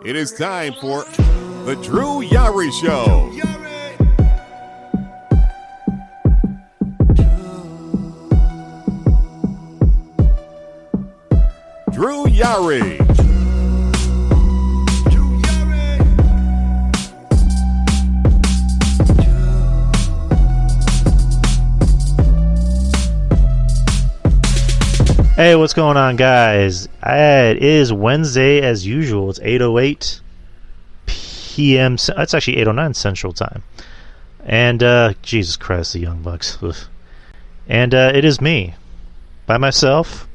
It is time for the Drew Yari Show. Drew Yari. Hey, what's going on, guys? It is Wednesday as usual. It's 8:08 p.m. It's actually 8:09 Central Time. And, Jesus Christ, the Young Bucks. Oof. And it is me. By myself.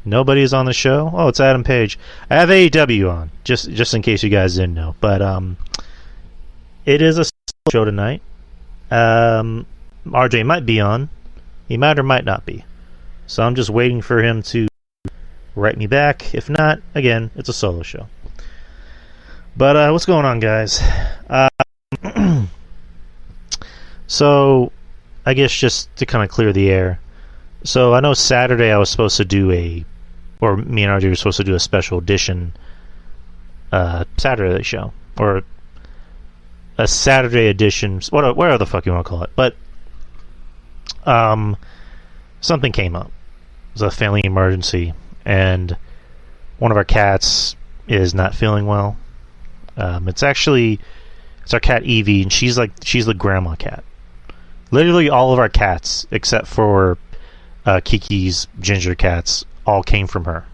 Nobody's on the show. Oh, it's Adam Page. I have AEW on, just in case you guys didn't know. But it is a show tonight. RJ might be on. He might or might not be. So I'm just waiting for him to write me back. If not, again, it's a solo show. But what's going on, guys? So I guess just to kind of clear the air. So I know Saturday I was supposed to do me and RJ were supposed to do a special edition Saturday show. Or a Saturday edition, whatever the fuck you want to call it. But something came up. It was a family emergency, and one of our cats is not feeling well. It's our cat Evie, and she's the grandma cat. Literally all of our cats, except for Kiki's ginger cats, all came from her.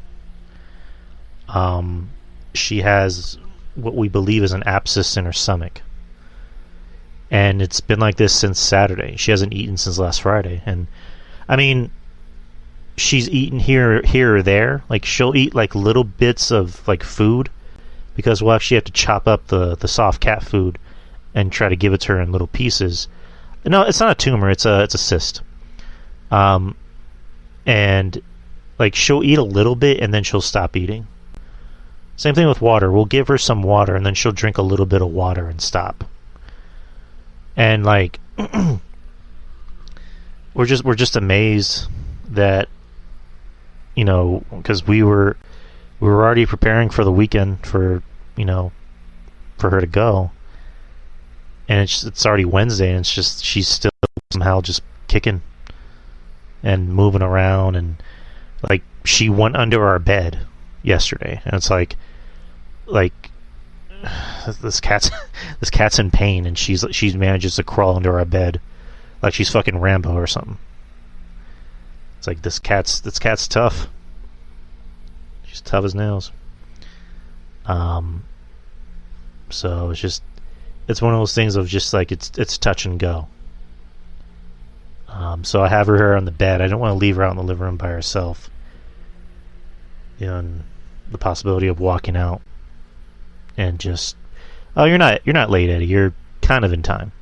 She has what we believe is an abscess in her stomach, and it's been like this since Saturday. She hasn't eaten since last Friday, and I mean, she's eaten here or there. Like, she'll eat like little bits of like food, because we'll actually have to chop up the soft cat food and try to give it to her in little pieces. No, it's not a tumor. It's a cyst. And like, she'll eat a little bit and then she'll stop eating. Same thing with water. We'll give her some water and then she'll drink a little bit of water and stop. And like, we're just amazed that, you know, because we were already preparing for the weekend for her to go, and it's already Wednesday, and it's just she's still somehow just kicking and moving around, and like she went under our bed yesterday, and it's like this cat's in pain, and she manages to crawl under our bed like she's fucking Rambo or something. It's like this cat's tough. She's tough as nails. So it's one of those things of just like it's touch and go. So I have her here on the bed. I don't want to leave her out in the living room by herself. And the possibility of walking out and just, oh, you're not late, Eddie. You're kind of in time.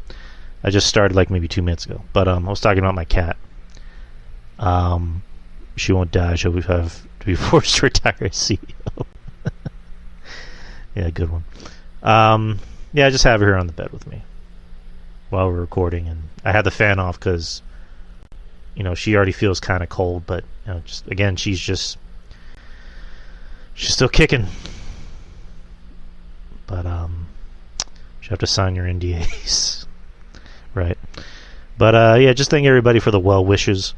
I just started like maybe 2 minutes ago. But I was talking about my cat. She won't die. She'll have to be forced to retire as CEO. Yeah, good one. Yeah, I just have her here on the bed with me while we're recording, and I had the fan off because, she already feels kind of cold, but just again, she's still kicking. But you have to sign your NDAs, right? But yeah, just thank everybody for the well wishes.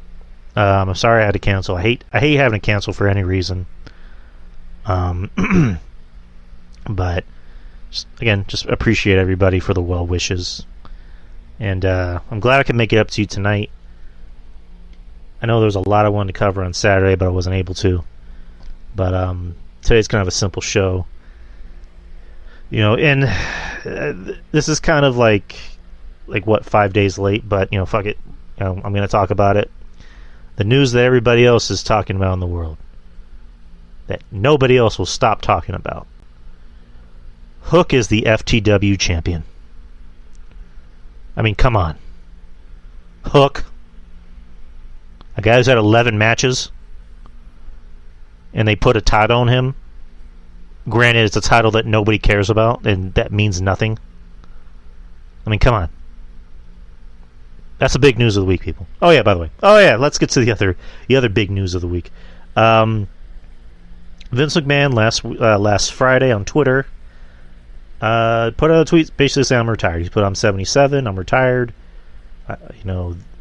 I'm sorry I had to cancel. I hate having to cancel for any reason. But just appreciate everybody for the well wishes, and I'm glad I could make it up to you tonight. I know there was a lot I wanted to cover on Saturday, but I wasn't able to. But today's kind of a simple show, and this is kind of like what, 5 days late, but fuck it. I'm going to talk about it. The news that everybody else is talking about in the world, that nobody else will stop talking about. Hook is the FTW champion. I mean, come on. Hook, a guy who's had 11 matches, and they put a title on him. Granted, it's a title that nobody cares about, and that means nothing. I mean, come on. That's the big news of the week, people. Oh yeah, by the way. Oh yeah, let's get to the other big news of the week. Vince McMahon last Friday on Twitter put out a tweet basically saying I'm retired. He's put I'm 77, I'm retired,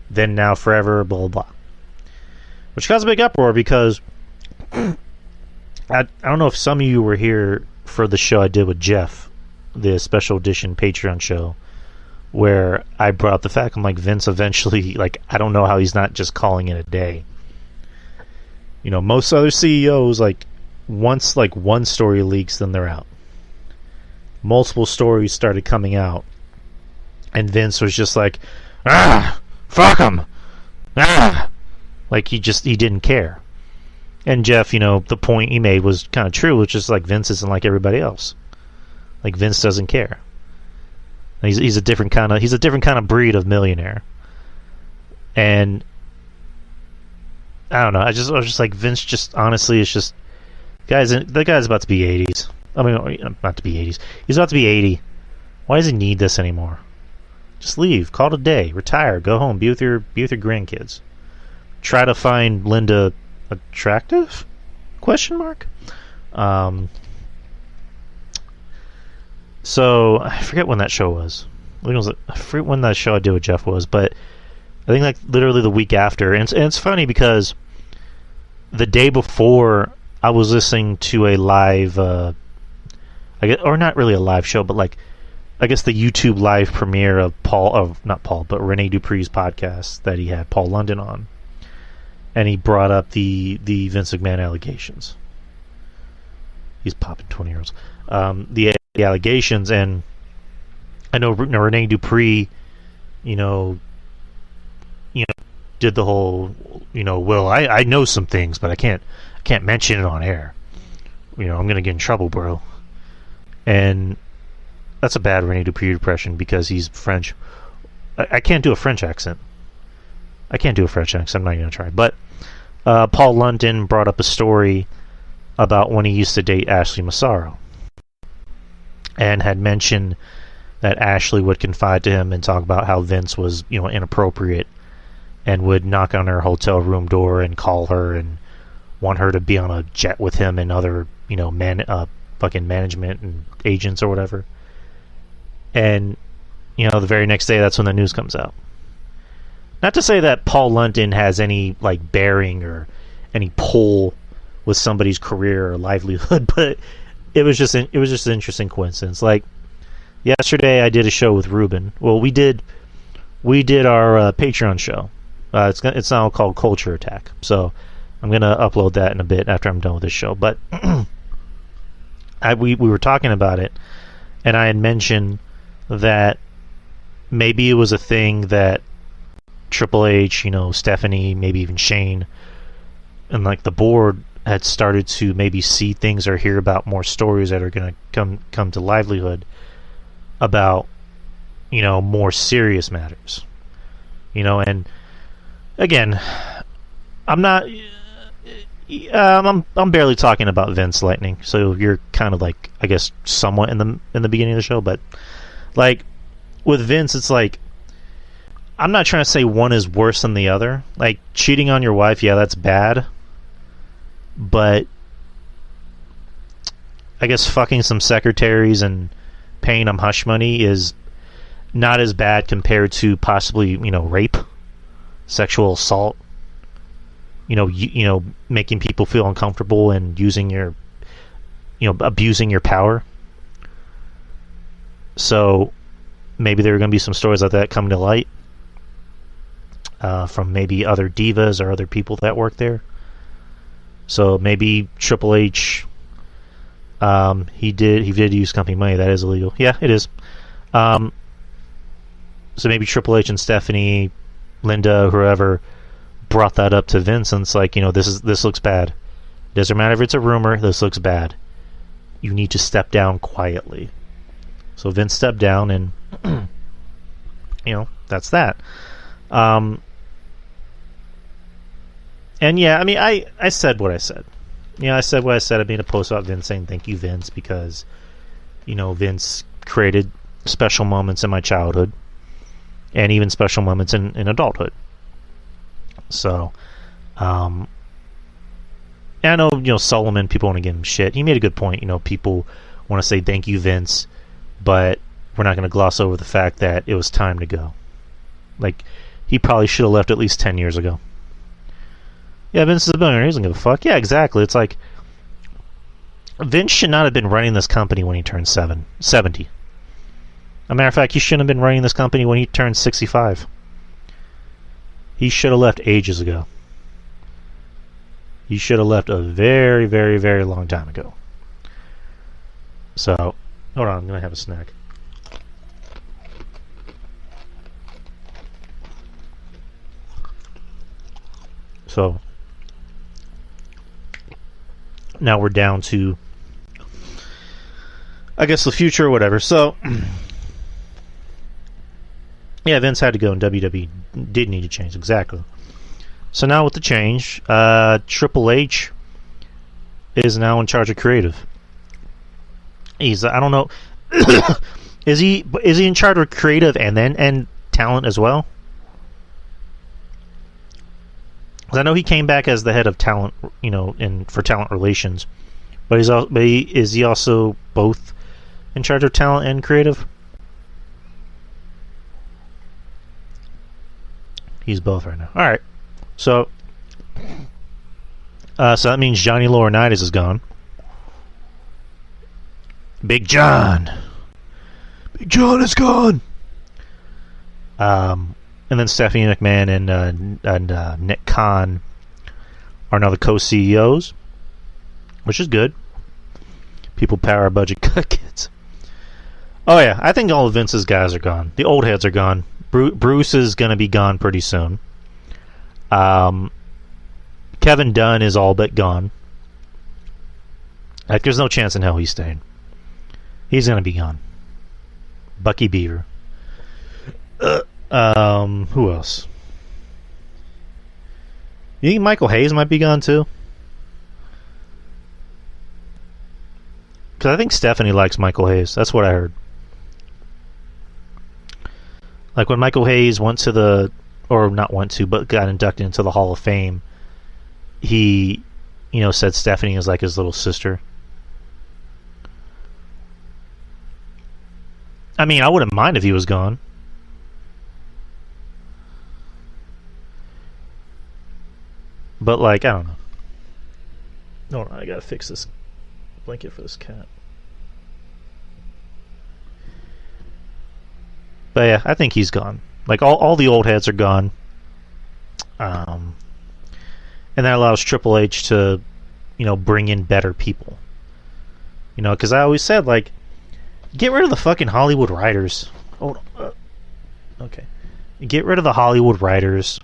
then, now, forever, blah, blah, blah. Which caused a big uproar because I don't know if some of you were here for the show I did with Jeff, the special edition Patreon show, where I brought up the fact, I'm like, Vince eventually, I don't know how he's not just calling it a day. Most other CEOs, once, one story leaks, then they're out. Multiple stories started coming out, and Vince was just like, fuck him, he didn't care. And Jeff, the point he made was kind of true, which is Vince isn't like everybody else. Vince doesn't care. He's a different kind of breed of millionaire. And I don't know. I was just like, Vince just honestly is just the guy's about to be 80s. I mean, not to be 80s. He's about to be 80. Why does he need this anymore? Just leave. Call it a day. Retire. Go home. Be with your grandkids. Try to find Linda attractive? Question mark. So I forget when that show was. I forget when that show I did with Jeff was, but I think literally the week after. And it's funny because the day before I was listening to a live, or not really a live show, but I guess the YouTube live premiere of Rene Dupree's podcast that he had Paul London on, and he brought up the Vince McMahon allegations. He's popping 20-year-olds. The allegations, and I know Rene Dupree, did the whole, well, I know some things, but I can't mention it on air. I'm gonna get in trouble, bro. And that's a bad Rene Dupree impression because he's French. I can't do a French accent. I'm not even gonna try. But Paul London brought up a story about when he used to date Ashley Massaro, and had mentioned that Ashley would confide to him and talk about how Vince was, inappropriate, and would knock on her hotel room door and call her and want her to be on a jet with him and other, fucking management and agents or whatever. And, the very next day, that's when the news comes out. Not to say that Paul London has any, bearing or any pull with somebody's career or livelihood, but it was just an interesting coincidence. Yesterday I did a show with Ruben. Well, we did our Patreon show. It's now called Culture Attack. So I'm gonna upload that in a bit after I'm done with this show. But we were talking about it, and I had mentioned that maybe it was a thing that Triple H, Stephanie, maybe even Shane, and the board had started to maybe see things or hear about more stories that are going to come to livelihood about, more serious matters. And again, I'm not. I'm barely talking about Vince Lightning, so you're kind of I guess somewhat in the beginning of the show, but with Vince, it's I'm not trying to say one is worse than the other. Cheating on your wife, yeah, that's bad. But I guess fucking some secretaries and paying them hush money is not as bad compared to possibly, rape, sexual assault, making people feel uncomfortable and using your, abusing your power. So maybe there are going to be some stories like that coming to light from maybe other divas or other people that work there. So maybe Triple H, he did use company money. That is illegal. Yeah, it is. So maybe Triple H and Stephanie, Linda, whoever, brought that up to Vince, and it's this looks bad. Doesn't matter if it's a rumor. This looks bad. You need to step down quietly. So Vince stepped down, and that's that. And yeah, I mean, I said what I said. I said what I said. I made a post about Vince saying thank you, Vince, because, Vince created special moments in my childhood and even special moments in adulthood. So, and I know, Solomon, people want to give him shit. He made a good point. People want to say thank you, Vince, but we're not going to gloss over the fact that it was time to go. Like, he probably should have left at least 10 years ago. Yeah, Vince is a billionaire. He doesn't give a fuck. Yeah, exactly. It's like, Vince should not have been running this company when he turned 70. As a matter of fact, he shouldn't have been running this company when he turned 65. He should have left ages ago. He should have left a very, very, very long time ago. So, hold on, I'm going to have a snack. So, now we're down to, I guess, the future or whatever. So, yeah, Vince had to go and WWE did need to change, exactly. So now with the change, Triple H is now in charge of creative. He's, I don't know, is he in charge of creative and talent as well? 'Cause I know he came back as the head of talent, you know, for talent relations, but is he also both in charge of talent and creative? He's both right now. All right. So that means Johnny Laurinaitis is gone. Big John is gone. And then Stephanie McMahon and Nick Khan are now the co-CEOs, which is good. People power, budget kids. Oh yeah, I think all of Vince's guys are gone. The old heads are gone. Bruce is going to be gone pretty soon. Kevin Dunn is all but gone. Like, there's no chance in hell he's staying. He's going to be gone. Bucky Beaver. Who else? You think Michael Hayes might be gone too? Because I think Stephanie likes Michael Hayes. That's what I heard. Like when Michael Hayes went to but got inducted into the Hall of Fame, he, said Stephanie is like his little sister. I mean, I wouldn't mind if he was gone. But, like, I don't know. Hold on, I gotta fix this blanket for this cat. But yeah, I think he's gone. Like, all the old heads are gone. And that allows Triple H to, bring in better people. Because I always said, like, get rid of the fucking Hollywood writers. Hold on. Okay. Get rid of the Hollywood writers.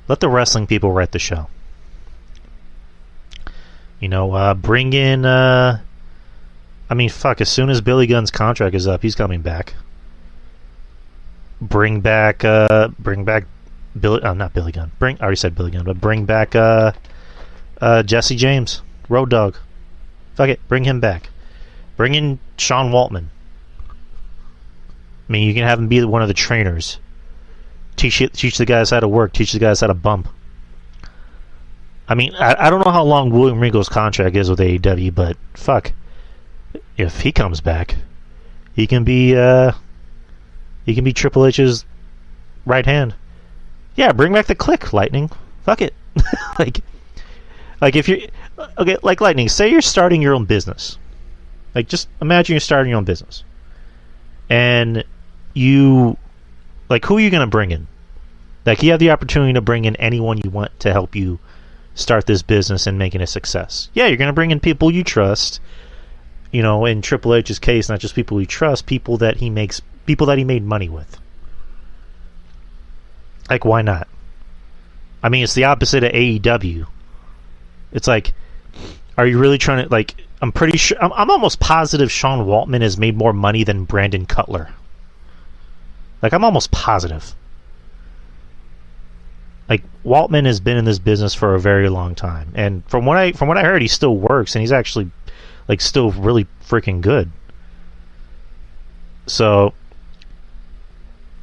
Let the wrestling people write the show. Bring in, as soon as Billy Gunn's contract is up, he's coming back. Bring back Billy, not Billy Gunn. I already said Billy Gunn, but bring back, Jesse James, Road Dogg. Fuck it, bring him back. Bring in Sean Waltman. I mean, you can have him be one of the trainers. Teach the guys how to work. Teach the guys how to bump. I mean, I don't know how long William Regal's contract is with AEW, but fuck, if he comes back, he can be Triple H's right hand. Yeah, bring back the Click, Lightning. Fuck it. like if you're okay, like Lightning. Say you're starting your own business. Like, just imagine you're starting your own business, and you. Like, who are you going to bring in? Like, you have the opportunity to bring in anyone you want to help you start this business and make it a success. Yeah, you're going to bring in people you trust. In Triple H's case, not just people you trust, people that he made money with. Like, why not? I mean, it's the opposite of AEW. It's like, are you really trying to, like, I'm pretty sure, I'm almost positive Sean Waltman has made more money than Brandon Cutler. Like, I'm almost positive. Like, Waltman has been in this business for a very long time, and from what I heard, he still works, and he's actually, like, still really freaking good. So,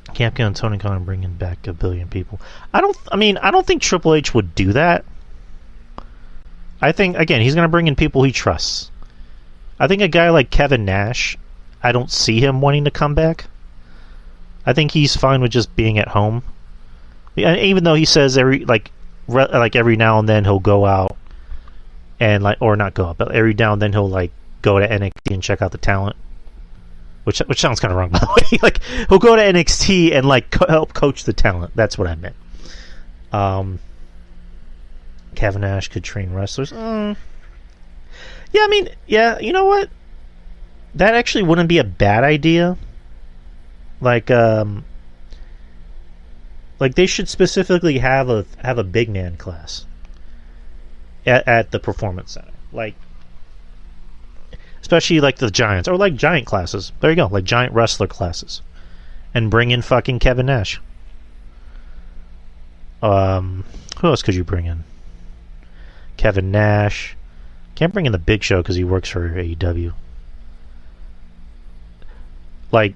Capcom and Tony Khan bringing back a billion people. I don't think Triple H would do that. I think, again, he's going to bring in people he trusts. I think a guy like Kevin Nash I don't see him wanting to come back. I think he's fine with just being at home. Yeah, even though he says every now and then he'll go out and or not go out, but every now and then he'll go to NXT and check out the talent. Which sounds kind of wrong, by the way. He'll go to NXT and help coach the talent. That's what I meant. Kevin Nash could train wrestlers. Yeah, I mean, yeah, you know what? That actually wouldn't be a bad idea. They should specifically have a big man class at the Performance Center, especially the Giants or giant classes. There you go, giant wrestler classes, and bring in fucking Kevin Nash. Who else could you bring in? Kevin Nash. Can't bring in the Big Show because he works for AEW. It's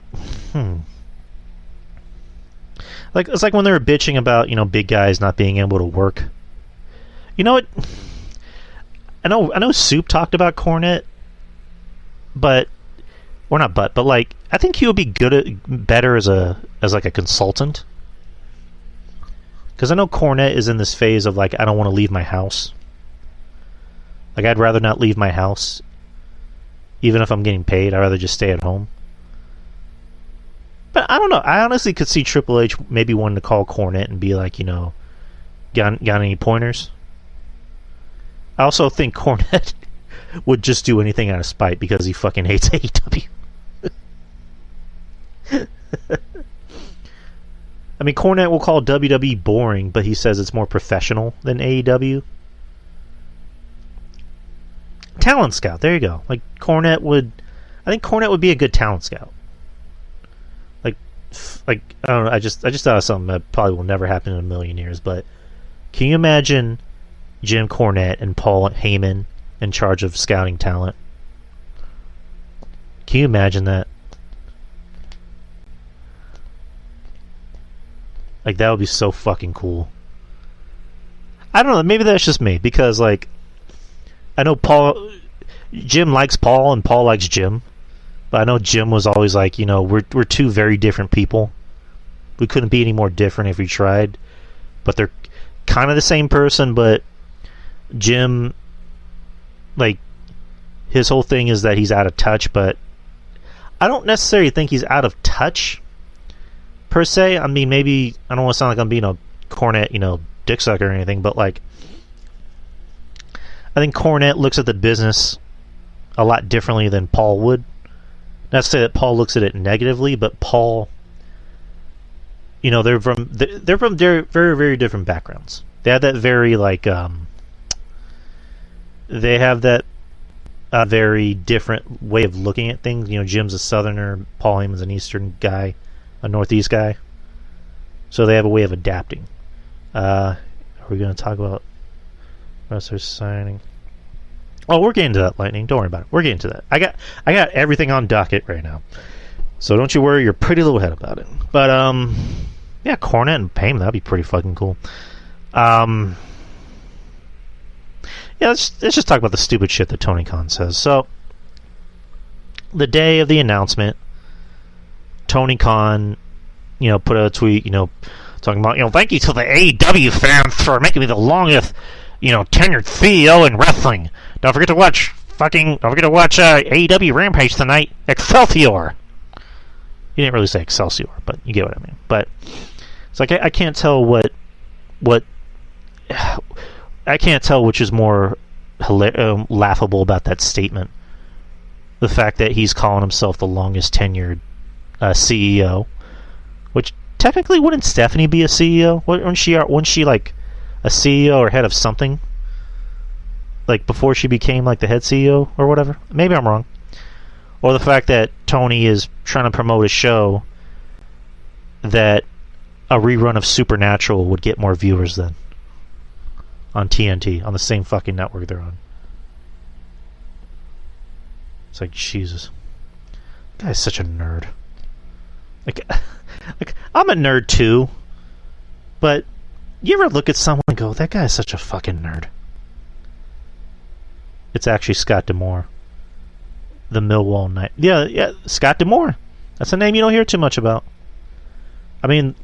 like when they were bitching about, big guys not being able to work. You know what? I know Soup talked about Cornette, but I think he would be better as a consultant. Because I know Cornette is in this phase of I don't want to leave my house. I'd rather not leave my house, even if I'm getting paid. I'd rather just stay at home. But I don't know. I honestly could see Triple H maybe wanting to call Cornette and be got any pointers? I also think Cornette would just do anything out of spite because he fucking hates AEW. I mean, Cornette will call WWE boring, but he says it's more professional than AEW. Talent scout, there you go. I think Cornette would be a good talent scout. I don't know. I just thought of something that probably will never happen in a million years. But can you imagine Jim Cornette and Paul Heyman in charge of scouting talent? Can you imagine that? That would be so fucking cool. I don't know. Maybe that's just me because I know Jim likes Paul and Paul likes Jim. But I know Jim was always we're two very different people. We couldn't be any more different if we tried. But they're kind of the same person, but Jim, his whole thing is that he's out of touch, but I don't necessarily think he's out of touch, per se. I mean, maybe, I don't want to sound like I'm being a Cornette, dick sucker or anything, but I think Cornette looks at the business a lot differently than Paul would. Not to say that Paul looks at it negatively, but Paul, they're from very, very different backgrounds. They have that very they have that very different way of looking at things. Jim's a Southerner, Paul Heyman's an Eastern guy, a Northeast guy. So they have a way of adapting. Are we going to talk about wrestlers signing? Oh, we're getting to that, Lightning. Don't worry about it. We're getting to that. I got everything on docket right now. So don't you worry your pretty little head about it. But, yeah, Cornette and Payne, that'd be pretty fucking cool. Yeah, let's just talk about the stupid shit that Tony Khan says. So, the day of the announcement, Tony Khan, put out a tweet, talking about, thank you to the AEW fans for making me the longest, tenured CEO in wrestling. Don't forget to watch AEW Rampage tonight. Excelsior. You didn't really say Excelsior, but you get what I mean. But it's I can't tell what I can't tell which is more laughable about that statement. The fact that he's calling himself the longest tenured CEO, which technically wouldn't Stephanie be a CEO? Wasn't she a CEO or head of something? Before she became the head CEO or whatever. Maybe I'm wrong. Or the fact that Tony is trying to promote a show that a rerun of Supernatural would get more viewers than on TNT, on the same fucking network they're on. It's Jesus. That guy's such a nerd. I'm a nerd too. But you ever look at someone and go, that guy's such a fucking nerd? It's actually Scott D'Amore. the Millwall Night. Yeah, Scott D'Amore. That's a name you don't hear too much about. I mean,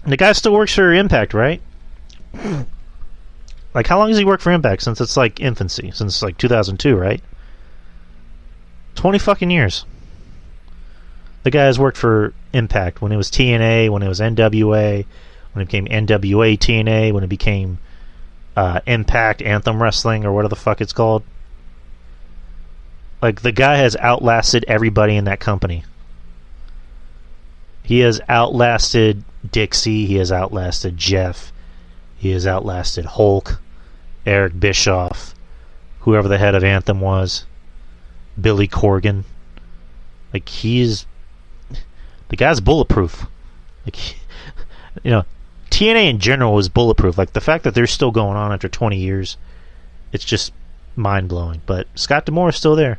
the guy still works for Impact, right? Like, how long has he worked for Impact? Since it's like infancy, since like 2002, right? 20 fucking years. The guy has worked for Impact when it was TNA, when it was NWA, when it became NWA TNA, when it became Impact Anthem Wrestling, or whatever the fuck it's called. Like, the guy has outlasted everybody in that company. He has outlasted Dixie. He has outlasted Jeff. He has outlasted Hulk, Eric Bischoff, whoever the head of Anthem was, Billy Corgan. Like, the guy's bulletproof. Like, TNA in general is bulletproof. Like, the fact that they're still going on after 20 years, it's just mind-blowing. But Scott D'Amore is still there.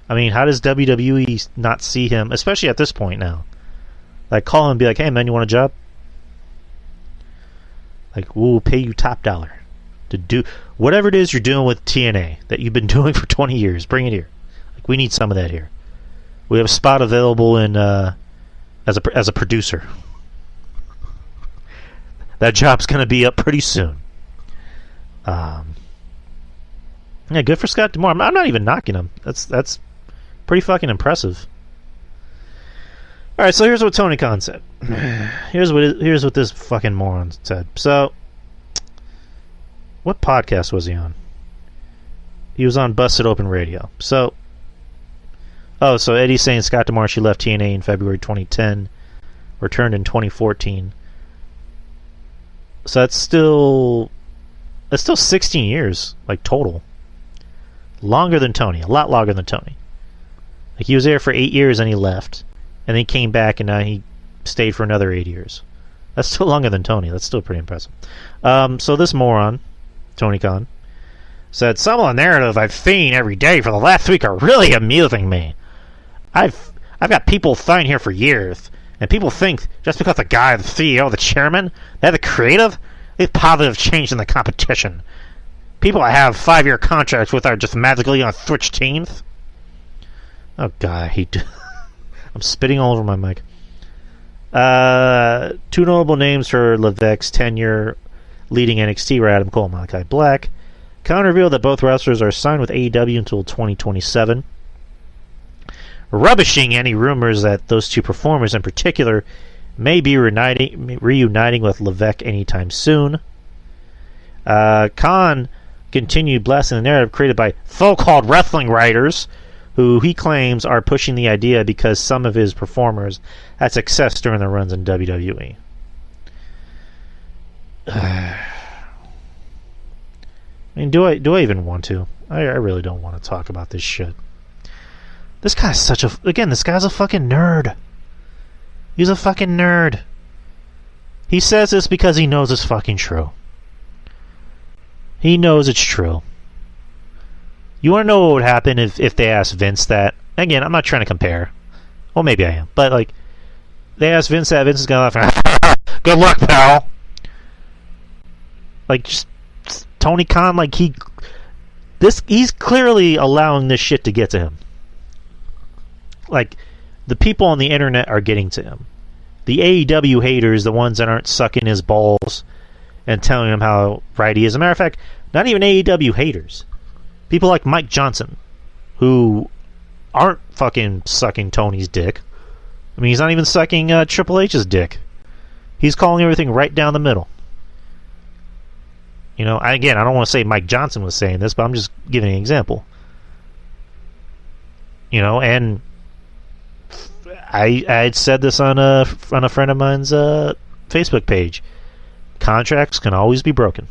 I mean, how does WWE not see him, especially at this point now? Like, call him and be like, hey, man, you want a job? Like, we'll pay you top dollar to do whatever it is you're doing with TNA that you've been doing for 20 years. Bring it here. Like, we need some of that here. We have a spot available in as a producer. That job's going to be up pretty soon. Yeah, good for Scott D'Amore. I'm not even knocking him. That's pretty fucking impressive. All right, so here's what Tony Khan said. Here's what this fucking moron said. So, what podcast was he on? He was on Busted Open Radio. So Eddie's saying Scott D'Amore, she left TNA in February 2010, returned in 2014. So that's still 16 years, like, total. Longer than Tony, a lot longer than Tony. Like, he was there for 8 years and he left. And then he came back and now he stayed for another 8 years. That's still longer than Tony. That's still pretty impressive. So this moron, Tony Khan, said, some of the narrative I've seen every day for the last week are really amusing me. I've got people signing here for years, and people think just because the guy, the CEO, the chairman, they're the creative, there's positive change in the competition. People I have 5-year contracts with are just magically on switch teams. Oh, God, I'm spitting all over my mic. Two notable names for Levesque's tenure leading NXT were Adam Cole and Malachi Black. Khan revealed that both wrestlers are signed with AEW until 2027, rubbishing any rumors that those two performers in particular may be reuniting with Levesque anytime soon. Khan continued blasting the narrative created by so-called wrestling writers who he claims are pushing the idea because some of his performers had success during their runs in WWE. I mean, do I even want to? I really don't want to talk about this shit. This guy's this guy's a fucking nerd. He's a fucking nerd. He says this because he knows it's fucking true. He knows it's true. You want to know what would happen if they asked Vince that? Again, I'm not trying to compare. Well, maybe I am. But, like, they asked Vince that. Vince is going to laugh. Good luck, pal. Like, just Tony Khan, like, he's clearly allowing this shit to get to him. Like, the people on the internet are getting to him. The AEW haters, the ones that aren't sucking his balls and telling him how right he is. As a matter of fact, not even AEW haters. People like Mike Johnson, who aren't fucking sucking Tony's dick. I mean, he's not even sucking Triple H's dick. He's calling everything right down the middle. You know, I don't want to say Mike Johnson was saying this, but I'm just giving an example. You know, and I had said this on a friend of mine's Facebook page. Contracts can always be broken.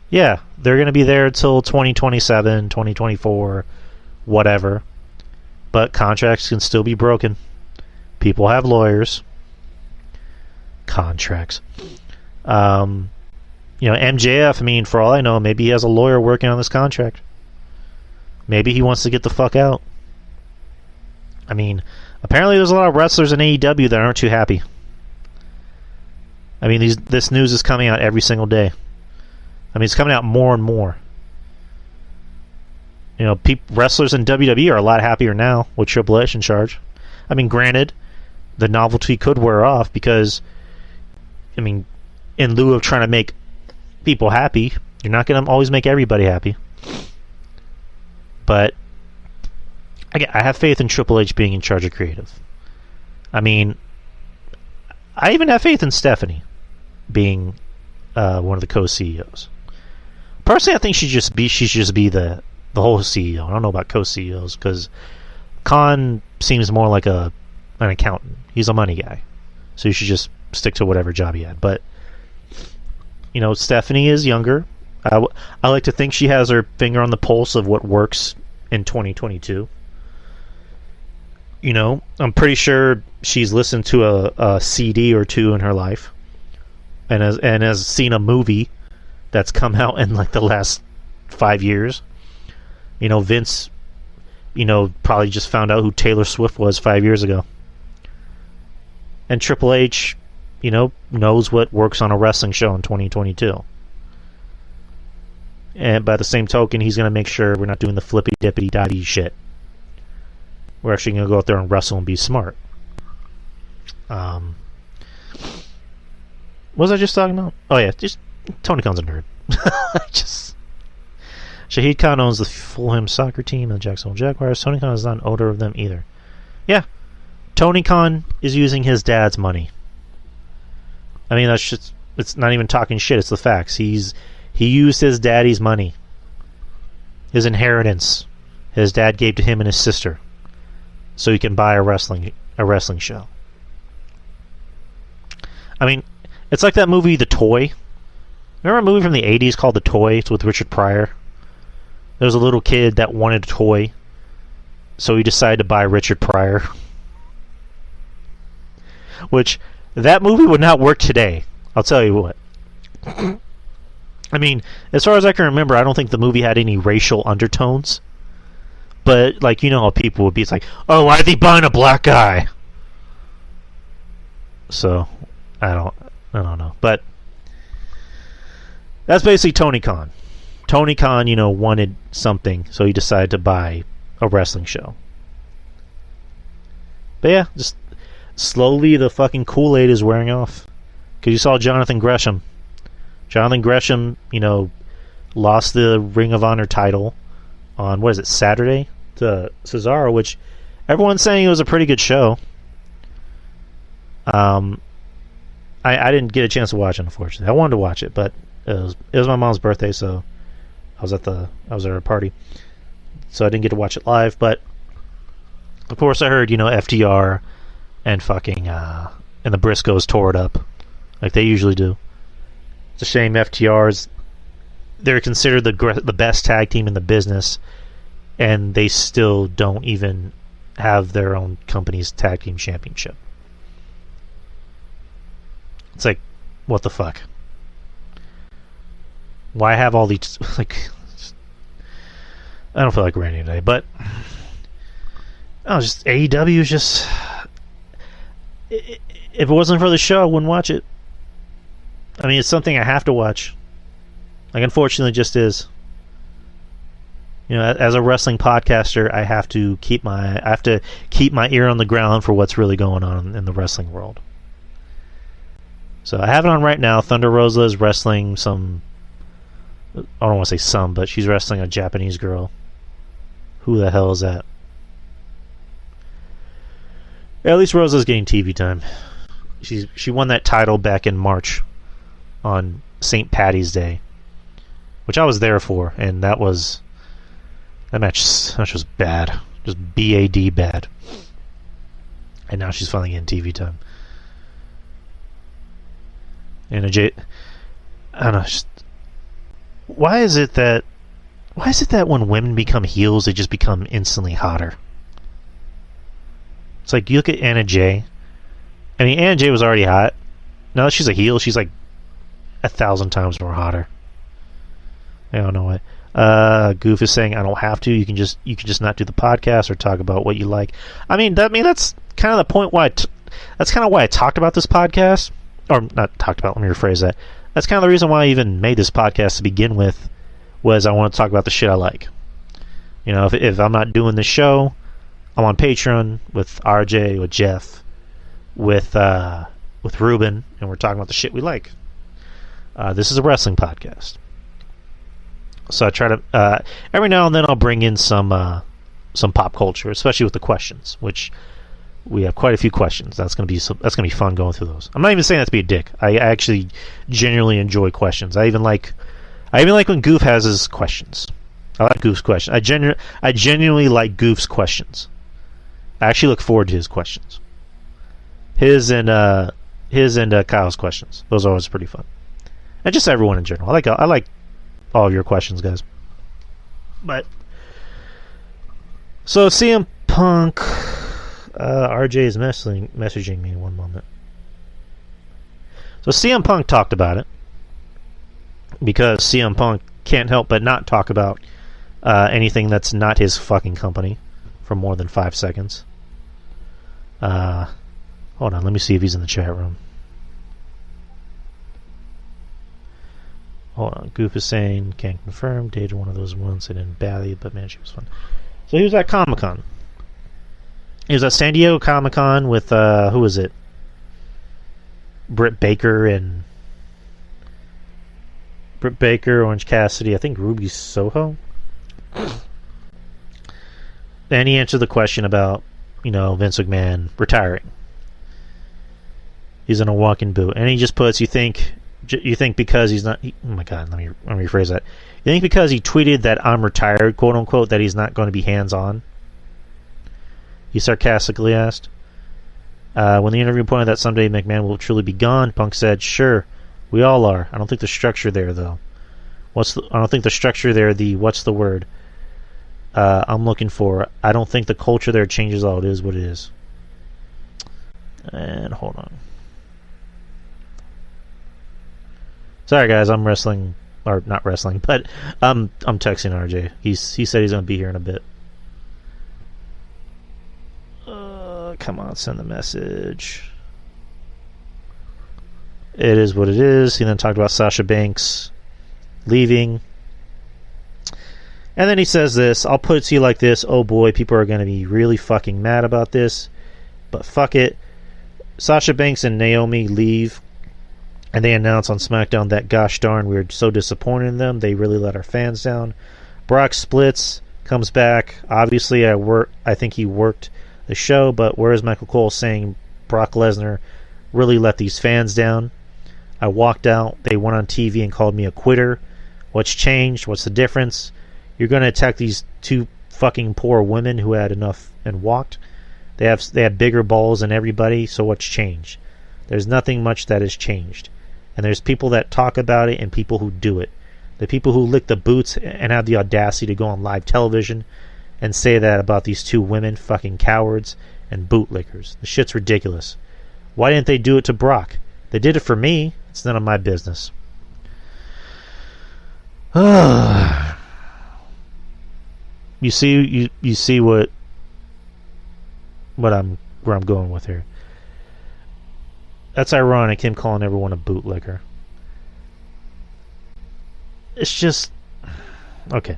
Yeah, they're going to be there till 2027, 2024, whatever. But contracts can still be broken. People have lawyers. Contracts. MJF, I mean, for all I know, maybe he has a lawyer working on this contract. Maybe he wants to get the fuck out. I mean, apparently there's a lot of wrestlers in AEW that aren't too happy. I mean, this news is coming out every single day. I mean, it's coming out more and more. You know, wrestlers in WWE are a lot happier now with Triple H in charge. I mean, granted, the novelty could wear off because, I mean, in lieu of trying to make people happy, you're not going to always make everybody happy. But I have faith in Triple H being in charge of creative. I mean, I even have faith in Stephanie being one of the co-CEOs. Personally, I think she should just be the whole CEO. I don't know about co-CEOs because Khan seems more like an accountant. He's a money guy, so you should just stick to whatever job he had. But you know, Stephanie is younger. I like to think she has her finger on the pulse of what works in 2022. You know, I'm pretty sure she's listened to a CD or two in her life, and has seen a movie that's come out in like the last 5 years. You know, Vince, you know, probably just found out who Taylor Swift was 5 years ago. And Triple H, you know, knows what works on a wrestling show in 2022. And by the same token, he's going to make sure we're not doing the flippy-dippity-dotty shit. We're actually going to go out there and wrestle and be smart. What was I just talking about? Oh, yeah, just Tony Khan's a nerd. Shahid Khan owns the Fulham soccer team and the Jacksonville Jaguars. Tony Khan is not an owner of them either. Yeah, Tony Khan is using his dad's money. I mean, that's just, it's not even talking shit, it's the facts. He used his daddy's money. His inheritance. His dad gave to him and his sister. So he can buy a wrestling show. I mean, it's like that movie The Toy. Remember a movie from the 80s called The Toy? It's with Richard Pryor. There was a little kid that wanted a toy, so he decided to buy Richard Pryor. Which, that movie would not work today. I'll tell you what. I mean, as far as I can remember, I don't think the movie had any racial undertones. But, like, you know how people would be. It's like, oh, why are they buying a black guy? So, I don't know. But, that's basically Tony Khan. Tony Khan, you know, wanted something, so he decided to buy a wrestling show. But yeah, just slowly the fucking Kool-Aid is wearing off. Because you saw Jonathan Gresham. Jonathan Gresham, you know, lost the Ring of Honor title on, what is it, Saturday? To Cesaro, which everyone's saying it was a pretty good show. I didn't get a chance to watch it, unfortunately. I wanted to watch it, but it was my mom's birthday, so I was at her party, so I didn't get to watch it live. But of course, I heard, you know, FTR and fucking and the Briscoes tore it up like they usually do. It's a shame. They're considered the best tag team in the business, and they still don't even have their own company's tag team championship. It's like, what the fuck? Why have all these, like, I don't feel like ranting today, but just AEW is just, if it wasn't for the show, I wouldn't watch it. I mean, it's something I have to watch. Like, unfortunately, it just is. You know, as a wrestling podcaster, I have to keep my ear on the ground for what's really going on in the wrestling world. So I have it on right now. Thunder Rosa is wrestling some, I don't want to say some, but she's wrestling a Japanese girl. Who the hell is that? At least Rosa's getting TV time. She won that title back in March on St. Patty's Day, which I was there for, and that match was bad, just BAD bad. And now she's finally getting TV time. And I don't know. Why is it that when women become heels, they just become instantly hotter? It's like, you look at Anna Jay. I mean, Anna Jay was already hot. Now that she's a heel, she's like 1,000 times more hotter. I don't know what. Goof is saying, I don't have to. You can just not do the podcast or talk about what you like. I mean that's kind of the point why. That's kind of why I talked about this podcast, or not talked about. Let me rephrase that. That's kind of the reason why I even made this podcast to begin with. Was I want to talk about the shit I like. You know, if I'm not doing the show, I'm on Patreon with RJ, with Jeff, with Ruben, and we're talking about the shit we like. This is a wrestling podcast, so I try to every now and then I'll bring in some pop culture, especially with the questions, which we have quite a few questions. That's gonna be fun going through those. I'm not even saying that to be a dick. I actually genuinely enjoy questions. I even like when Goof has his questions. I like Goof's questions. I genuinely like Goof's questions. I actually look forward to his questions. His and Kyle's questions. Those are always pretty fun. And just everyone in general. I like all of your questions, guys. But so CM Punk, RJ is messaging me in one moment. So CM Punk talked about it because CM Punk can't help but not talk about anything that's not his fucking company for more than 5 seconds. Hold on, let me see if he's in the chat room. Hold on, Goof is saying, can't confirm, dated one of those ones that didn't badly, but man, she was fun. So he was at Comic-Con. He was at San Diego Comic-Con with, who was it? Britt Baker, Orange Cassidy, I think Ruby Soho. And he answered the question about, Vince McMahon retiring. He's in a walking boot, and he just puts, you think because he's not? Oh my God, let me rephrase that. You think because he tweeted that I'm retired, quote unquote, that he's not going to be hands on? He sarcastically asked. When the interview pointed that someday McMahon will truly be gone, Punk said, "Sure, we all are. I don't think the structure there, though. What's the word? I'm looking for. I don't think the culture there changes all. It is what it is." And hold on. Sorry, guys. I'm wrestling, or not wrestling, but I'm texting RJ. He said he's gonna be here in a bit. Come on, send the message. It is what it is. He then talked about Sasha Banks leaving. And then he says this, I'll put it to you like this. Oh boy, people are going to be really fucking mad about this. But fuck it. Sasha Banks and Naomi leave. And they announce on SmackDown that gosh darn, we were so disappointed in them. They really let our fans down. Brock splits, comes back. Obviously, I think he worked the show, but where is Michael Cole saying Brock Lesnar really let these fans down? I walked out. They went on TV and called me a quitter. What's changed? What's the difference? You're going to attack these two fucking poor women who had enough and walked. They have bigger balls than everybody, so what's changed? There's nothing much that has changed. And there's people that talk about it and people who do it. The people who lick the boots and have the audacity to go on live television and say that about these two women, fucking cowards and bootlickers. The shit's ridiculous. Why didn't they do it to Brock? They did it for me. It's none of my business. You see where I'm going with here. That's ironic, him calling everyone a bootlicker. It's just okay.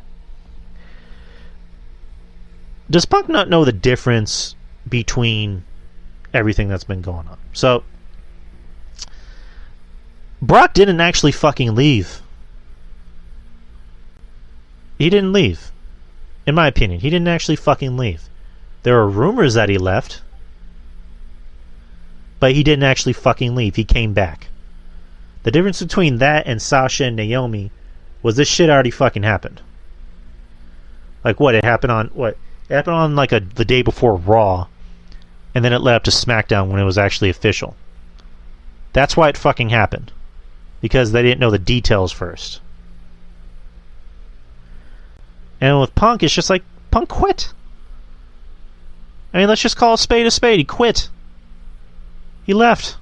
Does Punk not know the difference between everything that's been going on? So Brock didn't actually fucking leave. He didn't leave. In my opinion, he didn't actually fucking leave. There are rumors that he left, but he didn't actually fucking leave. He came back. The difference between that and Sasha and Naomi was this shit already fucking happened. Like what? It happened on what? It happened on like the day before Raw, and then it led up to SmackDown when it was actually official. That's why it fucking happened. Because they didn't know the details first. And with Punk, it's just like, Punk quit. I mean, let's just call a spade a spade. He quit. He left.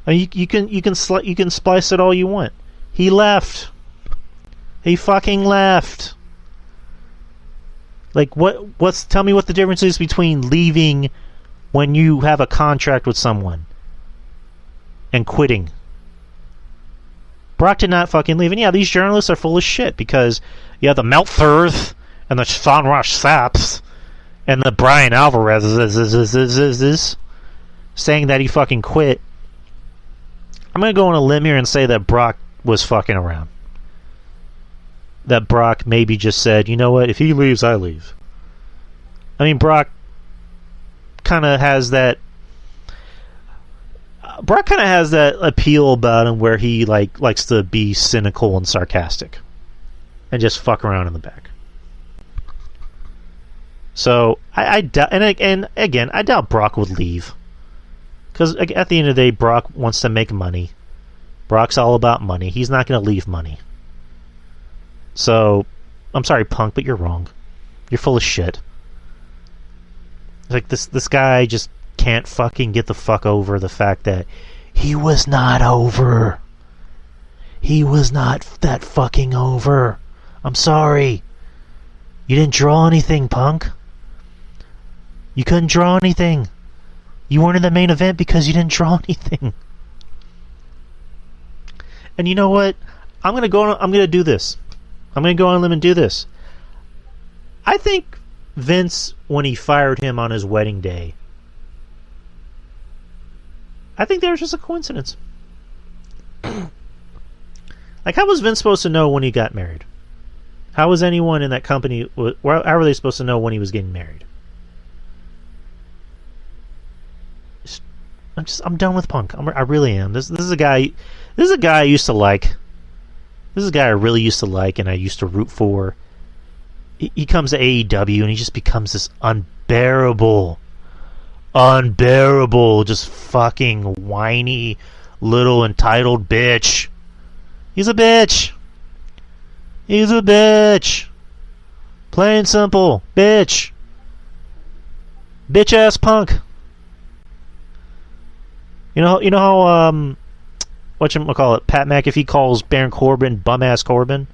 I mean, you can splice it all you want. He left. He fucking left. Like, tell me what the difference is between leaving when you have a contract with someone and quitting. Brock did not fucking leave. And yeah, these journalists are full of shit because you have the Meltzers and the Sean Ross Sapps and the Brian Alvarez is saying that he fucking quit. I'm going to go on a limb here and say that Brock was fucking around. That Brock maybe just said, you know what, if he leaves, I leave. I mean, Brock kind of has that appeal about him where he likes to be cynical and sarcastic and just fuck around in the back. So I doubt, and again, I doubt Brock would leave because at the end of the day, Brock wants to make money. Brock's all about money. He's not going to leave money. So I'm sorry, Punk, but you're wrong. You're full of shit. Like this guy just can't fucking get the fuck over the fact that he was not over. He was not that fucking over. I'm sorry. You didn't draw anything, Punk. You couldn't draw anything. You weren't in the main event because you didn't draw anything. And you know what? I'm gonna do this. I'm gonna go on a limb and do this. I think Vince, when he fired him on his wedding day, I think there was just a coincidence. Like, how was Vince supposed to know when he got married? How was anyone in that company? How were they supposed to know when he was getting married? I'm done with Punk. I really am. This is a guy. This is a guy I used to like. This is a guy I really used to like, and I used to root for. He comes to AEW, and he just becomes this unbearable, just fucking whiny, little entitled bitch. He's a bitch. He's a bitch. Plain simple, bitch. Bitch ass Punk. You know how whatchamacallit, Pat McAfee calls Baron Corbin bum ass Corbin?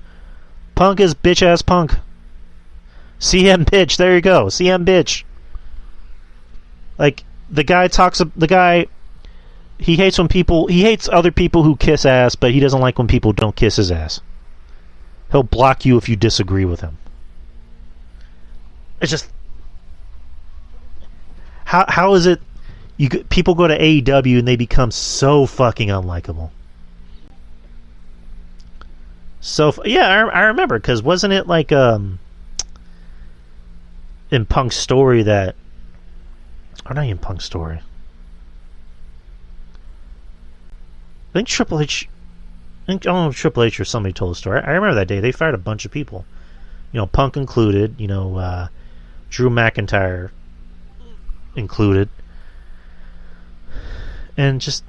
Punk is bitch ass Punk. CM bitch, there you go. CM bitch. Like, the guy he hates other people who kiss ass, but he doesn't like when people don't kiss his ass. He'll block you if you disagree with him. It's just, how is it people go to AEW and they become so fucking unlikable? So yeah, I remember, because wasn't it like in Punk's story that, or not even Punk's story, I think Triple H, I don't know if Triple H or somebody told the story. I remember that day they fired a bunch of people, Punk included, Drew McIntyre included, and just,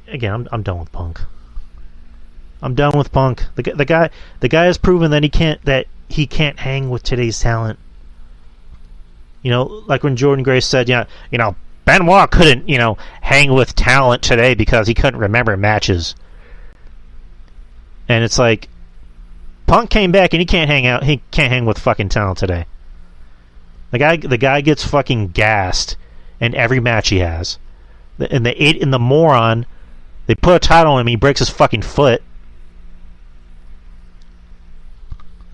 again, I'm done with Punk. I'm done with Punk. The guy has proven that he can't hang with today's talent. Like when Jordan Grace said, Benoit couldn't, hang with talent today because he couldn't remember matches. And it's like, Punk came back and he can't hang with fucking talent today. The guy gets fucking gassed in every match he has. And the moron, they put a title on him, he breaks his fucking foot.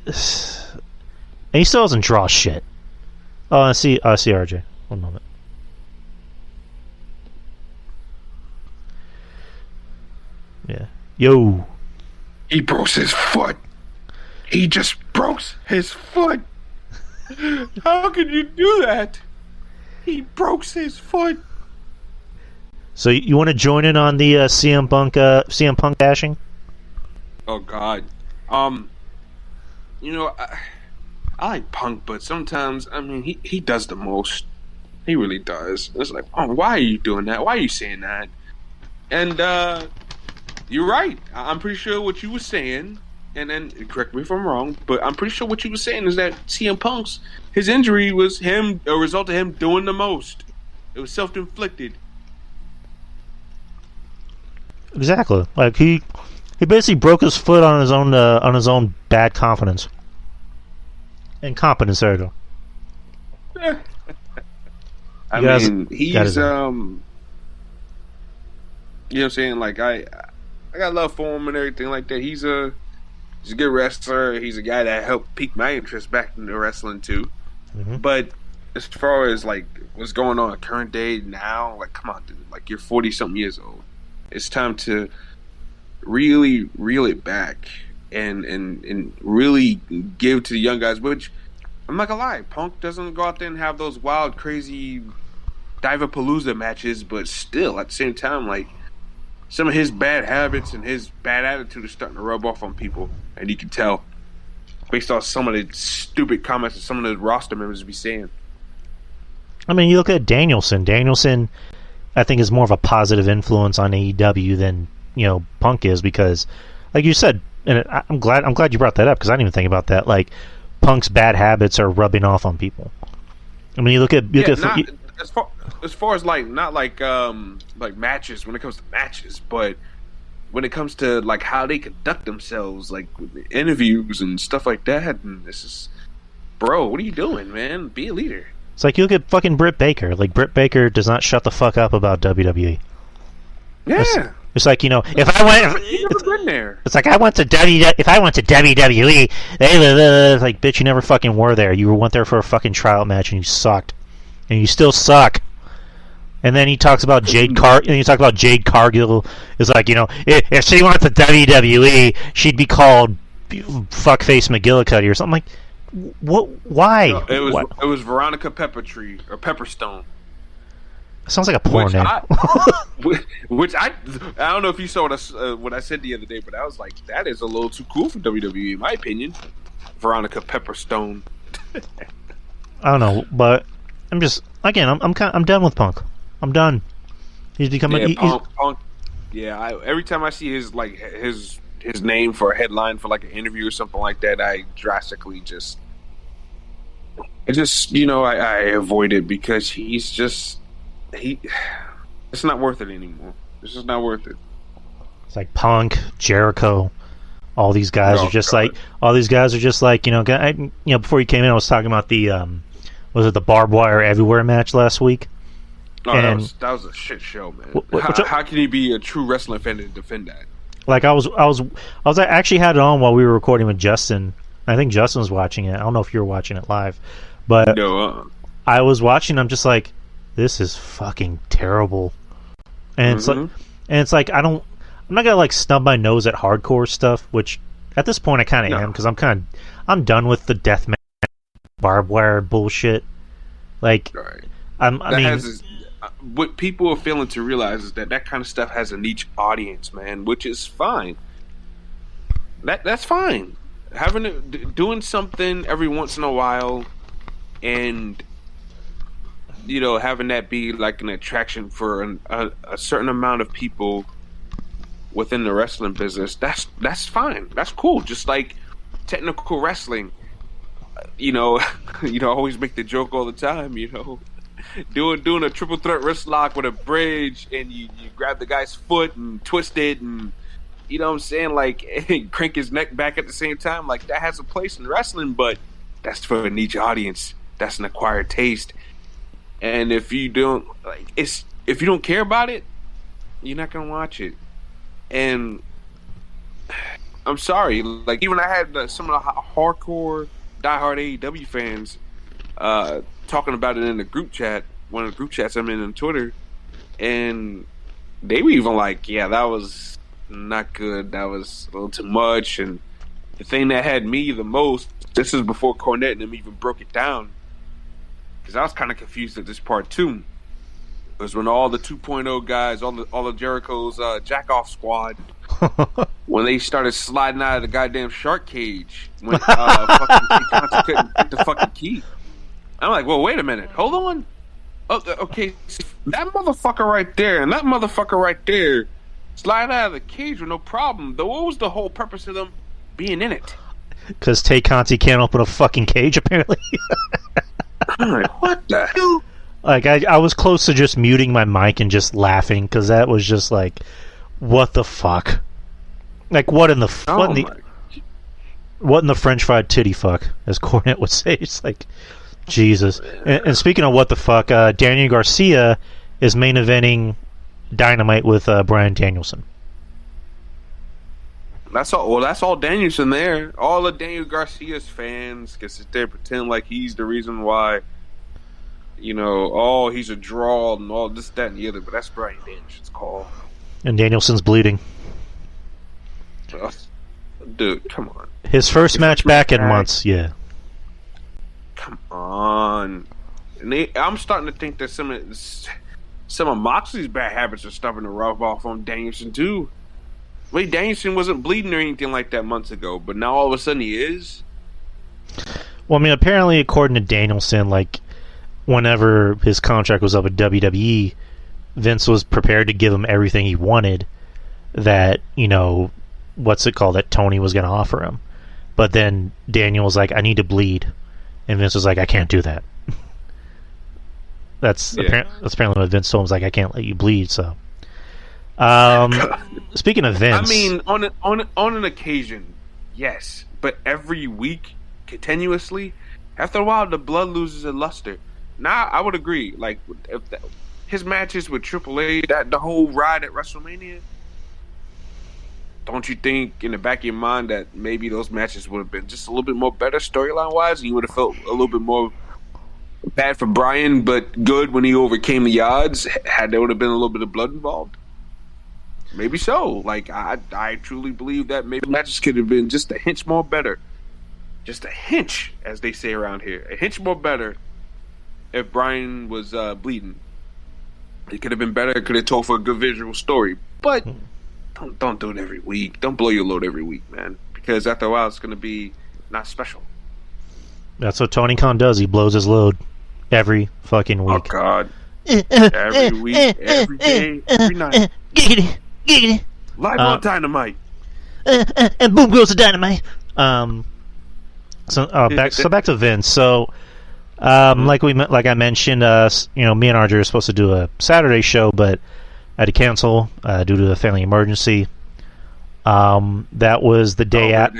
And he still doesn't draw shit. Oh, I see RJ. One moment. Yeah. Yo. He broke his foot. He just broke his foot. How could you do that? He broke his foot. So you want to join in on the CM Punk bashing? Oh God. I like Punk, but sometimes, he does the most. He really does. It's like, why are you doing that? Why are you saying that? And you're right. I'm pretty sure what you were saying, and then correct me if I'm wrong, but I'm pretty sure what you were saying is that CM Punk's, his injury was a result of him doing the most. It was self-inflicted. Exactly. Like he basically broke his foot on his own bad confidence. Incompetence, there you go. He's You know what I'm saying? Like I got love for him and everything like that. He's a good wrestler. He's a guy that helped pique my interest back into wrestling too. Mm-hmm. But as far as like what's going on current day now, like come on, dude. Like you're 40 something years old. It's time to really reel it back and really give to the young guys. Which I'm not gonna lie, Punk doesn't go out there and have those wild, crazy Divapalooza matches, but still at the same time, like some of his bad habits and his bad attitude is starting to rub off on people, and you can tell based on some of the stupid comments that some of the roster members be saying. I mean, you look at Danielson. Danielson, I think, is more of a positive influence on AEW than Punk is, because, like you said, and I'm glad you brought that up, because I didn't even think about that. Like, Punk's bad habits are rubbing off on people. I mean, you look at as far as like not like matches, when it comes to matches, but when it comes to like how they conduct themselves, like with the interviews and stuff like that, and this is, bro, what are you doing, man? Be a leader. It's like you look at fucking Britt Baker. Like, Britt Baker does not shut the fuck up about WWE. Yeah. It's like, if I went, You've never been there. It's like if I went to WWE, like, bitch, you never fucking were there. You went there for a fucking tryout match and you sucked, and you still suck. And then he talks about Jade Cargill. Is like, if she went to WWE, she'd be called fuckface McGillicuddy or something. Like, what? Why? No, it was Veronica Peppertree or Pepperstone. Sounds like a porn name. Which I don't know if you saw what I said the other day, but I was like, that is a little too cool for WWE, in my opinion. Veronica Pepperstone. I don't know, but I'm just, again, I'm done with Punk. I'm done. He's becoming Punk. Yeah, every time I see his name for a headline for like an interview or something like that, I drastically I avoid it, because it's not worth it anymore. It's just not worth it. It's like Punk, Jericho, all these guys are just like before you came in, I was talking about the was it the barbed wire everywhere match last week? Oh, and that was a shit show, man. How can you be a true wrestling fan and defend that? Like, I actually had it on while we were recording with Justin. I think Justin was watching it. I don't know if you were watching it live, but no, I was watching. I'm just like, this is fucking terrible. And it's like I'm not gonna like snub my nose at hardcore stuff, which at this point I kind of am, because I'm done with the deathmatch barbed wire bullshit. Like, right. What people are failing to realize is that kind of stuff has a niche audience, man, which is fine. That's fine. Doing something every once in a while, and having that be like an attraction for a certain amount of people within the wrestling business, that's fine. That's cool. Just like technical wrestling, I always make the joke all the time, doing a triple threat wrist lock with a bridge, and you grab the guy's foot and twist it, and you know what I'm saying, like crank his neck back at the same time. Like, that has a place in wrestling, but that's for a niche audience. That's an acquired taste. And if you don't care about it, you're not gonna watch it. And I'm sorry, like, even I had some of the hardcore diehard AEW fans talking about it in the group chat, one of the group chats I'm in on Twitter, and they were even like, yeah, that was not good, that was a little too much. And the thing that had me the most, this is before Cornette and them even broke it down, because I was kind of confused at this part too, was when all the 2.0 guys, all of Jericho's jack-off squad, when they started sliding out of the goddamn shark cage, when fucking couldn't get the fucking key. I'm like, well, wait a minute, hold on. Oh, okay, that motherfucker right there and that motherfucker right there slide out of the cage with no problem. Though, what was the whole purpose of them being in it? Because Tay Conti can't open a fucking cage, apparently. I'm like, what the hell? Like, I was close to just muting my mic and just laughing, because that was just like, what the fuck? Like, what in the French fried titty fuck, as Cornette would say. It's like, Jesus. And speaking of what the fuck, Daniel Garcia is main eventing Dynamite with Bryan Danielson. That's all. Well, that's all Danielson there. All of Daniel Garcia's fans can sit there and pretend like he's the reason why. He's a draw and all this, that, and the other. But that's Bryan Danielson's call. And Danielson's bleeding. Dude, come on. His first match back in months. Yeah. Come on. And I'm starting to think that some of Moxley's bad habits are starting to rub off on Danielson too. Wait, Danielson wasn't bleeding or anything like that months ago, but now all of a sudden he is? Well, I mean, apparently, according to Danielson, like, whenever his contract was up at WWE, Vince was prepared to give him everything he wanted that, that Tony was going to offer him. But then Daniel was like, I need to bleed. And Vince was like, I can't do that. That's apparently what Vince told him, was like, I can't let you bleed, so... Speaking of Vince, I mean, on an occasion, yes, but every week, continuously, after a while, the blood loses a luster. Now, I would agree. Like, his matches with Triple H, the whole ride at WrestleMania, don't you think in the back of your mind that maybe those matches would have been just a little bit more better storyline wise, and you would have felt a little bit more bad for Bryan, but good when he overcame the odds? Had there would have been a little bit of blood involved. Maybe so. Like, I truly believe that maybe matches could have been just a hinch more better. Just a hinch, as they say around here. A hinch more better if Bryan was bleeding. It could have been better. It could have told for a good visual story. But don't do it every week. Don't blow your load every week, man. Because after a while, it's going to be not special. That's what Tony Khan does. He blows his load every fucking week. Oh, God. Every week, every day, every night. Giggity. Giggity. Live on Dynamite. And boom goes the Dynamite. Back to Vince. So, like I mentioned, me and RJ were supposed to do a Saturday show, but I had to cancel due to a family emergency. That was the day I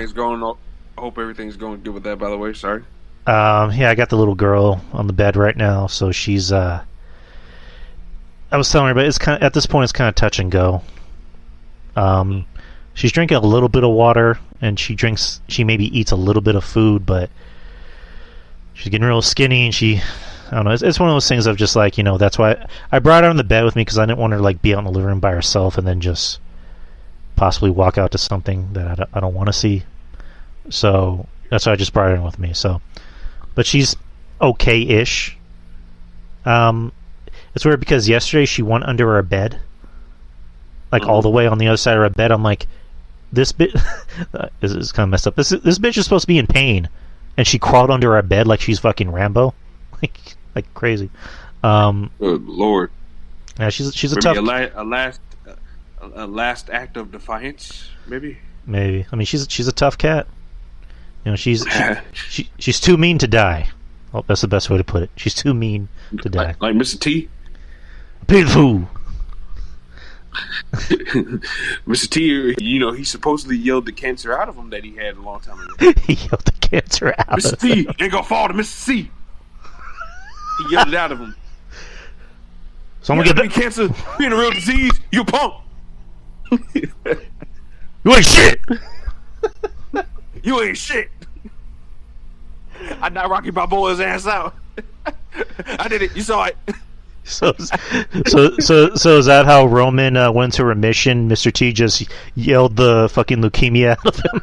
hope everything's going good with that. By the way, sorry. I got the little girl on the bed right now, so she's. I was telling her, but it's at this point it's kind of touch and go. She's drinking a little bit of water, and she maybe eats a little bit of food, but she's getting real skinny, and I don't know, it's one of those things of just like, that's why I brought her on the bed with me, because I didn't want her to like be out in the living room by herself and then just possibly walk out to something that I don't want to see. So that's why I just brought her in with me. So, but she's okay-ish. It's weird because yesterday she went under her bed, like all the way on the other side of her bed. I'm like, this bitch is kind of messed up. This bitch is supposed to be in pain, and she crawled under her bed like she's fucking Rambo, like crazy. Good Lord. Yeah, she's a maybe tough. A last act of defiance, maybe. Maybe. I mean, she's a tough cat. She's too mean to die. Oh, that's the best way to put it. She's too mean to die. Like Mr. T. Beautiful. Mr. T, he supposedly yelled the cancer out of him that he had a long time ago. He yelled the cancer out Mr. of T him. ain't gonna fall to Mr. C. He yelled it out of him. Someone get that cancer being a real disease. You a punk. You ain't shit. You ain't shit. I knocked Rocky Balboa's ass out. I did it. You saw it. So is that how Roman went to remission? Mr. T just yelled the fucking leukemia out of him.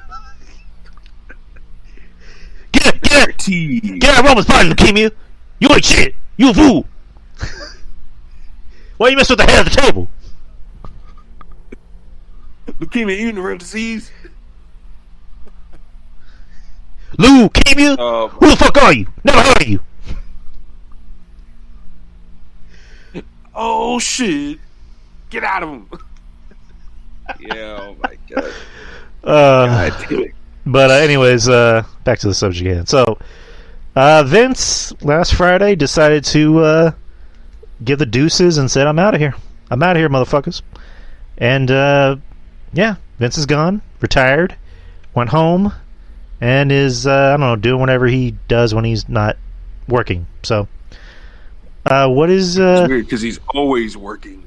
Get out, Roman's body, leukemia. You ain't shit. You a fool. Why you mess with the head of the table? Leukemia, you in the real disease. Leukemia? Who the fuck are you? Never heard of you. Oh shit! Get out of him! Yeah, oh my god. God damn it. But anyways, back to the subject again. So, Vince last Friday decided to give the deuces and said, "I'm out of here. I'm out of here, motherfuckers." And yeah, Vince is gone, retired, went home, and is I don't know, doing whatever he does when he's not working. So. What is It's weird because he's always working.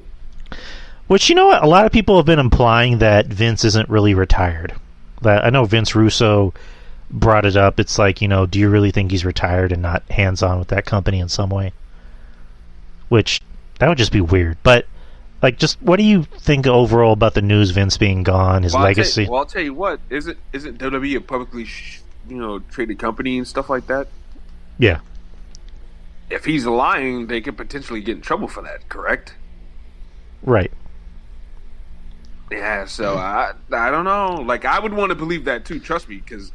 Which, you know what? A lot of people have been implying that Vince isn't really retired. That I know Vince Russo brought it up. It's like, you know, do you really think he's retired and not hands-on with that company in some way? Which, that would just be weird. But, like, just what do you think overall about the news Vince being gone, his legacy? I'll tell you what. Isn't WWE a publicly, traded company and stuff like that? Yeah. If he's lying, they could potentially get in trouble for that, correct? Right. Yeah, so I don't know. Like, I would want to believe that too, trust me, because,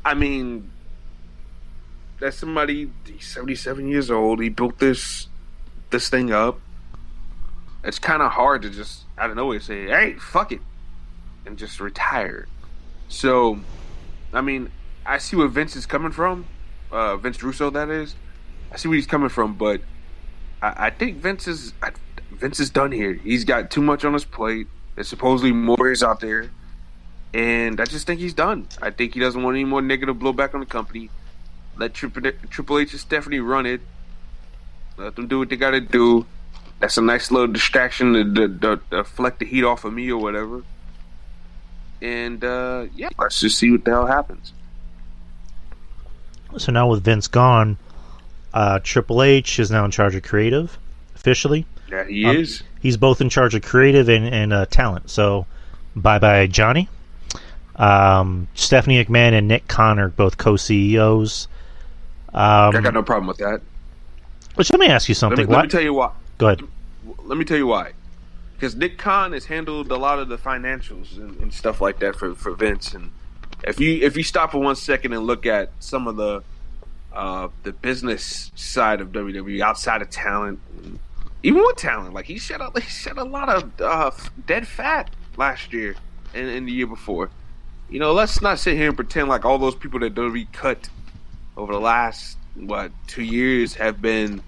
I mean, that's somebody, he's 77 years old, he built this thing up. It's kind of hard to just, out of nowhere, say, hey, fuck it, and just retire. So, I mean, I see where Vince is coming from, Vince Russo, that is. I see where he's coming from, but I think Vince is done here. He's got too much on his plate. There's supposedly more is out there, and I just think he's done. I think he doesn't want any more negative blowback on the company. Let Triple H and Stephanie run it. Let them do what they got to do. That's a nice little distraction to deflect the heat off of me or whatever. And yeah, let's just see what the hell happens. So now with Vince gone, Triple H is now in charge of creative, officially. Yeah, he is. He's both in charge of creative and talent. So, bye-bye, Johnny. Stephanie McMahon and Nick Khan are both co-CEOs. I got no problem with that. Which, let me ask you something. Let me tell you why. Go ahead. Let me tell you why. Because Nick Khan has handled a lot of the financials and stuff like that for Vince. And if you stop for 1 second and look at some of the business side of WWE outside of talent, even with talent, like he shed a lot of dead fat last year and the year before. You know, let's not sit here and pretend like all those people that WWE cut over the last 2 years have been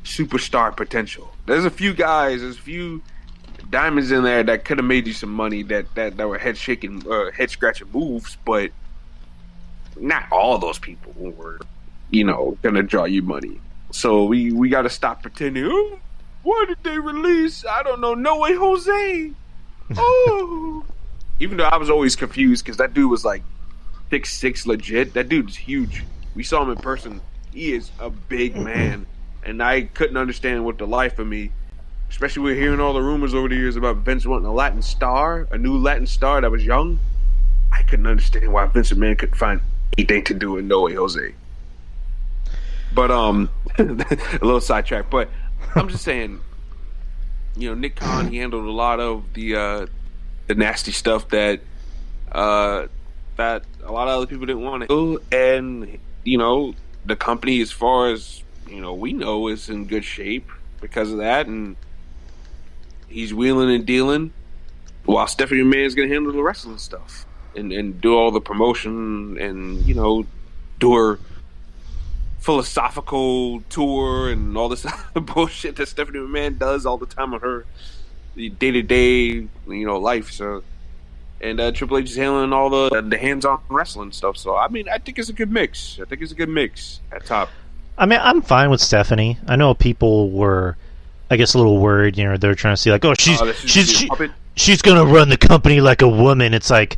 superstar potential. There's a few diamonds in there that could have made you some money that were head scratching moves, but not all those people were, gonna draw you money. So we got to stop pretending. Oh, why did they release? I don't know. No Way Jose. Oh, even though I was always confused because that dude was like 6'6" legit. That dude's huge. We saw him in person. He is a big man, and I couldn't understand what the life of me. Especially with hearing all the rumors over the years about Vince wanting a new Latin star that was young. I couldn't understand why Vince McMahon couldn't find anything to do with No Way Jose. But a little sidetrack. But I'm just saying, Nick Khan, he handled a lot of the nasty stuff that a lot of other people didn't want to do, and the company, as far as we know, is in good shape because of that, and he's wheeling and dealing while Stephanie McMahon's going to handle the wrestling stuff and do all the promotion and, do her philosophical tour and all this bullshit that Stephanie McMahon does all the time on her day-to-day, life. So, and Triple H is handling all the hands-on wrestling stuff. So, I mean, I think it's a good mix. At top. I mean, I'm fine with Stephanie. I know people were, I guess, a little worried. They're trying to see like, oh, she's gonna run the company like a woman. It's like,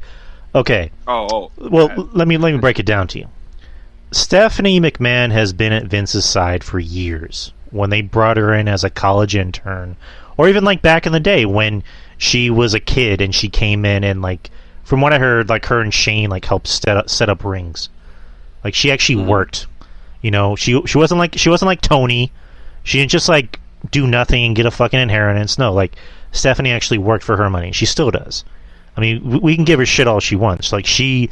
okay. Well, let me break it down to you. Stephanie McMahon has been at Vince's side for years. When they brought her in as a college intern, or even like back in the day when she was a kid and she came in and like, from what I heard, like her and Shane like helped set up rings. Like she actually worked. She wasn't like Tony. She didn't just like do nothing and get a fucking inheritance. No, like Stephanie actually worked for her money. She still does. I mean, we can give her shit all she wants. Like she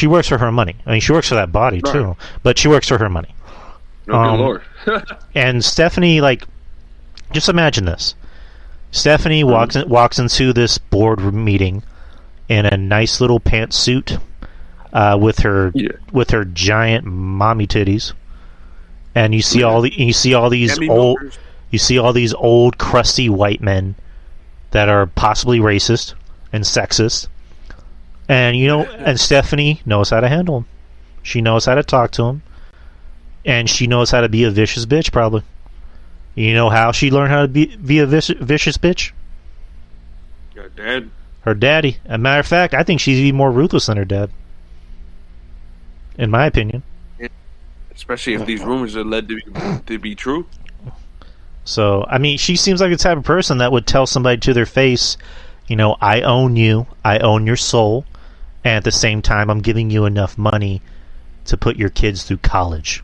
works for her money. I mean, she works for that body too, but she works for her money. Oh, good Lord. And Stephanie, like, just imagine this. Stephanie walks into this board meeting in a nice little pantsuit with her giant mommy titties, and you see all these old crusty white men that are possibly racist and sexist, and and Stephanie knows how to handle them. She knows how to talk to them, and she knows how to be a vicious bitch. Probably, how she learned how to be a vicious bitch? dad. Her daddy. As a matter of fact, I think she's even more ruthless than her dad. In my opinion. Especially if these rumors are led to be true. So, I mean, she seems like the type of person that would tell somebody to their face, you know, I own you, I own your soul, and at the same time, I'm giving you enough money to put your kids through college.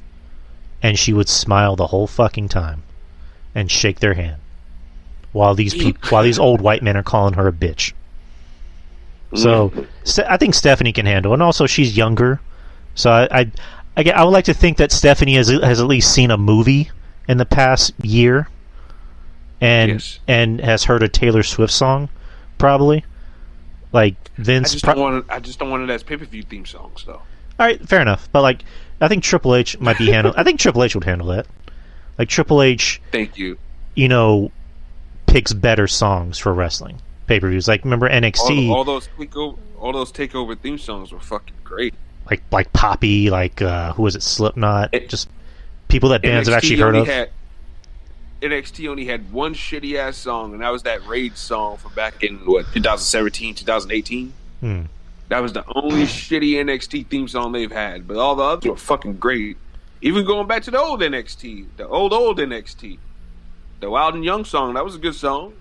And she would smile the whole fucking time and shake their hand while these old white men are calling her a bitch. So, I think Stephanie can handle it. And also, she's younger. So, I would like to think that Stephanie has at least seen a movie in the past year and has heard a Taylor Swift song, probably. Like, Vince... I just don't want it as pay-per-view theme songs, though. Alright, fair enough. But, like, I think Triple H might be handled... I think Triple H would handle that. Like, Triple H... Thank you. You know, picks better songs for wrestling pay-per-views. Like, remember NXT... All those takeover theme songs were fucking great. Like Poppy, like, who was it, Slipknot? Just people that bands have actually heard of. NXT only had one shitty-ass song, and that was that Rage song from back in, 2017, 2018? That was the only shitty NXT theme song they've had, but all the others were fucking great. Even going back to the old NXT, the old NXT. The Wild and Young song, that was a good song.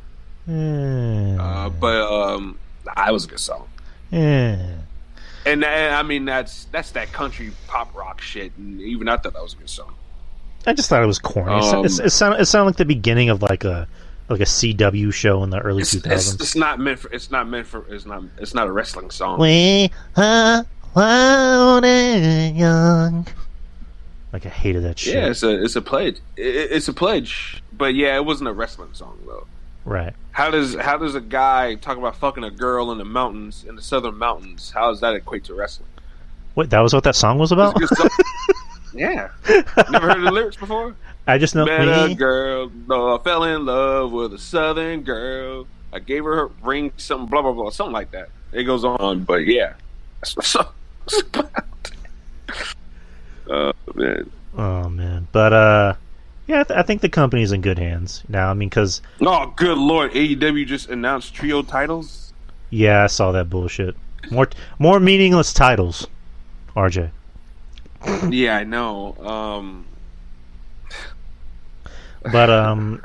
But that was a good song. And I mean, that's that country pop rock shit, and even I thought that was a good song. I just thought it was corny. It sounded like the beginning of like a CW show in the early 2000s. It's not a wrestling song. We are wild and young. Like, I hated that shit. Yeah, it's a pledge. It's a pledge. But yeah, it wasn't a wrestling song though. Right. How does a guy talk about fucking a girl in the mountains, in the southern mountains? How does that equate to wrestling? Wait, that was what that song was about? Yeah. Never heard the lyrics before? I just know. Met a girl, I fell in love with a southern girl. I gave her a ring, something, blah, blah, blah, something like that. It goes on, but yeah. That's what it's about. Oh, man. Oh, man. But, yeah, I think the company's in good hands now. I mean, because... Oh, good lord. AEW just announced trio titles? Yeah, I saw that bullshit. More meaningless titles, RJ. Yeah, I know. But,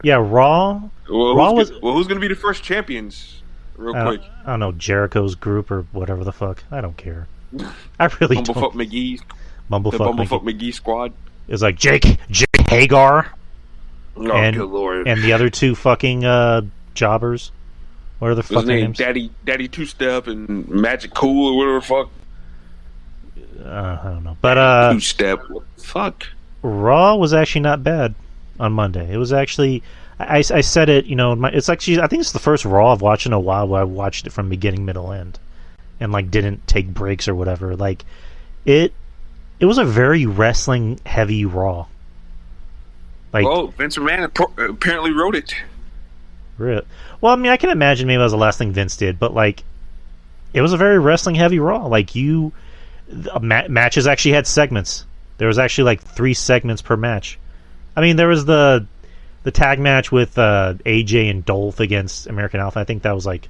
yeah, Raw... who's going to be the first champions? Real quick. I don't know, Jericho's group or whatever the fuck. I don't care. I really don't. Bumblefuck McGee. Bumblefuck McGee squad. It was like Jake Hagar. Oh, good lord. And the other two fucking jobbers. What are the fucking names? Daddy Two Step and Magic Cool or whatever the fuck. I don't know. But Two Step. Fuck. Raw was actually not bad on Monday. It was actually... I said it, you know, it's actually... I think it's the first Raw I've watched in a while where I watched it from beginning, middle, end. And, like, didn't take breaks or whatever. Like, it was a very wrestling-heavy Raw. Like, well, Vince McMahon apparently wrote it. Really? Well, I mean, I can imagine maybe that was the last thing Vince did, but, like, it was a very wrestling-heavy Raw. Like, matches actually had segments. There was actually, like, 3 segments per match. I mean, there was the tag match with AJ and Dolph against American Alpha. I think that was, like,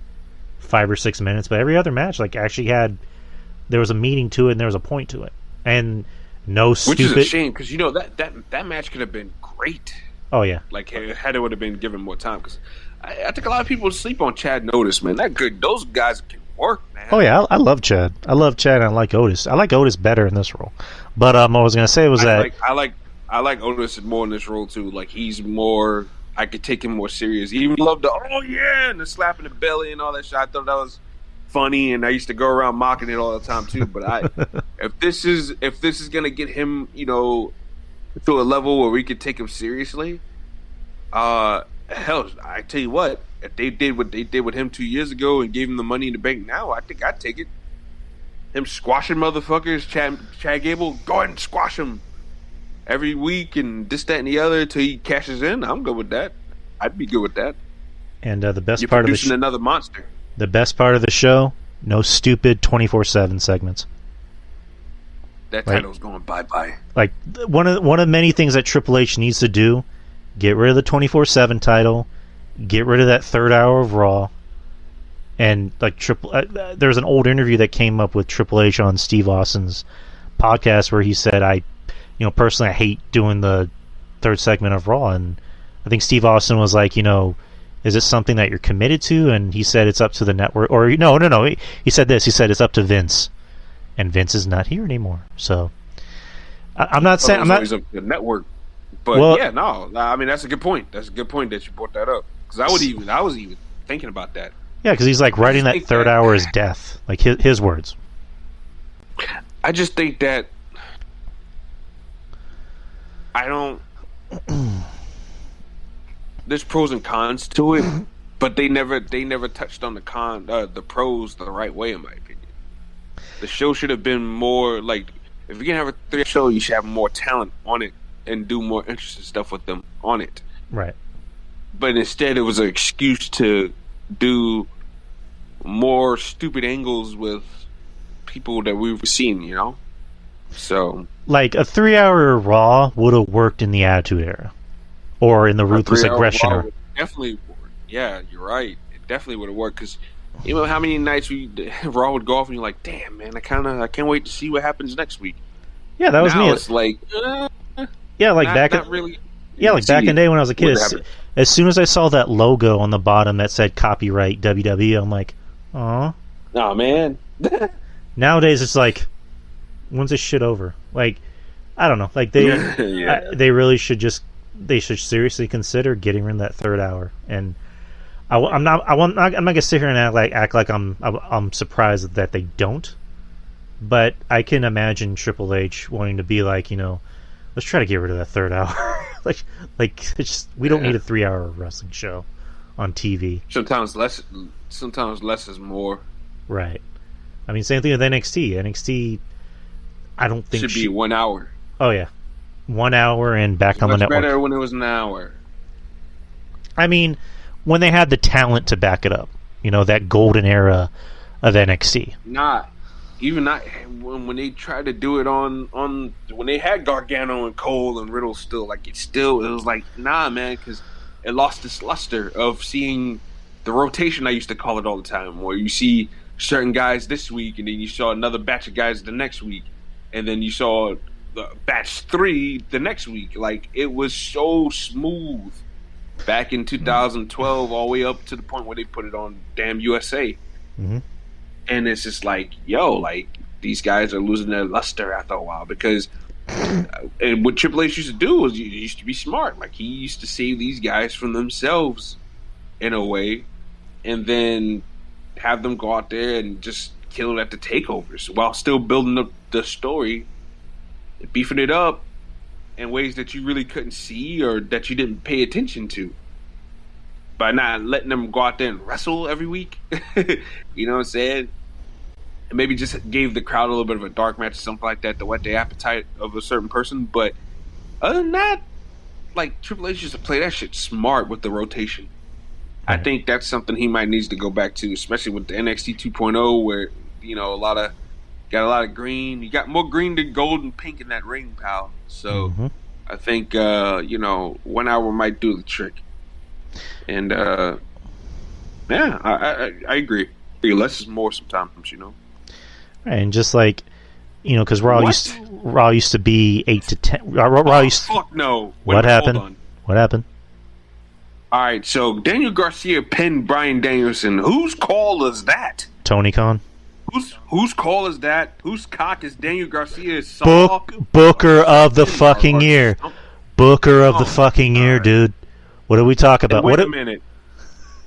5 or 6 minutes, but every other match, like, actually there was a meaning to it and there was a point to it. And no stupid... Which is a shame, because, you know, that match could have been great. Oh, yeah. Like, had it would have been given more time, because I think a lot of people sleep on Chad and Otis, man. Those guys can work, man. Oh, yeah, I love Chad. I love Chad and I like Otis. I like Otis better in this role. But I was going to say was that... I like Otis more in this role, too. Like, he's more... I could take him more serious. He even loved the, oh, yeah, and the slap in the belly and all that shit. I thought that was funny, and I used to go around mocking it all the time, too. But if this is going to get him, you know, to a level where we could take him seriously, hell, I tell you what, if they did what they did with him 2 years ago and gave him the money in the bank now, I think I'd take it. Him squashing motherfuckers, Chad Gable, go ahead and squash him every week and this, that, and the other until he cashes in. I'm good with that. I'd be good with that. And the best You're part of producing another monster. The best part of the show, no stupid 24/7 segments. That title's going bye-bye. Like, one of many things that Triple H needs to do, get rid of the 24/7 title, get rid of that third hour of Raw, And like there's an old interview that came up with Triple H on Steve Austin's podcast where he said, personally I hate doing the third segment of Raw, and I think Steve Austin was like, is it something that you're committed to? And he said it's up to the network, or no. He said this. He said it's up to Vince, and Vince is not here anymore. So I'm not saying I'm not up to the network, but yeah, no. I mean, that's a good point. That's a good point that you brought that up, because I was even thinking about that. Yeah, because he's like writing that third hour is death, like his words. I just think that I don't. There's pros and cons to it, but they never touched on the pros the right way, in my opinion. The show should have been more like, if you're gonna have a 3 show, you should have more talent on it and do more interesting stuff with them on it. Right. But instead, it was an excuse to do more stupid angles with people that we've seen, So, like a 3-hour Raw would have worked in the Attitude Era, or in the Ruthless Aggression Era. Definitely, yeah, you're right. It definitely would have worked, because how many nights Raw would go off and you're like, damn man, I can't wait to see what happens next week. Yeah, that was now me. It's like, back in the day when I was a kid, as soon as I saw that logo on the bottom that said copyright WWE, I'm like, aw. Nah, man. Nowadays it's like, when's this shit over? Like, I don't know. Like they they really should seriously consider getting rid of that third hour. And I'm not gonna sit here and act like I'm surprised that they don't. But I can imagine Triple H wanting to be like, let's try to get rid of that third hour. like it's just, we don't need a 3-hour wrestling show on TV. Sometimes less is more. Right. I mean, same thing with NXT. NXT, I don't think should be 1 hour. Oh yeah, 1 hour and back on the network. Better when it was an hour. I mean, when they had the talent to back it up, that golden era of NXT. Even when they tried to do it on when they had Gargano and Cole and Riddle still, it was like, nah, man, because it lost its luster of seeing the rotation. I used to call it all the time, where you see certain guys this week, and then you saw another batch of guys the next week, and then you saw the batch 3 the next week. Like, it was so smooth back in 2012, all the way up to the point where they put it on damn USA. Mm-hmm. And it's just like, these guys are losing their luster after a while, because and what Triple H used to do was, he used to be smart. Like, he used to save these guys from themselves in a way, and then have them go out there and just kill it at the takeovers while still building up the story, beefing it up in ways that you really couldn't see or that you didn't pay attention to, by not letting them go out there and wrestle every week. You know what I'm saying? And maybe just gave the crowd a little bit of a dark match or something like that to whet the appetite of a certain person. But other than that, like, Triple H used to play that shit smart with the rotation. I think that's something he might needs to go back to, especially with the NXT 2.0, where got a lot of green. You got more green than gold and pink in that ring, pal. So I think 1 hour might do the trick. And I agree. Less is more sometimes, And just like, because Raw used to be 8 to 10. Fuck no. What happened? What happened? All right, so Daniel Garcia pinned Bryan Danielson. Whose call is that? Tony Khan. Whose call is that? Whose cock is Daniel Garcia's saw? Booker of the fucking year. Booker of the fucking year, dude. What do we talk about? Wait a minute.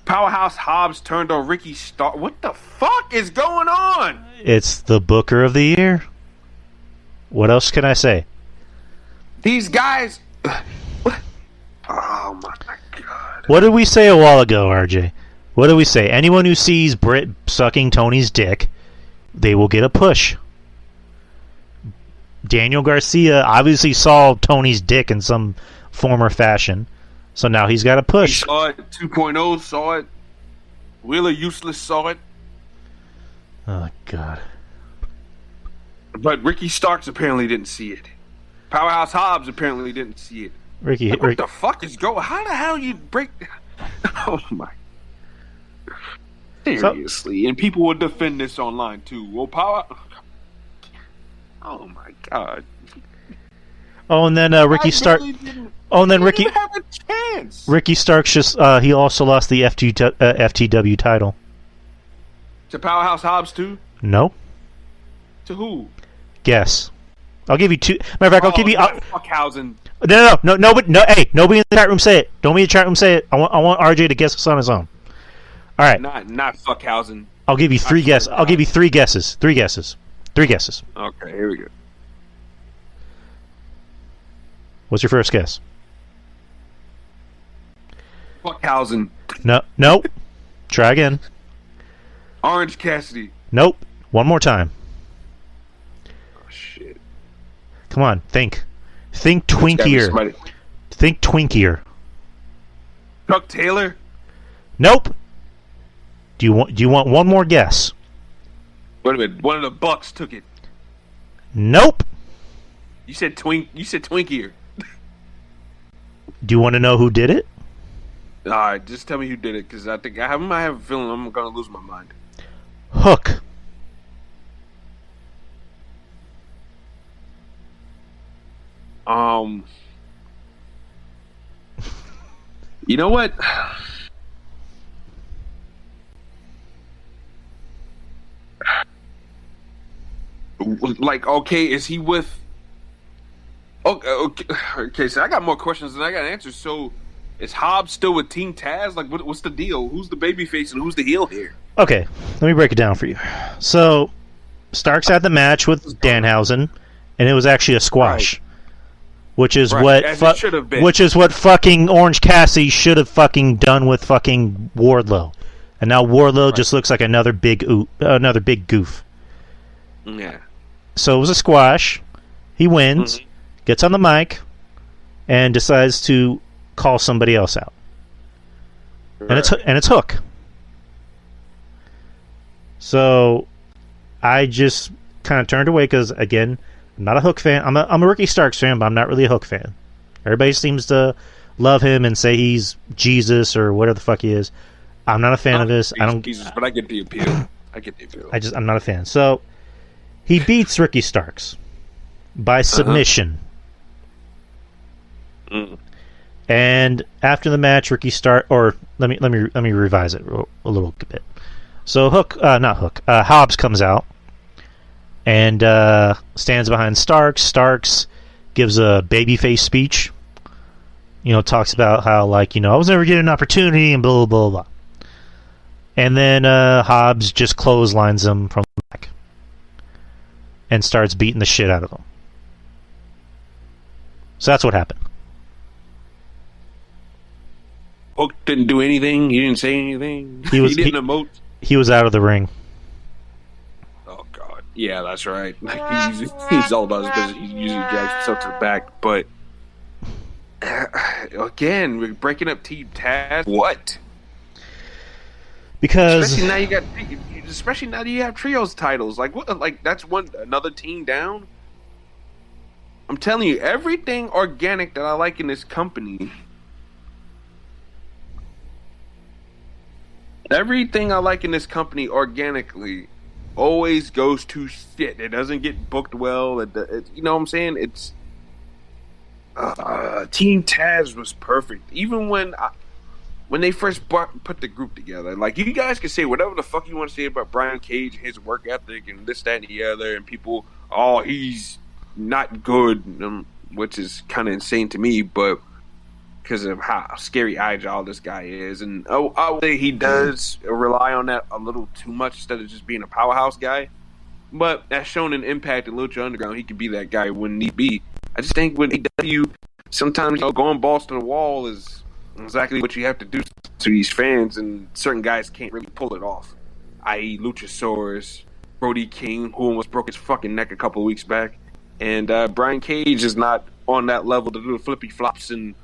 Powerhouse Hobbs turned on Ricky Starks. What the fuck is going on? It's the Booker of the year. What else can I say? These guys. Oh my god. What did we say a while ago, RJ? What did we say? Anyone who sees Britt sucking Tony's dick, they will get a push. Daniel Garcia obviously saw Tony's dick in some form or fashion, so now he's got a push. He saw it. 2.0 saw it. Wheeler Useless saw it. Oh, God. But Ricky Starks apparently didn't see it. Powerhouse Hobbs apparently didn't see it. What the fuck is going? How the hell you break? Oh my! Seriously, and people will defend this online too. Well, power. Oh my god. Oh, and then Ricky Stark. Oh, and then Ricky. Didn't have a chance. Ricky Starks just he also lost the FTW title. To Powerhouse Hobbs too. No. To who? Guess. I'll give you two. Matter of fact, I'll give you. Fuckhausen. No. Hey, nobody in the chat room say it. Don't be in the chat room say it. I want RJ to guess this on his own. All right. Not Fuckhausen. I'll give you three guesses. I'll give you three guesses. Three guesses. Okay, here we go. What's your first guess? Fuckhausen. No. Try again. Orange Cassidy. Nope. One more time. Oh shit. Come on, think. Think twinkier. Think twinkier. Chuck Taylor. Nope. Do you want one more guess? Wait a minute. One of the Bucks took it. Nope. You said Twinkier. Do you want to know who did it? All right, just tell me who did it, because I might have a feeling I'm gonna lose my mind. Hook. You know what? Like, okay, is he with? Okay. So I got more questions than I got answers. So, is Hobbs still with Team Taz? Like, what's the deal? Who's the babyface and who's the heel here? Okay, let me break it down for you. So, Starks had the match with Danhausen, and it was actually a squash, Right. which is Which is what fucking Orange Cassidy should have fucking done with fucking Wardlow, and now Wardlow just looks like another big goof. Yeah. So it was a squash. He wins, gets on the mic, and decides to call somebody else out. Right. And it's Hook. So I just kind of turned away because, again, I'm not a Hook fan. I'm a Ricky Starks fan, but I'm not really a Hook fan. Everybody seems to love him and say he's Jesus or whatever the fuck he is. I'm not a fan of this. I don't. Jesus, but I get the appeal. I'm not a fan. So he beats Ricky Starks by submission. And after the match, let me revise it a little bit. So Hobbs comes out and stands behind Starks. Starks gives a babyface speech. Talks about how, I was never getting an opportunity and blah, blah, blah, blah. And then Hobbs just clotheslines him from the back and starts beating the shit out of him. So that's what happened. Hook didn't do anything. He didn't say anything. He didn't emote. He was out of the ring. Oh God, yeah, that's right. He's all about his business. He usually drags himself to the back, but again, we're breaking up Team Taz. What? Because especially now that you have trios titles. Like what? Like that's another team down. I'm telling you, everything organic that I like in this company. Everything I like in this company organically always goes to shit. It doesn't get booked well. You know what I'm saying? It's Team Taz was perfect. Even when they first put the group together, like you guys can say whatever the fuck you want to say about Brian Cage and his work ethic and this, that, and the other, and people, he's not good, which is kind of insane to me, but because of how scary agile this guy is, and I would say he does rely on that a little too much instead of just being a powerhouse guy. But as shown in Impact and Lucha Underground, he could be that guy when need be. I just think with AEW, sometimes going balls to the wall is exactly what you have to do to these fans, and certain guys can't really pull it off. I.e., Luchasaurus, Brody King, who almost broke his fucking neck a couple of weeks back, and Brian Cage is not on that level to do the flippy flops and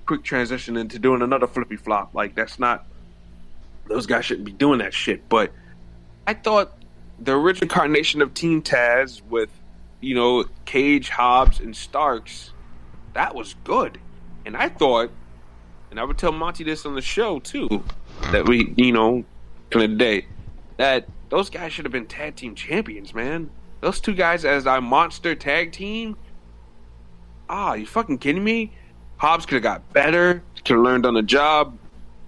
quick transition into doing another flippy flop. Like, that's not, those guys shouldn't be doing that shit. But I thought the original incarnation of Team Taz with, Cage, Hobbs, and Starks, that was good. And I thought, and I would tell Monty this on the show too, that we, in the day, that those guys should have been tag team champions, man. Those two guys as our monster tag team. You fucking kidding me? Hobbs could have got better, could have learned on the job.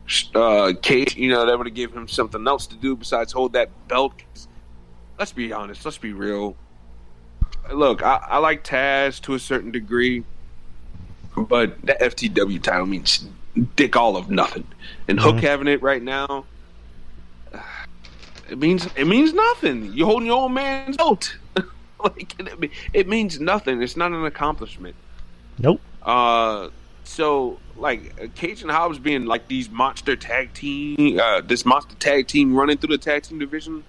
Cage, that would have given him something else to do besides hold that belt. Let's be honest. Let's be real. Look, I like Taz to a certain degree, but that FTW title means dick all of nothing. And Hook having it right now, it means nothing. You're holding your own man's belt. It means nothing. It's not an accomplishment. Nope. So Cage and Hobbs being like these monster tag team, this monster tag team running through the tag team division,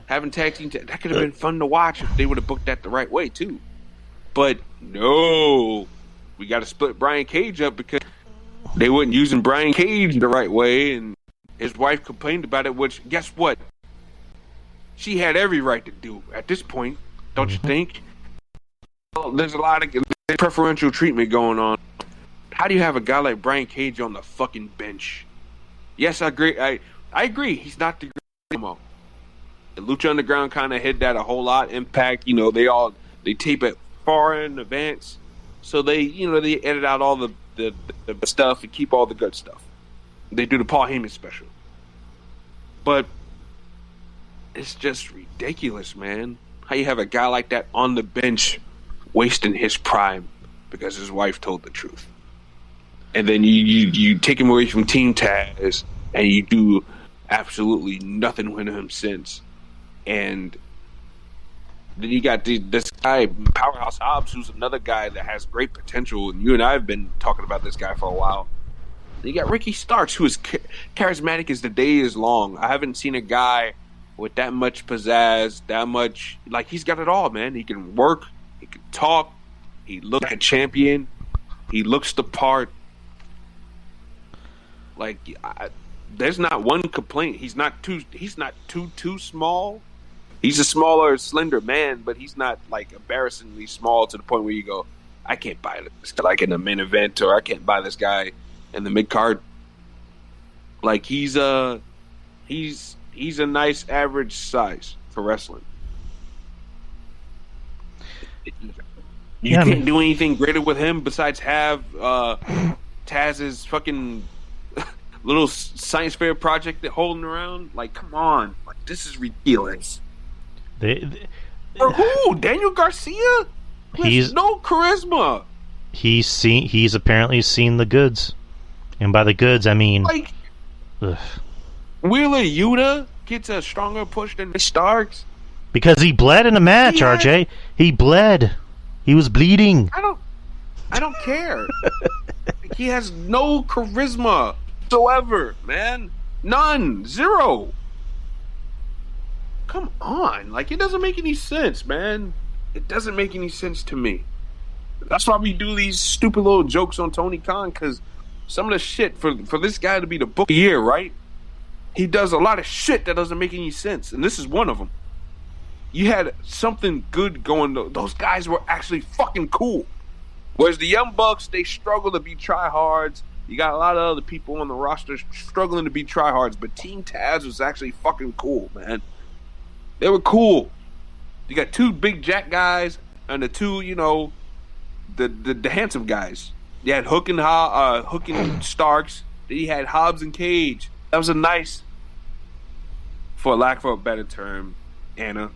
having tag team that could have been fun to watch if they would have booked that the right way too. But no, we got to split Brian Cage up because they weren't using Brian Cage the right way, and his wife complained about it. Which, guess what? She had every right to do at this point, don't you think? Well, there's a lot of preferential treatment going on. How do you have a guy like Brian Cage on the fucking bench? Yes, I agree. I agree. He's not the great promo. The Lucha Underground kind of hit that a whole lot. Impact, they tape it far in advance, so they edit out all the stuff and keep all the good stuff. They do the Paul Heyman special, but it's just ridiculous, man. How you have a guy like that on the bench wasting his prime because his wife told the truth. And then you take him away from Team Taz, and you do absolutely nothing with him since. And then you got this guy, Powerhouse Hobbs, who's another guy that has great potential. And you and I have been talking about this guy for a while. Then you got Ricky Starks, who is charismatic as the day is long. I haven't seen a guy with that much pizzazz, that much... he's got it all, man. He can work, he can talk, he looks like a champion, he looks the part. There's not one complaint. He's not too small. He's a smaller, slender man, but he's not embarrassingly small to the point where you go, I can't buy this guy in the main event, or I can't buy this guy in the mid card. He's a nice average size for wrestling. You can't do anything greater with him besides have Taz's fucking little science fair project that holding around. Come on, this is ridiculous. For who? Daniel Garcia? He's no charisma. He's apparently seen the goods, and by the goods I mean Wheeler Yuta gets a stronger push than Starks because he bled in a match. RJ, he bled. He was bleeding. I don't care. He has no charisma whatsoever, man. None. Zero. Come on. It doesn't make any sense, man. It doesn't make any sense to me. That's why we do these stupid little jokes on Tony Khan, because some of the shit, for this guy to be the book of the year, right? He does a lot of shit that doesn't make any sense, and this is one of them. You had something good going. Those guys were actually fucking cool. Whereas the Young Bucks, they struggle to be tryhards. You got a lot of other people on the roster struggling to be tryhards, but Team Taz was actually fucking cool, man. They were cool. You got two big jack guys and the two, the handsome guys. You had Hook and Starks. Then you had Hobbs and Cage. That was a nice, for lack of a better term, Anna,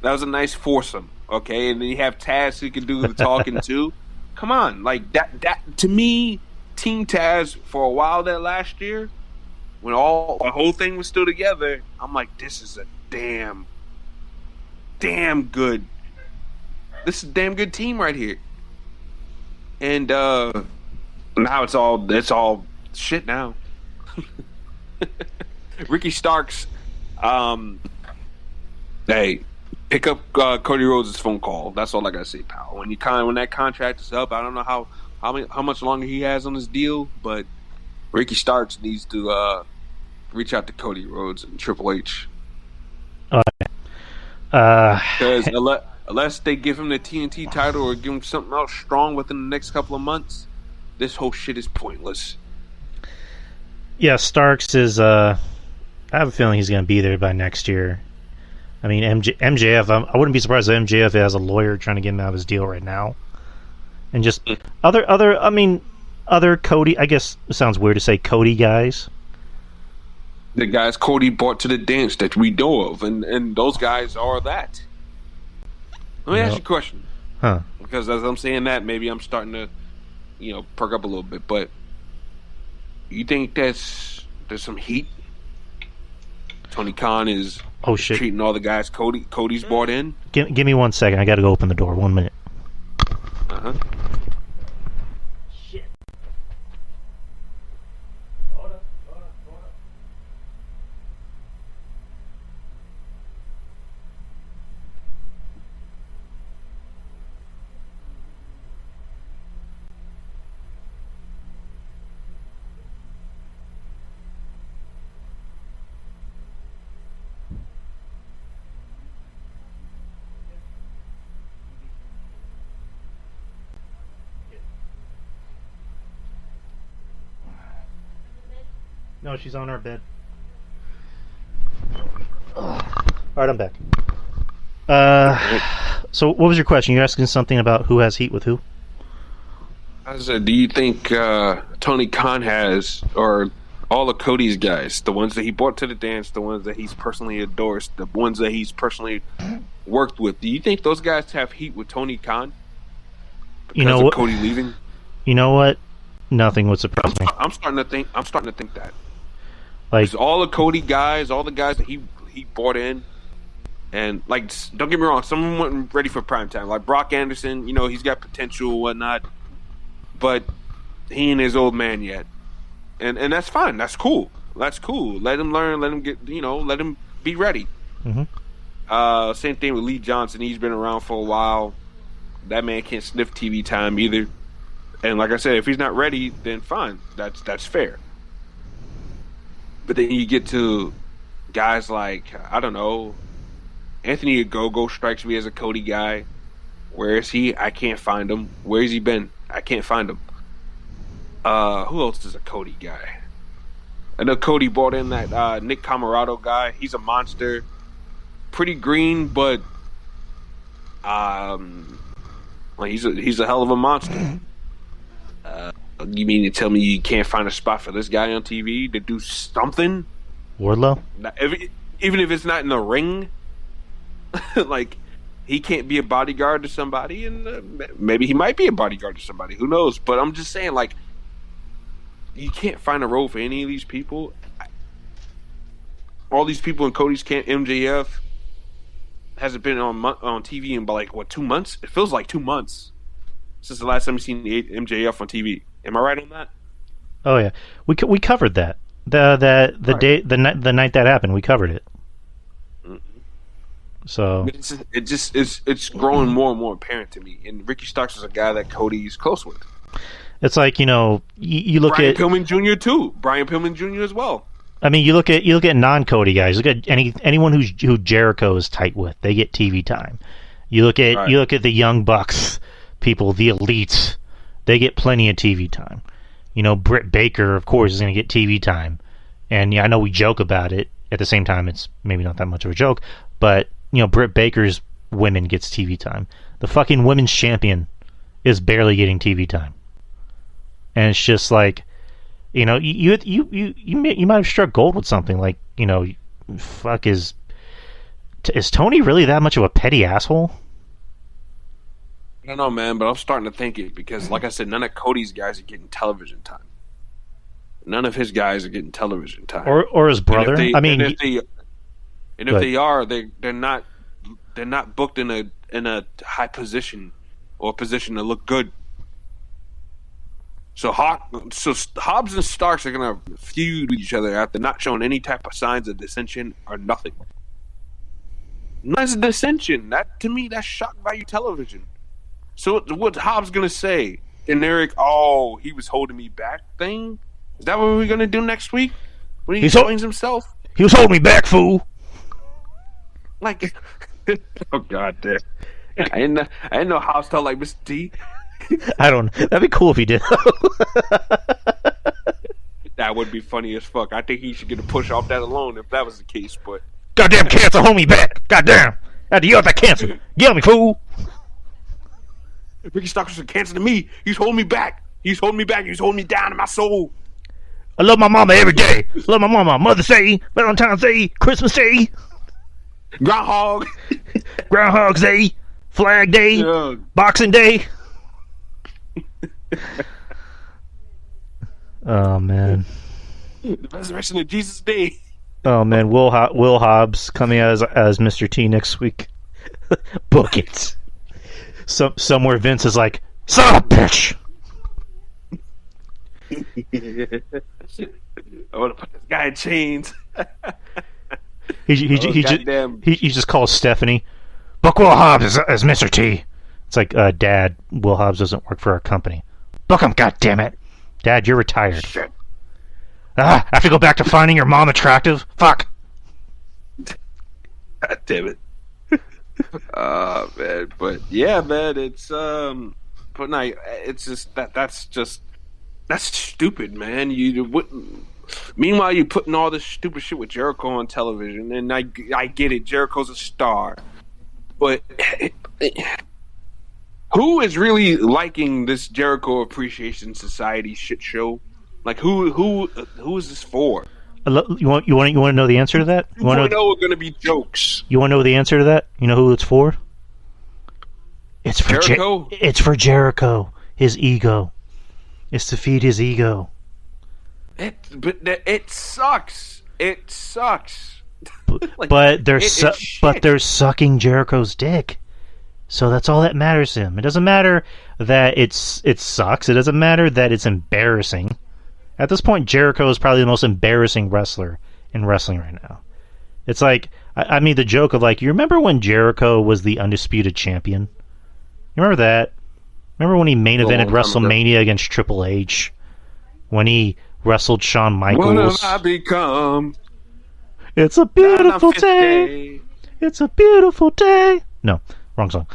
that was a nice foursome, okay? And then you have Taz who can do the talking too. Come on, that to me, Team Taz for a while there last year, when the whole thing was still together, I'm like, this is a damn good. This is a damn good team right here. And now it's all shit now. Ricky Starks, hey, pick up Cody Rhodes' phone call. That's all I gotta say, pal. When that contract is up, I don't know how much longer he has on his deal, but Ricky Starks needs to reach out to Cody Rhodes and Triple H. Because unless they give him the TNT title or give him something else strong within the next couple of months, this whole shit is pointless. Yeah, Starks is I have a feeling he's going to be there by next year. I mean, MJF. I wouldn't be surprised if MJF has a lawyer trying to get him out of his deal right now, and just other. I mean, other Cody. I guess it sounds weird to say Cody guys. The guys Cody brought to the dance that we know of, and those guys are that. Let me ask you a question. Huh? Because as I'm saying that, maybe I'm starting to, perk up a little bit. But you think there's some heat? Tony Khan is treating all the guys Cody's brought in. Give me 1 second. I got to go open the door. 1 minute. Uh-huh. Shit. Hold up. No, she's on our bed. Alright, I'm back. So what was your question? You're asking something about who has heat with who? I said, do you think Tony Khan has, or all of Cody's guys, the ones that he brought to the dance, the ones that he's personally endorsed, the ones that he's personally worked with, do you think those guys have heat with Tony Khan? Because of Cody leaving? You know what? Nothing would surprise me. I'm starting to think that. Like all the Cody guys, all the guys that he brought in, and like, don't get me wrong, some of them weren't ready for prime time. Like Brock Anderson, he's got potential and whatnot, but he ain't his old man yet, and that's fine. That's cool. Let him learn. Let him get. Let him be ready. Mm-hmm. Same thing with Lee Johnson. He's been around for a while. That man can't sniff TV time either. And like I said, if he's not ready, then fine. That's fair. But then you get to guys like, I don't know, Anthony Ogogo strikes me as a Cody guy. Where is he? I can't find him. Where's he been? I can't find him. Who else is a Cody guy? I know Cody brought in that Nick Camarado guy. He's a monster. Pretty green, but he's a hell of a monster. You mean to tell me you can't find a spot for this guy on TV to do something? Wardlow? Even if it's not in the ring, like he can't be a bodyguard to somebody, and maybe he might be a bodyguard to somebody. Who knows? But I'm just saying, like, you can't find a role for any of these people. All these people in Cody's camp, MJF hasn't been on TV in like 2 months. It feels like 2 months since the last time you've seen MJF on TV. Am I right on that? Oh yeah, we covered that. The night that happened, we covered it. Mm-hmm. So it's growing more and more apparent to me. And Ricky Starks is a guy that Cody's close with. It's like, you look Brian at Pillman Jr. too. Brian Pillman Jr. as well. I mean, you look at non-Cody guys. Look at anyone who Jericho is tight with. They get TV time. You look at the Young Bucks people, the Elites. They get plenty of TV time. Britt Baker, of course, is going to get TV time. And I know we joke about it. At the same time, it's maybe not that much of a joke. But, Britt Baker's women gets TV time. The fucking women's champion is barely getting TV time. And it's just like, you might have struck gold with something. Like, fuck, is Tony really that much of a petty asshole? I don't know, man, but I'm starting to think it because, like I said, none of Cody's guys are getting television time. None of his guys are getting television time, or his brother. If they are, they're not booked in a high position or a position to look good. So Hobbs and Starks are gonna feud with each other after not showing any type of signs of dissension or nothing. That's dissension. That to me, that's shock value television. So what's Hobbs gonna say? Generic, he was holding me back thing? Is that what we're gonna do next week? When he explains himself? He was holding me back, fool. Like, oh god damn. I didn't know Hobbs felt like Mr. T. I don't. That'd be cool if he did. That that would be funny as fuck. I think he should get a push off that alone if that was the case. But goddamn cancer, hold me back. Goddamn, I had to yell at that cancer. Get me, fool. Ricky Starks was cancer to me. He's holding me back. He's holding me back. He's holding me down in my soul. I love my mama every day. Love my mama. Mother's Day, Valentine's Day, Christmas Day, Groundhog's Day, Flag Day, Yeah. Boxing Day. Oh man. The resurrection of Jesus Day. Oh man, Will Hobbs coming out as Mr. T next week. Book it. Somewhere Vince is like, son of a bitch. I want to put this guy in chains. He just calls Stephanie. Book Will Hobbs as Mr. T. It's like, Dad, Will Hobbs doesn't work for our company. Book him, goddammit. Dad, you're retired. Shit. I have to go back to finding your mom attractive? Fuck. God damn it. Man, but yeah, man, it's but no, it's just that's stupid, man. Meanwhile, you're putting all this stupid shit with Jericho on television, and I get it. Jericho's a star, but who is really liking this Jericho Appreciation Society shit show? Like who is this for? You want to know the answer to that? You want to know it's going to be jokes. You want to know the answer to that? You know who it's for? It's for Jericho. It's for Jericho. His ego. It's to feed his ego. It sucks. It sucks. Like, but they're sucking Jericho's dick. So that's all that matters to him. It doesn't matter that it sucks. It doesn't matter that it's embarrassing. At this point, Jericho is probably the most embarrassing wrestler in wrestling right now. It's like, I made the joke of like, you remember when Jericho was the undisputed champion? You remember that? Remember when he main evented WrestleMania against Triple H? When he wrestled Shawn Michaels? What have I become? It's a beautiful day. It's a beautiful day. No, wrong song.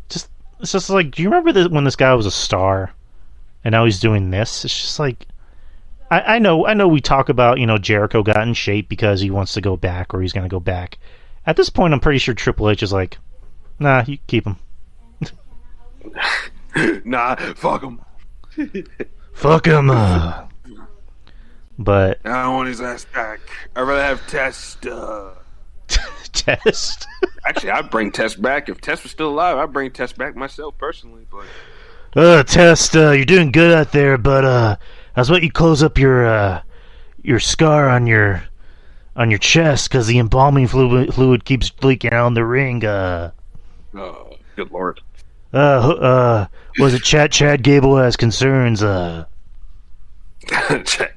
It's just like, do you remember when this guy was a star? And now he's doing this. It's just like, I know we talk about, Jericho got in shape because he wants to go back or he's going to go back. At this point, I'm pretty sure Triple H is like, nah, you keep him. Nah, fuck him. Fuck him. But I don't want his ass back. I'd rather have Test. Test? Actually, I'd bring Test back. If Test was still alive, I'd bring Test back myself personally. But Test, you're doing good out there, but I was about you close up your scar on your chest because the embalming fluid keeps leaking out in the ring. Oh, good lord. Was it Chad Gable has concerns? Chad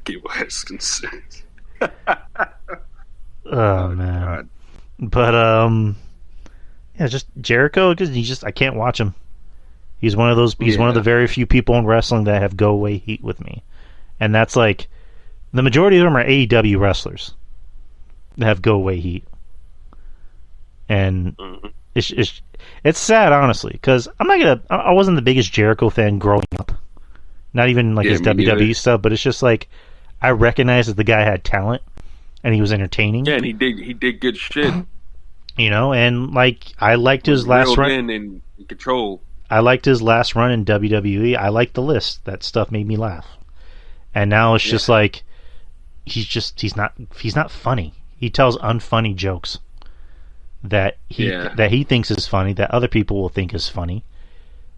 Gable has concerns. Oh man. God. But yeah, just Jericho, because I can't watch him. He's one of those. He's one of the very few people in wrestling that have go away heat with me, and that's like the majority of them are AEW wrestlers that have go away heat, and it's sad honestly because I wasn't the biggest Jericho fan growing up, not even like his WWE stuff, but it's just like I recognized that the guy had talent and he was entertaining. Yeah, and he did good shit. And like I liked his last run in control. I liked his last run in WWE. I liked the list. That stuff made me laugh. And now it's just like he's not funny. He tells unfunny jokes that he thinks is funny, that other people will think is funny.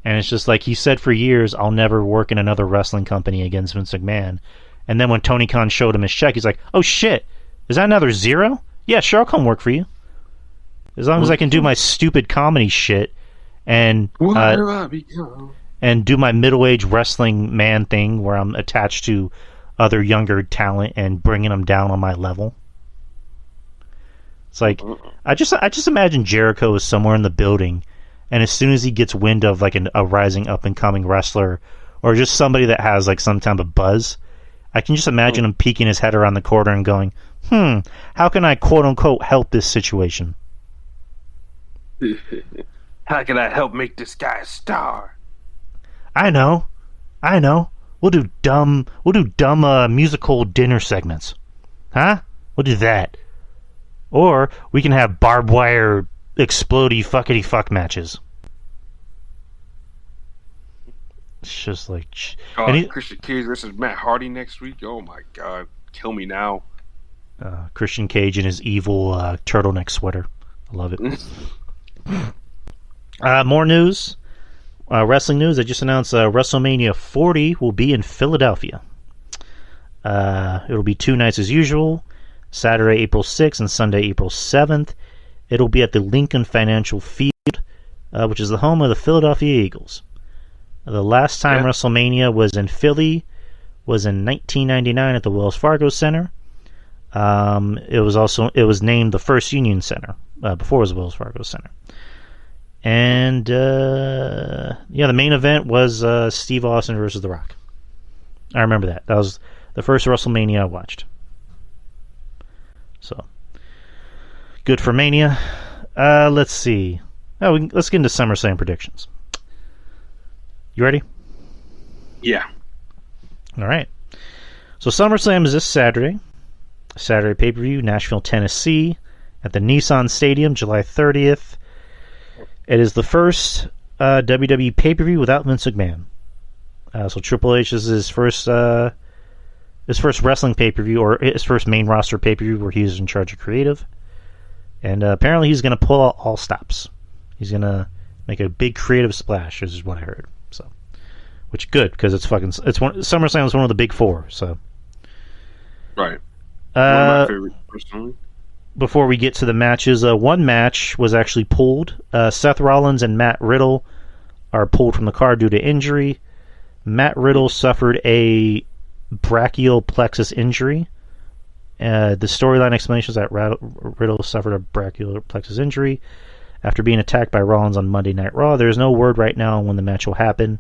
And it's just like he said for years, I'll never work in another wrestling company against Vince McMahon. And then when Tony Khan showed him his check, he's like, "Oh shit, is that another zero? Yeah, sure, I'll come work for you. As long as I can do my stupid comedy shit and do my middle-aged wrestling man thing where I'm attached to other younger talent and bringing them down on my level." It's like I just imagine Jericho is somewhere in the building, and as soon as he gets wind of like a rising up and coming wrestler or just somebody that has like some type of buzz, I can just imagine him peeking his head around the corner and going, how can I quote unquote help this situation? How can I help make this guy a star? I know. We'll do dumb musical dinner segments. Huh? We'll do that. Or we can have barbed wire explodey fuckity fuck matches. It's just like Christian Cage versus Matt Hardy next week. Oh my god, kill me now. Christian Cage in his evil turtleneck sweater. I love it. More news. Wrestling news. They just announced WrestleMania 40 will be in Philadelphia. It'll be 2 nights as usual. Saturday, April 6th and Sunday, April 7th. It'll be at the Lincoln Financial Field, which is the home of the Philadelphia Eagles. The last time WrestleMania was in Philly was in 1999 at the Wells Fargo Center. It was named the First Union Center before it was the Wells Fargo Center. And the main event was Steve Austin versus The Rock. I remember that. That was the first WrestleMania I watched. So good for Mania. Let's see. Let's get into SummerSlam predictions. You ready? Yeah. All right. So SummerSlam is this Saturday. Saturday pay-per-view, Nashville, Tennessee, at the Nissan Stadium, July 30th. It is the first WWE pay-per-view without Vince McMahon. So Triple H is his first wrestling pay-per-view, or his first main roster pay-per-view where he's in charge of creative. And apparently he's going to pull out all stops. He's going to make a big creative splash, is what I heard. So, which good, because SummerSlam is one of the big four. So, right. One of my favorites, personally. Before we get to the matches, one match was actually pulled. Seth Rollins and Matt Riddle are pulled from the card due to injury. Matt Riddle suffered a brachial plexus injury. The storyline explanation is that Riddle suffered a brachial plexus injury after being attacked by Rollins on Monday Night Raw. There is no word right now on when the match will happen.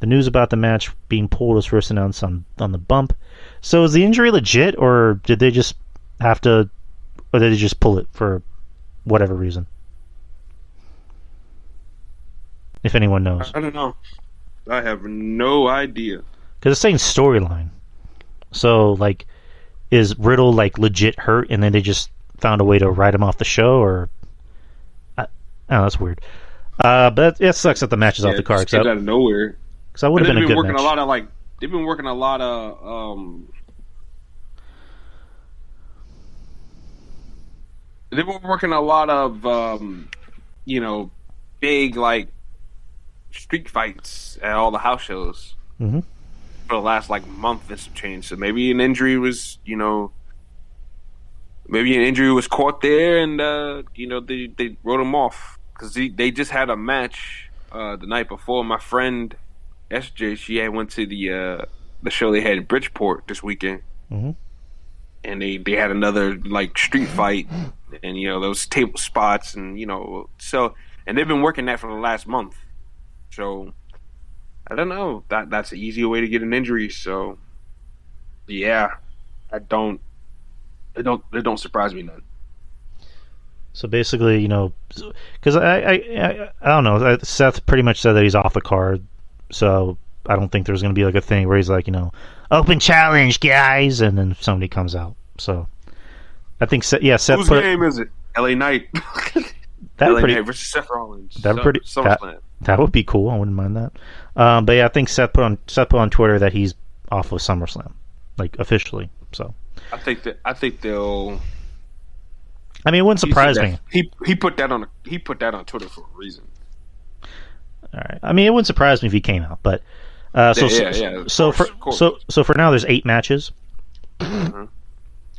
The news about the match being pulled was first announced on the bump. So is the injury legit, or did they just pull it for whatever reason? If anyone knows. I don't know. I have no idea. Because it's saying storyline. So, like, is Riddle, like, legit hurt and then they just found a way to write him off the show, or... Oh, that's weird. But it sucks that the match is off the card. Out of nowhere. Because that would have been a good match. They've been working a lot of big, like, street fights at all the house shows for the last, like, month and some change. So maybe an injury was, caught there, and they wrote him off because they just had a match the night before. My friend SJ, she went to the show they had in Bridgeport this weekend, and they had another, like, street fight, and those table spots, and and they've been working that for the last month. So I don't know. That's an easier way to get an injury. So yeah, it don't surprise me none. So basically, because I don't know. Seth pretty much said that he's off the card. So I don't think there's going to be, like, a thing where he's like, open challenge, guys, and then somebody comes out. So I think Seth. Whose game is it? LA Knight. LA Knight versus Seth Rollins. That would be cool. I wouldn't mind that. But yeah, I think Seth put on Twitter that he's off of SummerSlam, like, officially. So I think they'll. I mean, it wouldn't surprise me. He put that on Twitter for a reason. All right. I mean, it wouldn't surprise me if he came out, but so for now, there's 8 matches.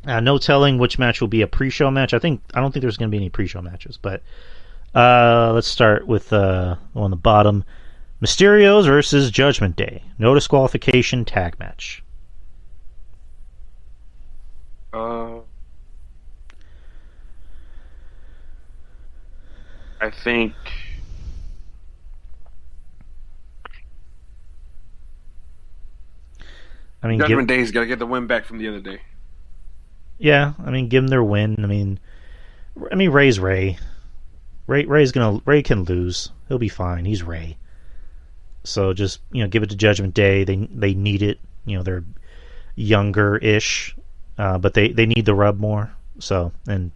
No telling which match will be a pre-show match. I don't think there's going to be any pre-show matches, but let's start with on the bottom: Mysterios versus Judgment Day. No disqualification tag match. I think. I mean, Judgment Day's got to get the win back from the other day. Yeah, I mean, give them their win. I mean, Ray's Ray. Ray can lose. He'll be fine. He's Ray. So just give it to Judgment Day. They need it. They're younger-ish, but they need the rub more. So, and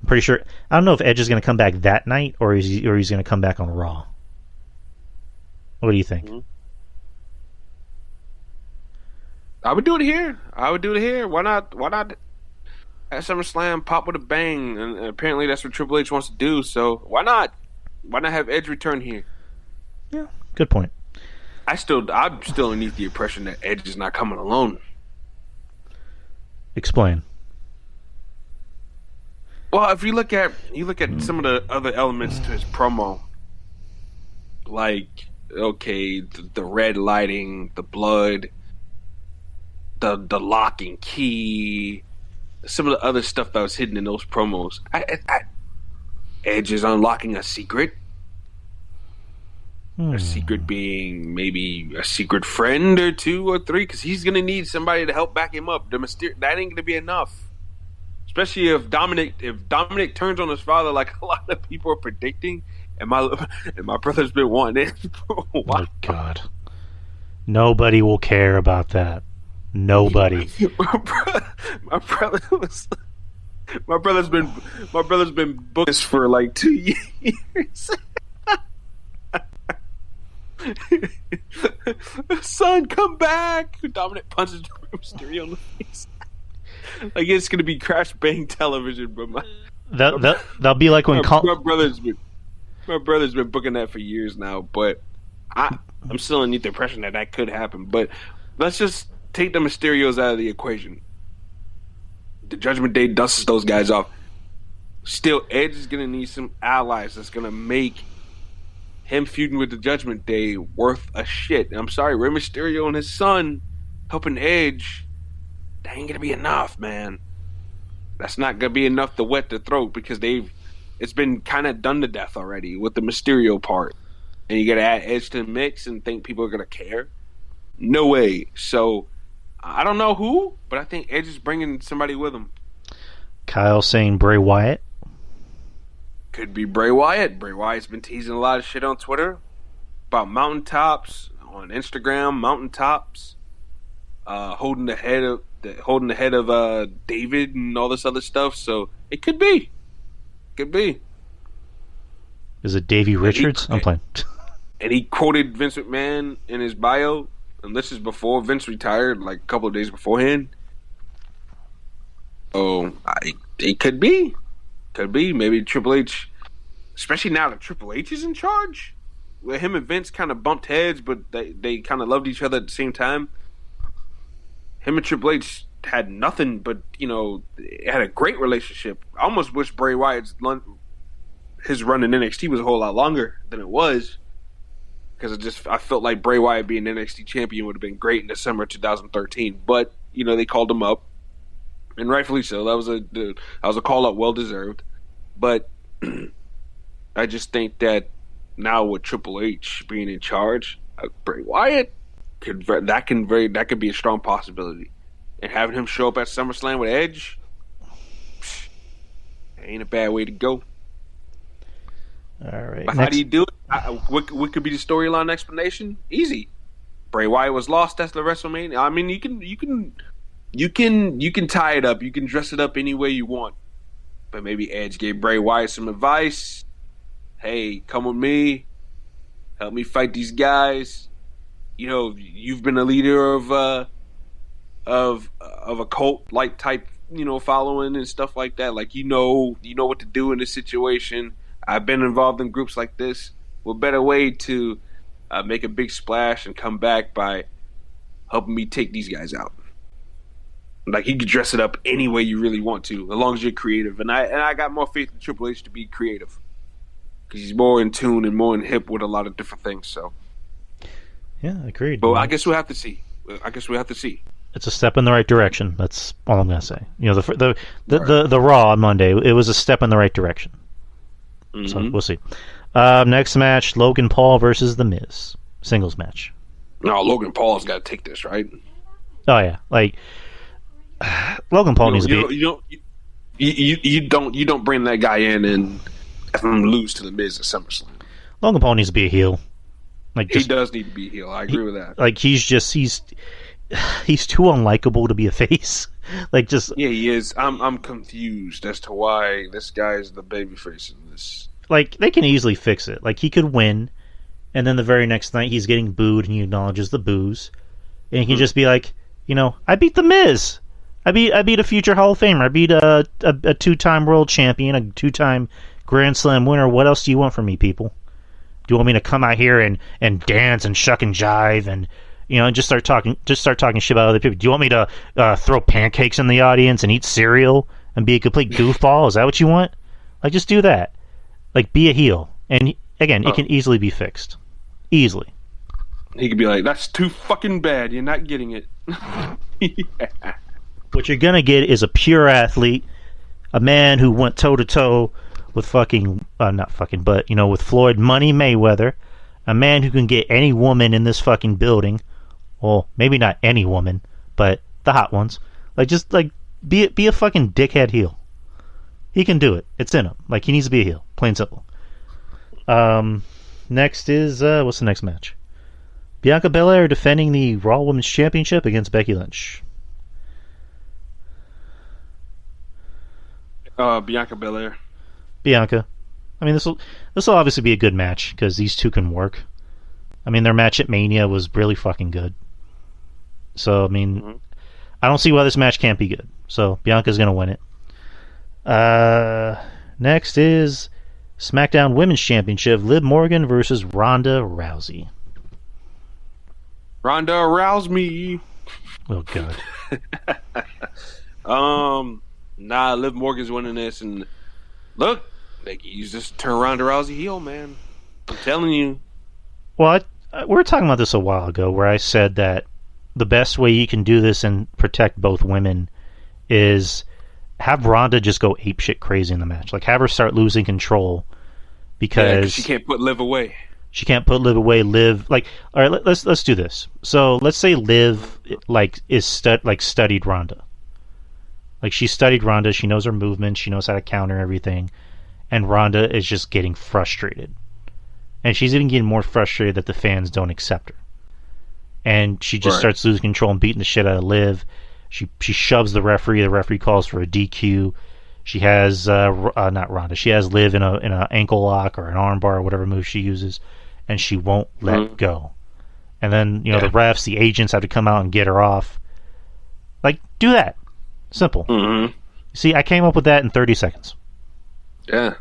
I'm pretty sure. I don't know if Edge is going to come back that night or he's going to come back on Raw. What do you think? Mm-hmm. I would do it here. Why not? At SummerSlam, pop with a bang, and apparently that's what Triple H wants to do. So why not? Why not have Edge return here? Yeah, good point. I'm still underneath the impression that Edge is not coming alone. Explain. Well, if you look at some of the other elements to his promo, like the red lighting, the blood, the lock and key, some of the other stuff that was hidden in those promos. Edge is unlocking a secret. A secret being maybe a secret friend or 2 or 3, because he's gonna need somebody to help back him up. That ain't gonna be enough, especially if Dominic turns on his father like a lot of people are predicting. And my brother's been wanting it. Oh my God! Nobody will care about that. Nobody. My brother's been booked this for like 2 years. Son, come back! Dominic punches Mysterio in the face. Like it's gonna be crash bang television, but that'll be like when my brother's been booking that for years now. But I'm still underneath the impression that could happen. But let's just take the Mysterios out of the equation. The Judgment Day dusts those guys off. Still, Edge is gonna need some allies that's gonna make him feuding with the Judgment Day worth a shit. And I'm sorry, Rey Mysterio and his son helping Edge, that ain't gonna be enough, man. That's not gonna be enough to wet the throat, because it's been kind of done to death already with the Mysterio part. And you gotta add Edge to the mix and think people are gonna care? No way. So I don't know who, but I think Edge is bringing somebody with him. Kyle saying Bray Wyatt. Could be Bray Wyatt. Bray Wyatt's been teasing a lot of shit on Twitter about mountaintops, on Instagram, mountaintops, holding the head of David and all this other stuff. So it could be. Is it Davey Richards? I'm playing. And he quoted Vince McMahon in his bio, and this is before Vince retired, like a couple of days beforehand. Oh, it could be. Could be. Maybe Triple H, especially now that Triple H is in charge, where him and Vince kind of bumped heads, but they kind of loved each other at the same time. Him and Triple H had nothing but, had a great relationship. I almost wish Bray Wyatt's his run in NXT was a whole lot longer than it was, because I felt like Bray Wyatt being NXT champion would have been great in December 2013. But they called him up, and rightfully so. That was a call up, well deserved. But I just think that now with Triple H being in charge, Bray Wyatt could be a strong possibility, and having him show up at SummerSlam with Edge, ain't a bad way to go. All right. But how do you do it? What could be the storyline explanation? Easy. Bray Wyatt was lost at the WrestleMania. I mean, you can tie it up. You can dress it up any way you want. But maybe Edge gave Bray Wyatt some advice. Hey, come with me. Help me fight these guys. You've been a leader of a cult like type, following and stuff like that. Like you know what to do in this situation. I've been involved in groups like this. What better way to make a big splash and come back by helping me take these guys out? Like, you can dress it up any way you really want to, as long as you're creative. And I got more faith in Triple H to be creative, because he's more in tune and more in hip with a lot of different things. So, yeah, agreed. But I guess we'll have to see. It's a step in the right direction. That's all I'm gonna say. The Raw on Monday, it was a step in the right direction. Mm-hmm. So we'll see. Next match: Logan Paul versus The Miz, singles match. No, Logan Paul's got to take this, right? Oh yeah, like. Logan Paul needs to be. You don't bring that guy in and have him lose to the Miz at SummerSlam. Logan Paul needs to be a heel. Like he does need to be heel. I agree with that. Like he's too unlikable to be a face. Like just yeah, he is. I'm confused as to why this guy is the babyface in this. Like they can easily fix it. Like he could win, and then the very next night he's getting booed, and he acknowledges the boos, and he can just be like, I beat the Miz. I beat a future Hall of Famer. I beat a 2-time world champion, a 2-time Grand Slam winner. What else do you want from me, people? Do you want me to come out here and dance and shuck and jive and just start talking shit about other people? Do you want me to throw pancakes in the audience and eat cereal and be a complete goofball? Is that what you want? Like just do that. Like be a heel. And again, it can easily be fixed. Easily. He could be like, "That's too fucking bad. You're not getting it." Yeah. What you're gonna get is a pure athlete, a man who went toe to toe with with Floyd Money Mayweather, a man who can get any woman in this fucking building, well, maybe not any woman, but the hot ones. Like just like be a fucking dickhead heel. He can do it. It's in him. Like he needs to be a heel, plain simple. Next is what's the next match? Bianca Belair defending the Raw Women's Championship against Becky Lynch. Bianca Belair. Bianca. I mean, this will obviously be a good match because these two can work. I mean, their match at Mania was really fucking good. So, I mean, I don't see why this match can't be good. So, Bianca's going to win it. Next is SmackDown Women's Championship, Liv Morgan versus Ronda Rousey. Ronda rouse me. Oh, God. Liv Morgan's winning this, and look, they can use this to turn Ronda Rousey heel, man. I'm telling you. Well, we were talking about this a while ago, where I said that the best way you can do this and protect both women is have Ronda just go apeshit crazy in the match. Like, have her start losing control because she can't put Liv away. She can't put Liv away. Liv, like, all right, let's do this. So let's say Liv studied Ronda. Like she studied Ronda, she knows her movements, she knows how to counter everything, and Ronda is just getting frustrated. And she's even getting more frustrated that the fans don't accept her. And she just starts losing control and beating the shit out of Liv. She shoves the referee calls for a DQ. She has not Ronda, she has Liv in an ankle lock or an arm bar or whatever move she uses, and she won't let go. And then, the refs, the agents have to come out and get her off. Like, do that. Simple. See, I came up with that in 30 seconds. Yeah.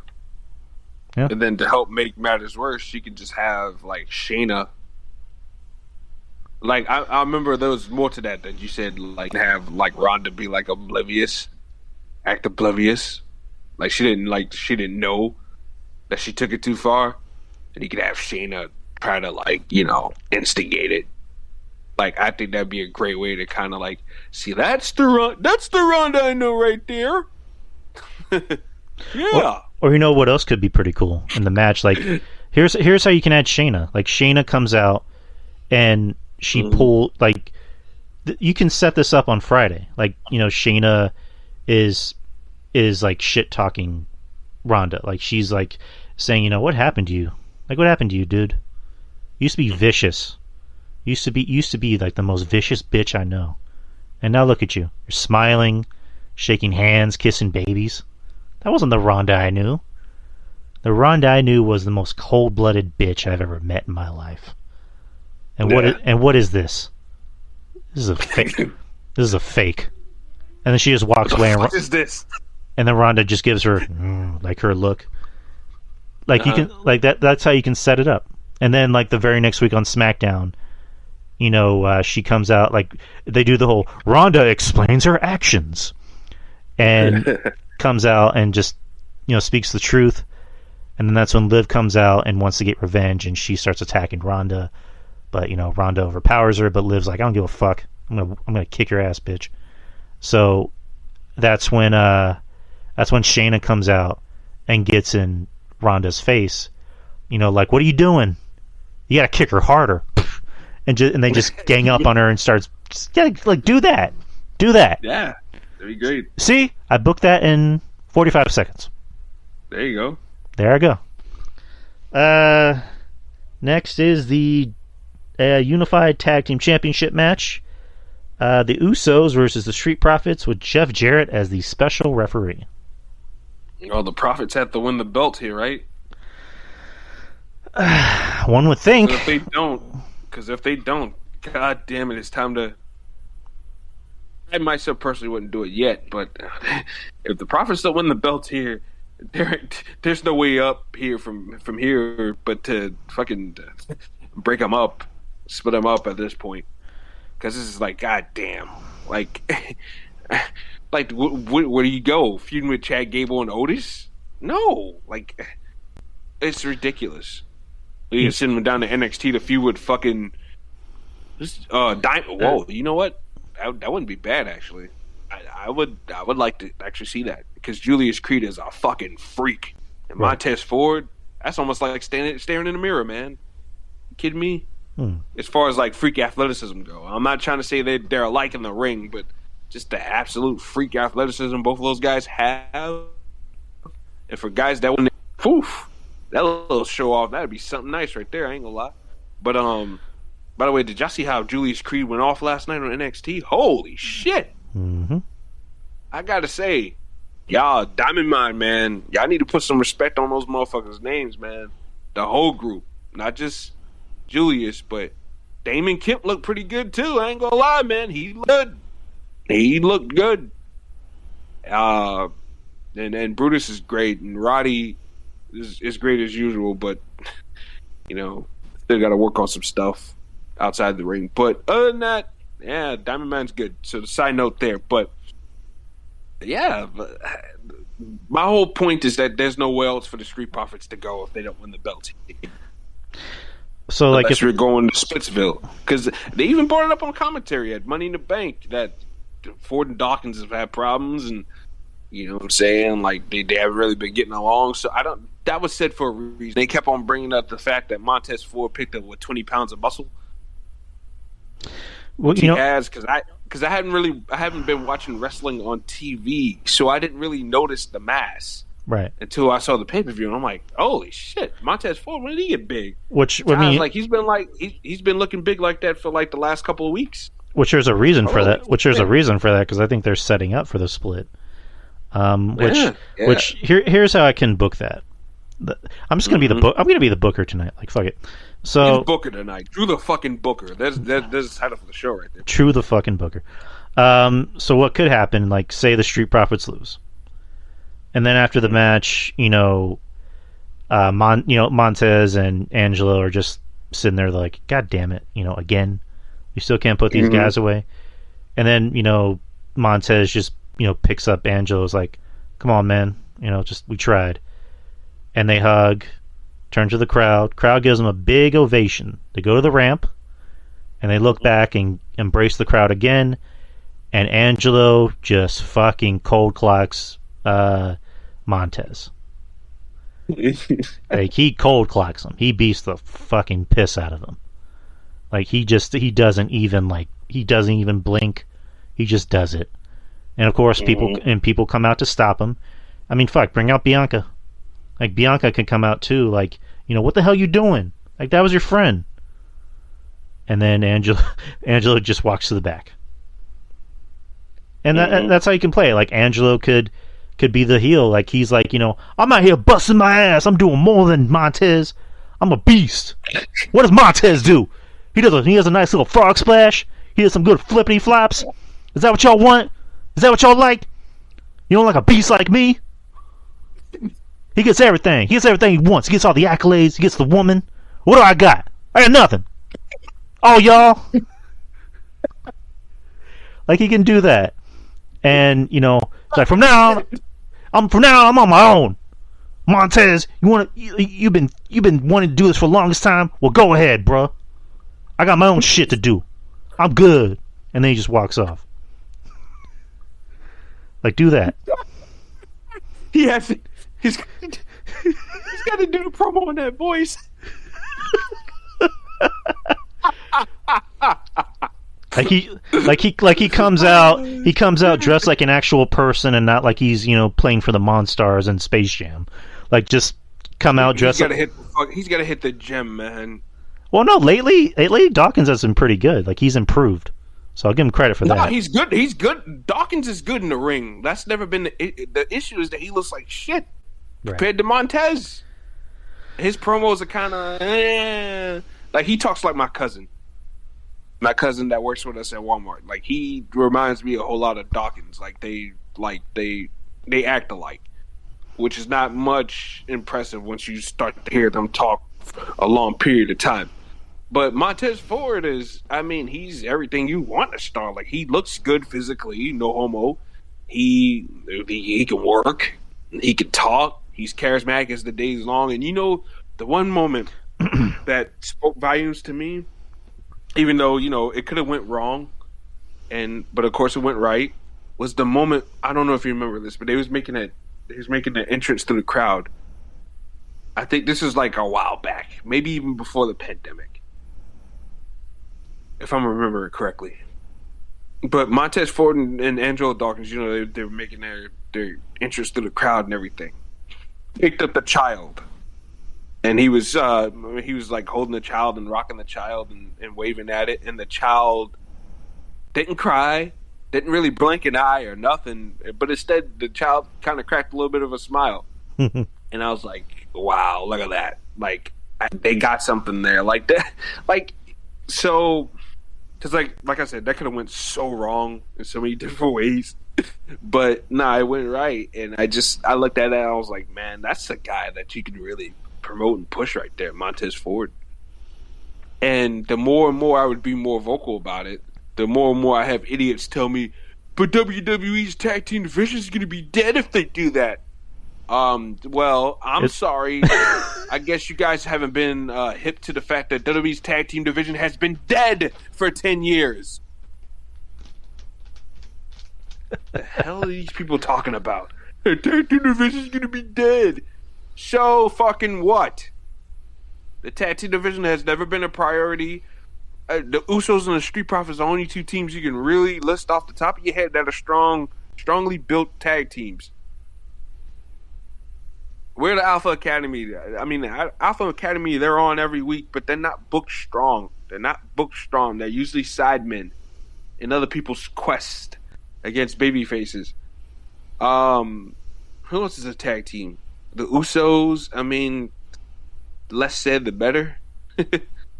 And then to help make matters worse, you could just have like Shayna. Like I remember there was more to that you said, like have like Ronda be like act oblivious, like she didn't know that she took it too far, and you could have Shayna try to instigate it. Like, I think that'd be a great way to kind of like see that's the Ronda I know right there. Yeah. Or what else could be pretty cool in the match? Like, here's how you can add Shayna. Like, Shayna comes out and she you can set this up on Friday. Like, Shayna is like shit talking Ronda. Like, she's like saying, what happened to you? Like, what happened to you, dude? You used to be vicious. Used to be like the most vicious bitch I know. And now look at you. You're smiling, shaking hands, kissing babies. That wasn't the Ronda I knew. The Ronda I knew was the most cold-blooded bitch I've ever met in my life. And what is this? This is a fake. This is a fake. And then she just walks away. What is this? And then Ronda just gives her like her look. Like you can like that. That's how you can set it up. And then like the very next week on SmackDown, she comes out, like they do the whole Ronda explains her actions, and comes out and just speaks the truth. And then that's when Liv comes out and wants to get revenge, and she starts attacking Ronda. But Ronda overpowers her. But Liv's like, I don't give a fuck. I'm gonna kick your ass, bitch. So that's when Shayna comes out and gets in Ronda's face. Like, what are you doing? You gotta kick her harder. And they just gang up on her and starts do that. Yeah, that'd be great. See, I booked that in 45 seconds. There you go. There I go. Next is the Unified Tag Team Championship match. The Usos versus the Street Profits with Jeff Jarrett as the special referee. Oh, the Profits have to win the belt here, right? One would think. Because if they don't, god damn it, it's time to... I myself personally wouldn't do it yet, but if the Profits don't win the belt here, there's no way up here from here but to fucking break them up, split them up at this point. Because this is like, god damn. Like, where do you go? Feuding with Chad Gable and Otis? No. Like, it's ridiculous. You send them down to NXT to feud with fucking Diamond. Whoa, you know what? That wouldn't be bad, actually. I would like to actually see that, because Julius Creed is a fucking freak, and Montez Ford, that's almost like staring in the mirror, man. You kidding me? As far as like freak athleticism go, I'm not trying to say they're alike in the ring, but just the absolute freak athleticism both of those guys have, and for guys that wouldn't, that little show off, that'd be something nice right there. I ain't gonna lie. But by the way, did y'all see how Julius Creed went off last night on NXT? Holy shit! Mm-hmm. I gotta say, y'all, Diamond Mine, man, y'all need to put some respect on those motherfuckers' names, man. The whole group, not just Julius, but Damon Kemp looked pretty good too. I ain't gonna lie, man. He looked good. And Brutus is great, and Roddy is great as usual, but you know, still got to work on some stuff outside the ring. But other than that, yeah, Diamond Man's good. So the side note there, but yeah, my whole point is that there's nowhere else for the Street Profits to go if they don't win the belt. So, like, if you're going to Splitsville, because they even brought it up on commentary at Money in the Bank that Ford and Dawkins have had problems, and you know what I'm saying, like they haven't really been getting along. So that was said for a reason. They kept on bringing up the fact that Montez Ford picked up with 20 pounds of muscle. Well, he has, because I haven't been watching wrestling on TV, so I didn't really notice the mass until I saw the pay-per-view, and I'm like, holy shit, Montez Ford, when did he get big? He's been looking big like that for like the last couple of weeks. Which there's a reason for that. Because I think they're setting up for the split. Which here's how I can book that. I'm just gonna be I'm gonna be the booker tonight. Like, fuck it. So you Booker tonight. Drew the fucking Booker. There's the title for the show right there. True the fucking Booker. So what could happen? Like, say the Street Profits lose, and then after the match, Montez and Angelo are just sitting there like, God damn it, again, we still can't put these guys away. And then Montez just picks up Angelo's like, come on, man, we tried. And they hug, turn to the crowd. Crowd gives them a big ovation. They go to the ramp, and they look back and embrace the crowd again. And Angelo just fucking cold clocks Montez. Like, he cold clocks him. He beats the fucking piss out of him. Like, he doesn't even blink. He just does it. And of course, people come out to stop him. I mean, fuck, bring out Bianca. Like, Bianca can come out too. Like, what the hell you doing? Like, that was your friend. And then Angelo just walks to the back. And that's how you can play it. Like, Angelo could be the heel. Like, he's like, I'm out here busting my ass. I'm doing more than Montez. I'm a beast. What does Montez do? He has a nice little frog splash. He does some good flippity flops. Is that what y'all want? Is that what y'all like? You don't like a beast like me? He gets everything. He gets everything he wants. He gets all the accolades. He gets the woman. What do I got? I got nothing. Oh, y'all. Like, he can do that. And, it's like, from now I'm on my own. Montez, you've been wanting to do this for the longest time? Well, go ahead, bro. I got my own shit to do. I'm good. And then he just walks off. Like, do that. He's got to do the promo in that voice. Like he comes out dressed like an actual person and not like he's playing for the Monstars in Space Jam. Like, just come out dressed. He's got to hit the gym, man. Well, no, lately Dawkins has been pretty good. Like, he's improved. So I'll give him credit for No, that. he's good. He's good. Dawkins is good in the ring. That's never been the issue. Is that he looks like shit compared to Montez. His promos are kind of like he talks like my cousin that works with us at Walmart. Like he reminds me a whole lot of Dawkins. Like they act alike, which is not much impressive once you start to hear them talk a long period of time. But Montez Ford is, I mean, he's everything you want a star. Like, he looks good physically, no homo. He can work. He can talk. He's charismatic as the day's long. And, you know, the one moment that spoke volumes to me, even though, you know, it could have went wrong, but, of course, it went right, was the moment, I don't know if you remember this, but he was making an entrance to the crowd. I think this is like a while back, maybe even before the pandemic, if I'm remembering correctly. But Montez Ford and Angelo Dawkins, you know, they were making their entrance to the crowd and everything. Picked up the child, and he was like holding the child and rocking the child and waving at it, and the child didn't cry, didn't really blink an eye or nothing, but instead the child kind of cracked a little bit of a smile. And I was like, wow, look at that. Like, they got something there. Like that. Like, so, because like I said, that could have went so wrong in so many different ways. But, nah, it went right. And I looked at it and I was like, man, that's a guy that you can really promote and push right there, Montez Ford. And the more and more I would be more vocal about it, the more and more I have idiots tell me, but WWE's tag team division is going to be dead if they do that. Well, I'm sorry. I guess you guys haven't been hip to the fact that WWE's tag team division has been dead for 10 years. The hell are these people talking about? The tag team division is going to be dead. So fucking what? The tag team division has never been a priority. The Usos and the Street Profits are the only two teams you can really list off the top of your head that are strongly built tag teams. We're the Alpha Academy. I mean, Alpha Academy, they're on every week, but they're not booked strong. They're usually sidemen in other people's quest against baby faces. Who else is a tag team? The Usos. I mean, less said, the better.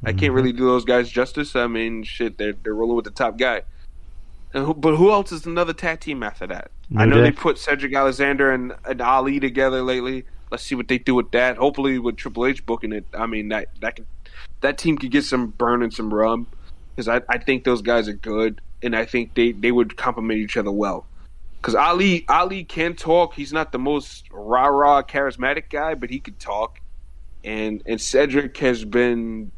I can't really do those guys justice. I mean, shit, they're rolling with the top guy. But who else is another tag team after that? I know they put Cedric Alexander and Ali together lately. Let's see what they do with that. Hopefully, with Triple H booking it, I mean that team could get some burn and some rub, because I think those guys are good, and I think they would complement each other well. Because Ali can talk. He's not the most rah charismatic guy, but he can talk. And Cedric has been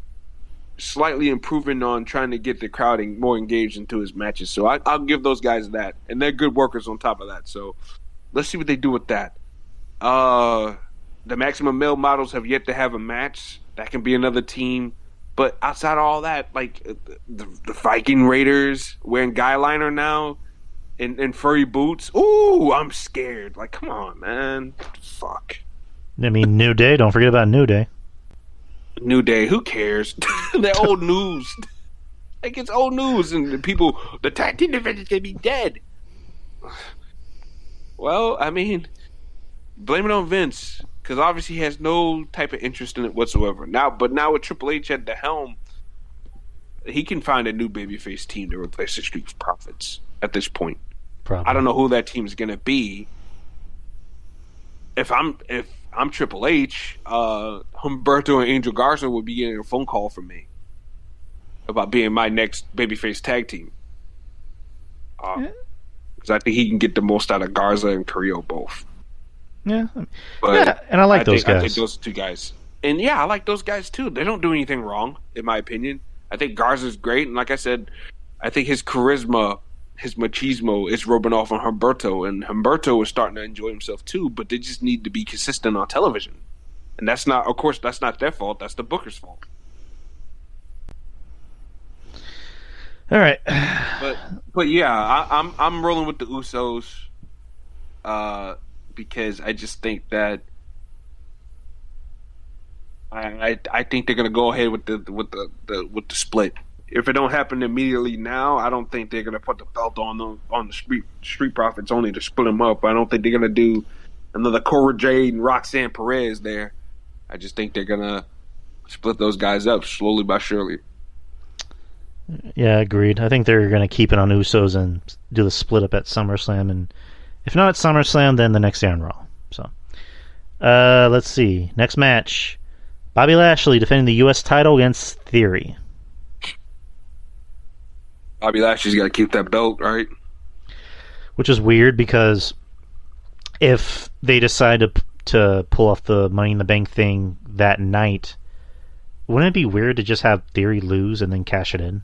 slightly improving on trying to get the crowd more engaged into his matches. So I'll give those guys that. And they're good workers on top of that. So let's see what they do with that. The Maximum Male Models have yet to have a match. That can be another team. But outside of all that, like the Viking Raiders wearing guy liner now and furry boots. Ooh, I'm scared. Like, come on, man. Fuck. I mean, New Day. Don't forget about New Day. New Day, who cares? They're old news. Like, it's old news, and the tag team division's gonna be dead. Well, I mean, blame it on Vince, because obviously he has no type of interest in it whatsoever. Now with Triple H at the helm, he can find a new babyface team to replace the Street Profits at this point. Probably. I don't know who that team is gonna be. If I'm Triple H, Humberto and Angel Garza would be getting a phone call from me about being my next babyface tag team. Because I think he can get the most out of Garza and Carrillo both. Yeah, but yeah, and I like those guys. I think those two guys, and yeah, I like those guys too. They don't do anything wrong, in my opinion. I think Garza's great, and like I said, I think his charisma, his machismo is rubbing off on Humberto, and Humberto is starting to enjoy himself too, but they just need to be consistent on television. And that's not their fault, that's the booker's fault. All right. But yeah, I'm rolling with the Usos because I just think that I think they're gonna go ahead with the split. If it don't happen immediately now, I don't think they're gonna put the belt on the Street Profits only to split them up. I don't think they're gonna do another Cora Jade and Roxanne Perez there. I just think they're gonna split those guys up slowly but surely. Yeah, agreed. I think they're going to keep it on Usos and do the split up at SummerSlam, and if not at SummerSlam, then the next day on Raw. So, let's see. Next match: Bobby Lashley defending the U.S. title against Theory. Bobby Lashley's got to keep that belt, right? Which is weird because if they decide to pull off the Money in the Bank thing that night, wouldn't it be weird to just have Theory lose and then cash it in?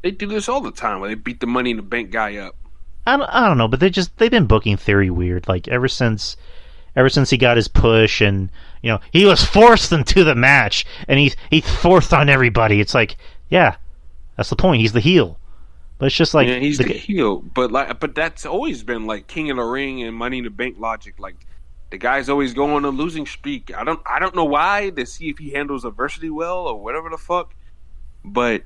They do this all the time when they beat the Money in the Bank guy up. I don't know, but they've been booking Theory weird. Like ever since he got his push, and he was forced into the match, and he's forced on everybody. It's like, yeah, that's the point. He's the heel, but it's just like he's the heel. But that's always been like King of the Ring and Money in the Bank logic. Like the guy's always go on a losing streak. I don't know why, to see if he handles adversity well or whatever the fuck, but.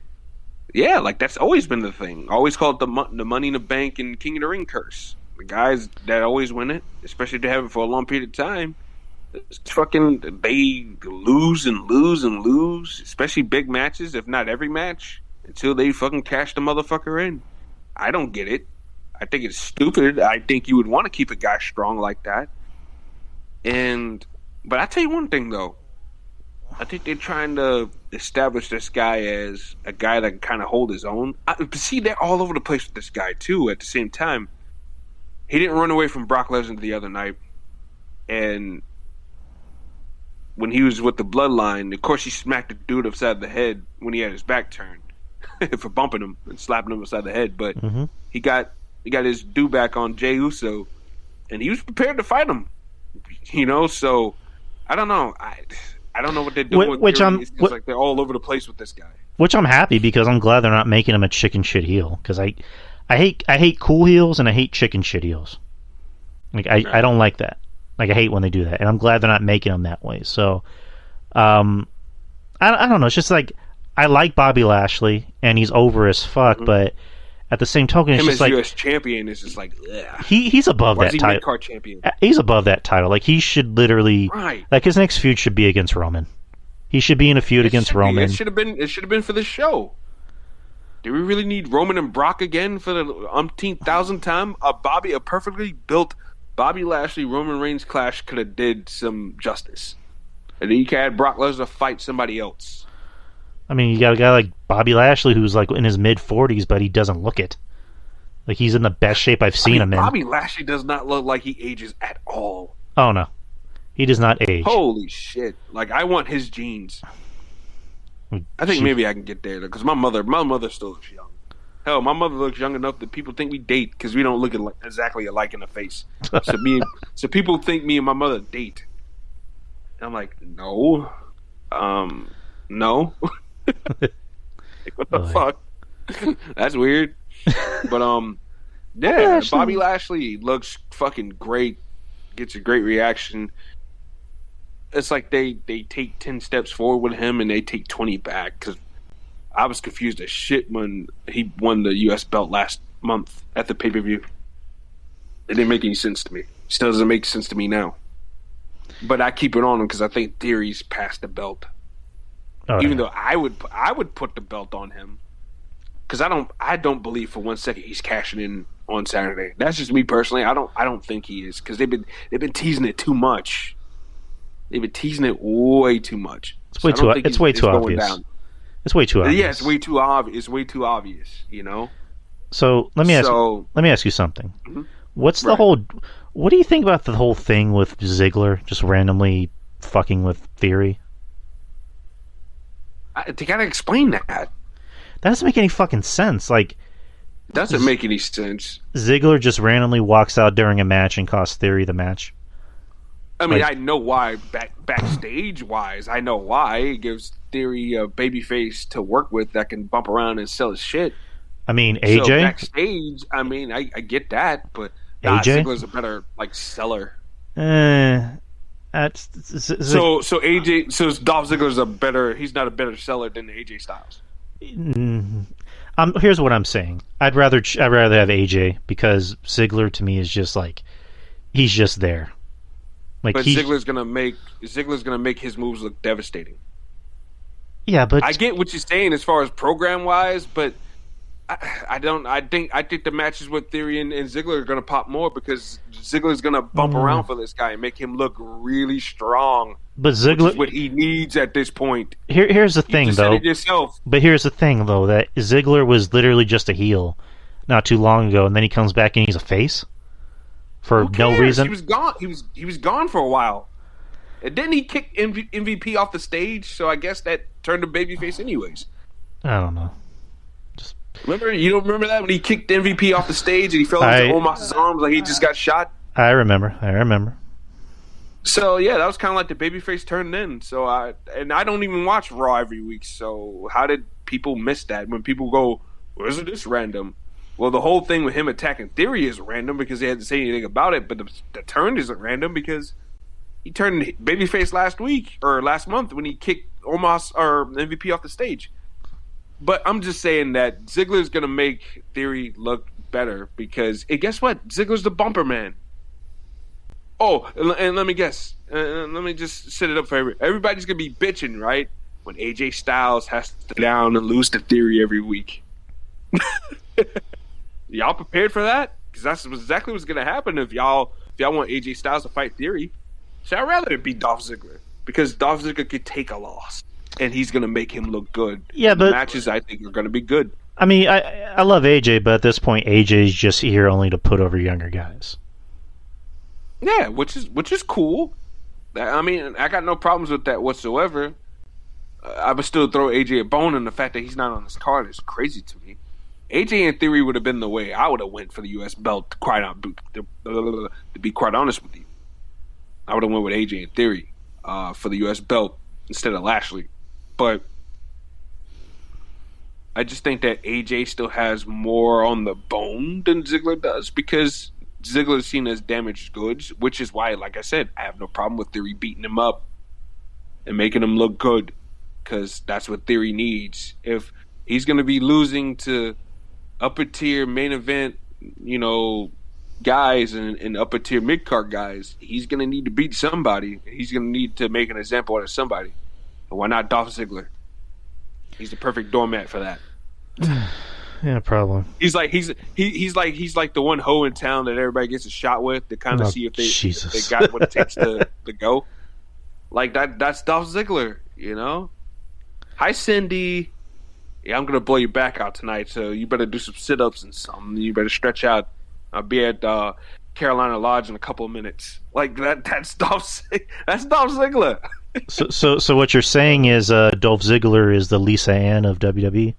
Yeah, like that's always been the thing. Always called the Money in the Bank and King of the Ring curse. The guys that always win it, especially if they have it for a long period of time, they lose and lose and lose, especially big matches, if not every match, until they fucking cash the motherfucker in. I don't get it. I think it's stupid. I think you would want to keep a guy strong like that. But I tell you one thing though. I think they're trying to establish this guy as a guy that can kind of hold his own. See, they're all over the place with this guy, too, at the same time. He didn't run away from Brock Lesnar the other night. And when he was with the Bloodline, of course, he smacked the dude upside the head when he had his back turned for bumping him and slapping him upside the head. But he got his due back on Jey Uso, and he was prepared to fight him. So I don't know. I don't know what they're doing. It's like they're all over the place with this guy. Which I'm happy because I'm glad they're not making him a chicken shit heel. Because I hate cool heels and I hate chicken shit heels. Like I don't like that. Like I hate when they do that, and I'm glad they're not making them that way. So, I don't know. It's just like I like Bobby Lashley and he's over as fuck, but at the same token, it's just like U.S. champion is just like ugh. He's above that title. Mid-card champion? He's above that title. Like he should literally like his next feud should be against Roman. He should be in a feud against Roman. It should have been for this show. Do we really need Roman and Brock again for the umpteenth thousandth time? A perfectly built Bobby Lashley Roman Reigns clash could have did some justice, and then you could have Brock Lesnar fight somebody else. I mean, you got a guy like Bobby Lashley who's like in his mid-40s, but he doesn't look it. Like he's in the best shape I've seen him in. Bobby Lashley does not look like he ages at all. Oh no, he does not age. Holy shit! Like I want his genes. I think maybe I can get there because my mother still looks young. Hell, my mother looks young enough that people think we date because we don't look exactly alike in the face. So people think me and my mother date. And I'm like, no, no. Like, what the fuck? That's weird. But yeah, Bobby Lashley looks fucking great. Gets a great reaction. It's like they take 10 steps forward with him and they take 20 back. Because I was confused as shit when he won the U.S. belt last month at the pay-per-view. It didn't make any sense to me. Still doesn't make sense to me now. But I keep it on him because I think Theory's past the belt. Oh, even though I would put the belt on him because I don't believe for 1 second he's cashing in on Saturday. That's just me personally. I don't think he is because they've been teasing it too much. They've been teasing it way too much. It's way too obvious. It's way too obvious. Yeah, it's way too obvious. It's way too obvious. So let me ask you something. Mm-hmm. What do you think about the whole thing with Ziggler just randomly fucking with Theory? They gotta explain that. That doesn't make any fucking sense. Like, doesn't make any sense. Ziggler just randomly walks out during a match and costs Theory the match. I mean, I know why. Backstage wise, I know why. It gives Theory a babyface to work with that can bump around and sell his shit. I mean, AJ. So backstage, I mean, I get that, but AJ Ziggler's a better seller. I So AJ, so Dolph Ziggler's he's not a better seller than AJ Styles. Here's what I'm saying. I'd rather have AJ because Ziggler to me is just like he's just there. Like but Ziggler's gonna make his moves look devastating. Yeah, but I get what you're saying as far as program wise, but I don't. I think the matches with Theory and Ziggler are gonna pop more because Ziggler's gonna bump around for this guy and make him look really strong. But Ziggler, which is what he needs at this point. Here's the thing, though. Said it yourself. But here's the thing, though, that Ziggler was literally just a heel not too long ago, and then he comes back and he's a face for no reason. He was gone. He was gone for a while, and then he kicked MVP off the stage. So I guess that turned him babyface, anyways. I don't know. You don't remember that when he kicked MVP off the stage and he fell into Omos's arms like he just got shot? I remember. So yeah, that was kind of like the babyface turned in. So I don't even watch Raw every week. So how did people miss that? When people go, well, isn't this random? Well, the whole thing with him attacking Theory is random because they hadn't said anything about it. But the turn isn't random because he turned babyface last month when he kicked Omos or MVP off the stage. But I'm just saying that Ziggler's going to make Theory look better because, guess what? Ziggler's the bumper man. Oh, and let me guess. Let me just set it up for everybody's going to be bitching, right? When AJ Styles has to down and lose to Theory every week. Y'all prepared for that? Because that's exactly what's going to happen if y'all want AJ Styles to fight Theory. So I'd rather it be Dolph Ziggler because Dolph Ziggler could take a loss. And he's going to make him look good. Yeah, but the matches I think are going to be good. I mean, I love AJ, but at this point, AJ's just here only to put over younger guys. Yeah, which is cool. I mean, I got no problems with that whatsoever. I would still throw AJ a bone, and the fact that he's not on this card is crazy to me. AJ in theory would have been the way I would have went for the U.S. belt. To be quite honest with you, I would have went with AJ in theory for the U.S. belt instead of Lashley. But I just think that AJ still has more on the bone than Ziggler does because Ziggler is seen as damaged goods, which is why, like I said, I have no problem with Theory beating him up and making him look good because that's what Theory needs. If he's going to be losing to upper tier main event, guys and upper tier mid card guys, he's going to need to beat somebody. He's going to need to make an example out of somebody. And why not Dolph Ziggler? He's the perfect doormat for that. Yeah, probably. He's like the one hoe in town that everybody gets a shot with to kind of see if they got what it takes to go. Like that's Dolph Ziggler, Hi, Cindy. Yeah, I'm gonna blow your back out tonight, so you better do some sit-ups and something. You better stretch out. I'll be at Carolina Lodge in a couple of minutes. Like that. That's Dolph Ziggler. So what you're saying is Dolph Ziggler is the Lisa Ann of WWE?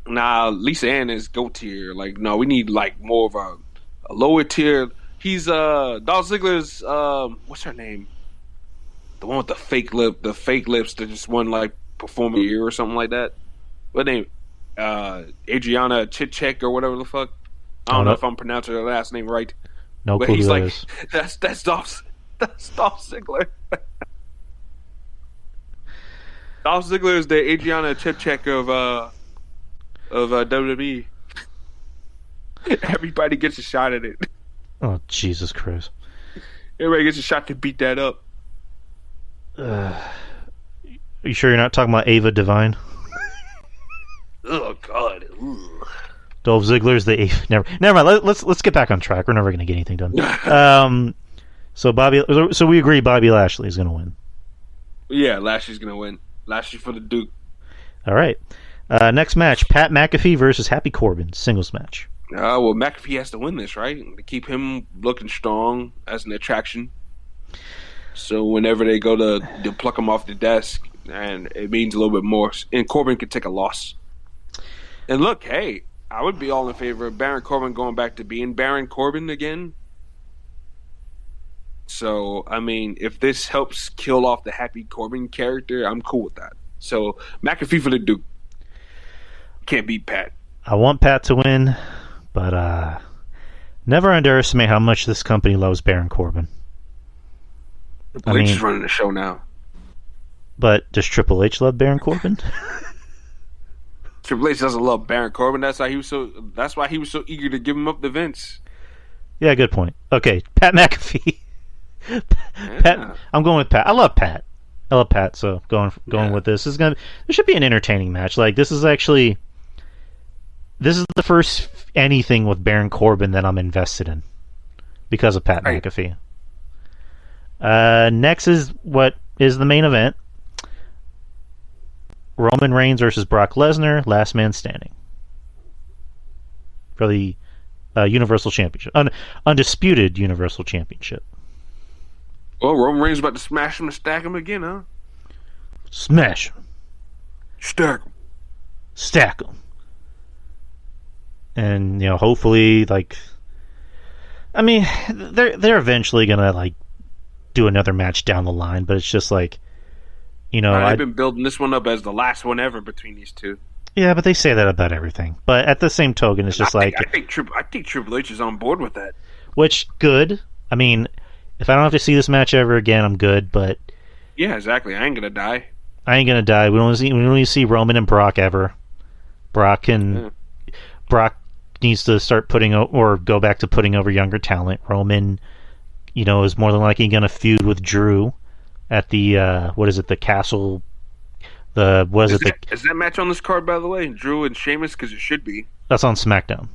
Nah, Lisa Ann is GOAT tier. Like, no, we need like more of a lower tier. He's Dolph Ziggler's what's her name? The one with the fake lips that just won like Performer of the Year or something like that. What name? Adriana Chichek or whatever the fuck. I don't know if I'm pronouncing her last name right. No clue who that is. That's Dolph Ziggler. Dolph Ziggler is the Adriana Chichek of WWE. Everybody gets a shot at it. Oh, Jesus Christ. Everybody gets a shot to beat that up. Are you sure you're not talking about Ava Devine? Oh, God. Ugh. Dolph Ziggler's the Ava... Never mind. Let's get back on track. We're never going to get anything done. So we agree Bobby Lashley is going to win. Yeah, Lashley's going to win. Lashley for the Duke. All right. Next match, Pat McAfee versus Happy Corbin, singles match. Well, McAfee has to win this, right? To keep him looking strong as an attraction. So whenever they go to pluck him off the desk, and it means a little bit more. And Corbin could take a loss. And look, hey, I would be all in favor of Baron Corbin going back to being Baron Corbin again. So, I mean, if this helps kill off the Happy Corbin character, I'm cool with that. So, McAfee for the Duke. Can't beat Pat. I want Pat to win, but never underestimate how much this company loves Baron Corbin. Triple H is running the show now. But does Triple H love Baron Corbin? Triple H doesn't love Baron Corbin. That's why he was so eager to give him up to Vince. Yeah, good point. Okay, Pat McAfee. Pat, I'm going with Pat. I love Pat. So going with this. This should be an entertaining match. Like this is the first anything with Baron Corbin that I'm invested in because of Pat McAfee. Next is what is the main event. Roman Reigns versus Brock Lesnar, last man standing for the Universal Championship, undisputed Universal Championship. Well, Roman Reigns about to smash him and stack him again, huh? Smash him, stack him, and hopefully, they're eventually gonna do another match down the line, but it's just I've been building this one up as the last one ever between these two. Yeah, but they say that about everything. But at the same token, it's just I think Triple H is on board with that. Which, good. I mean, if I don't have to see this match ever again, I'm good, but... Yeah, exactly. I ain't gonna die. We don't see Roman and Brock ever. Brock needs to start go back to putting over younger talent. Roman, is more than likely gonna feud with Drew at the, the Castle... Is that match on this card, by the way? Drew and Sheamus? Because it should be. That's on SmackDown.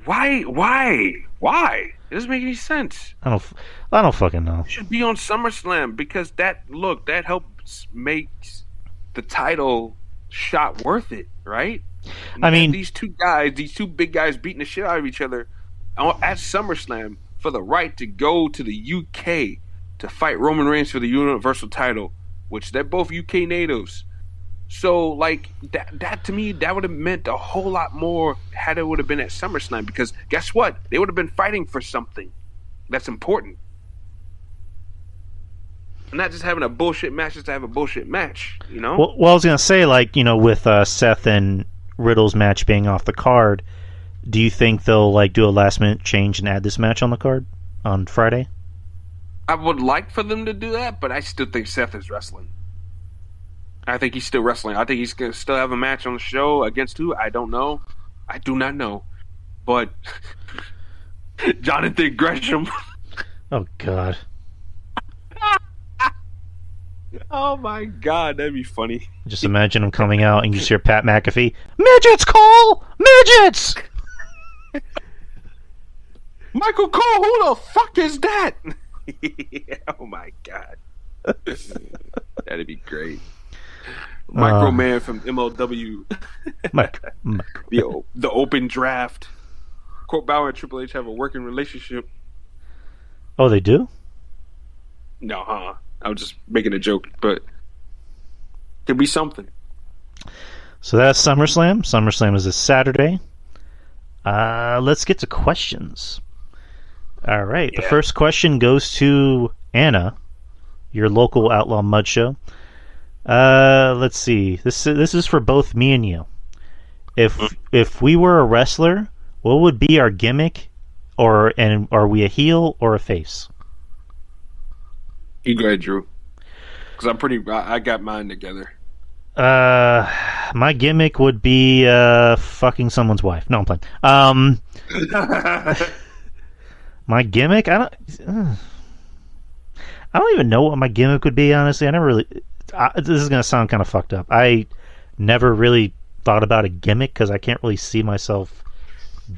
Why? It doesn't make any sense. I don't fucking know. It should be on SummerSlam because that helps make the title shot worth it, right? These two big guys beating the shit out of each other at SummerSlam for the right to go to the UK to fight Roman Reigns for the Universal title, which they're both UK natives. So, that to me, that would have meant a whole lot more had it would have been at SummerSlam, because guess what? They would have been fighting for something that's important. And not just having a bullshit match just to have a bullshit match, Well, I was going to say, with Seth and Riddle's match being off the card, do you think they'll, do a last-minute change and add this match on the card on Friday? I would like for them to do that, but I still think Seth is wrestling. I think he's still wrestling. I think he's going to still have a match on the show against who? I don't know. I do not know. But Jonathan Gresham. Oh, God. Oh, my God. That'd be funny. Just imagine him coming out and you just hear Pat McAfee, "Midgets, Cole! Midgets!" Michael Cole, who the fuck is that? Oh my God. That'd be great. Micro Man from MLW. The open draft. Court Bauer and Triple H have a working relationship. Oh, they do? No, I was just making a joke, but could be something. So that's SummerSlam. SummerSlam is this Saturday. Let's get to questions. All right. Yeah. The first question goes to Anna, your local Outlaw Mud Show. Let's see. This is for both me and you. If we were a wrestler, what would be our gimmick, and are we a heel or a face? You go ahead, Drew. Because I got mine together. My gimmick would be fucking someone's wife. No, I'm playing. My gimmick, I don't even know what my gimmick would be. Honestly, I never really. This is gonna sound kind of fucked up. I never really thought about a gimmick because I can't really see myself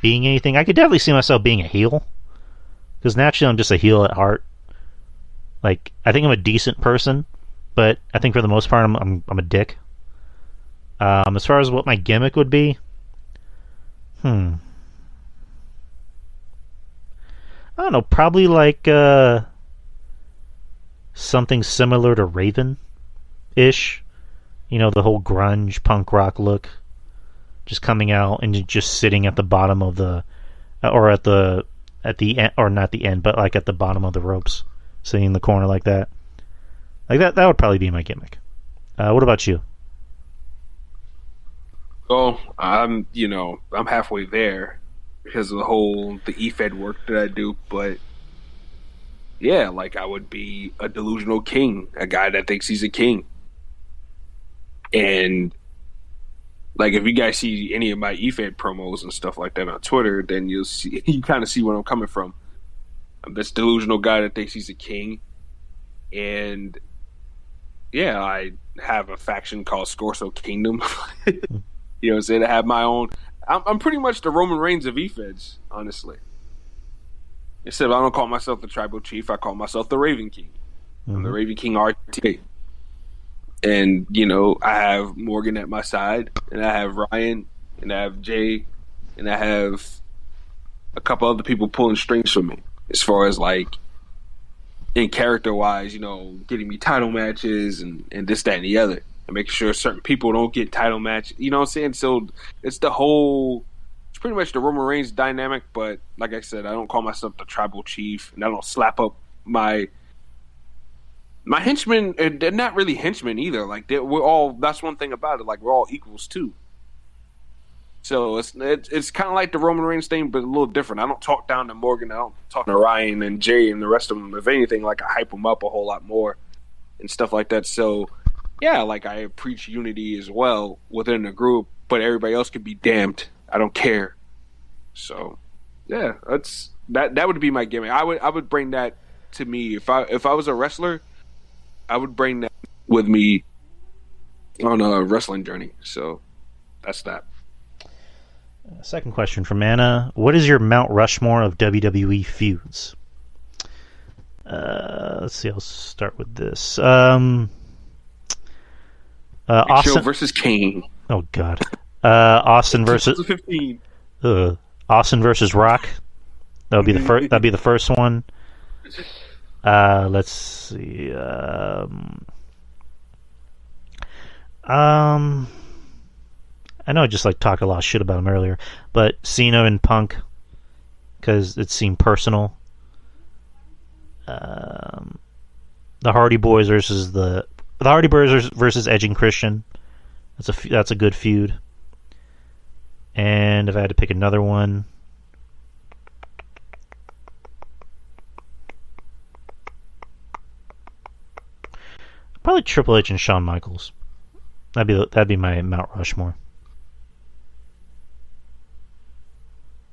being anything. I could definitely see myself being a heel because naturally I'm just a heel at heart. I think I'm a decent person, but I think for the most part I'm a dick. As far as what my gimmick would be, I don't know, probably something similar to Raven-ish. The whole grunge punk rock look. Just coming out and just sitting at the bottom of the, or at the end, or not the end, but at the bottom of the ropes, sitting in the corner like that. That would probably be my gimmick. What about you? Oh, I'm halfway there because of the E-Fed work that I do, but yeah, like I would be a delusional king, a guy that thinks he's a king. And like if you guys see any of my EFED promos and stuff like that on Twitter, then you'll see you kind of see where I'm coming from. I'm this delusional guy that thinks he's a king, and yeah, I have a faction called Scorso Kingdom. You know what I'm saying? I have my own. I'm pretty much the Roman Reigns of EFEDs, honestly. Except I don't call myself the tribal chief. I call myself the Raven King. I'm the Raven King RTA. And, you know, I have Morgan at my side, and I have Ryan, and I have Jay, and I have a couple other people pulling strings for me as far as, like, in character-wise, you know, getting me title matches and this, that, and the other, and making sure certain people don't get title matches. You know what I'm saying? So it's pretty much the Roman Reigns dynamic, but like I said, I don't call myself the tribal chief, and I don't slap up my henchmen. They're not really henchmen either. Like we're all. That's one thing about it. Like we're all equals too. So it's kind of like the Roman Reigns thing, but a little different. I don't talk down to Morgan. I don't talk to Ryan and Jay and the rest of them. If anything, like I hype them up a whole lot more and stuff like that. So yeah, like I preach unity as well within the group, but everybody else could be damned. I don't care. So, yeah, that would be my gimmick. I would bring that to me if I was a wrestler. I would bring that with me on a wrestling journey. So, that's that. Second question from Anna: what is your Mount Rushmore of WWE feuds? Let's see. I'll start with this. Austin versus Kane. Oh God. Austin versus 2015. Austin versus Rock. That'll be the first. That'll be the first one. Let's see. I know I just like talked a lot of shit about him earlier, but Cena and Punk, because it seemed personal. The Hardy Boys versus the Hardy Boys versus Edge and Christian. That's a good feud. And if I had to pick another one, probably Triple H and Shawn Michaels. That'd be my Mount Rushmore.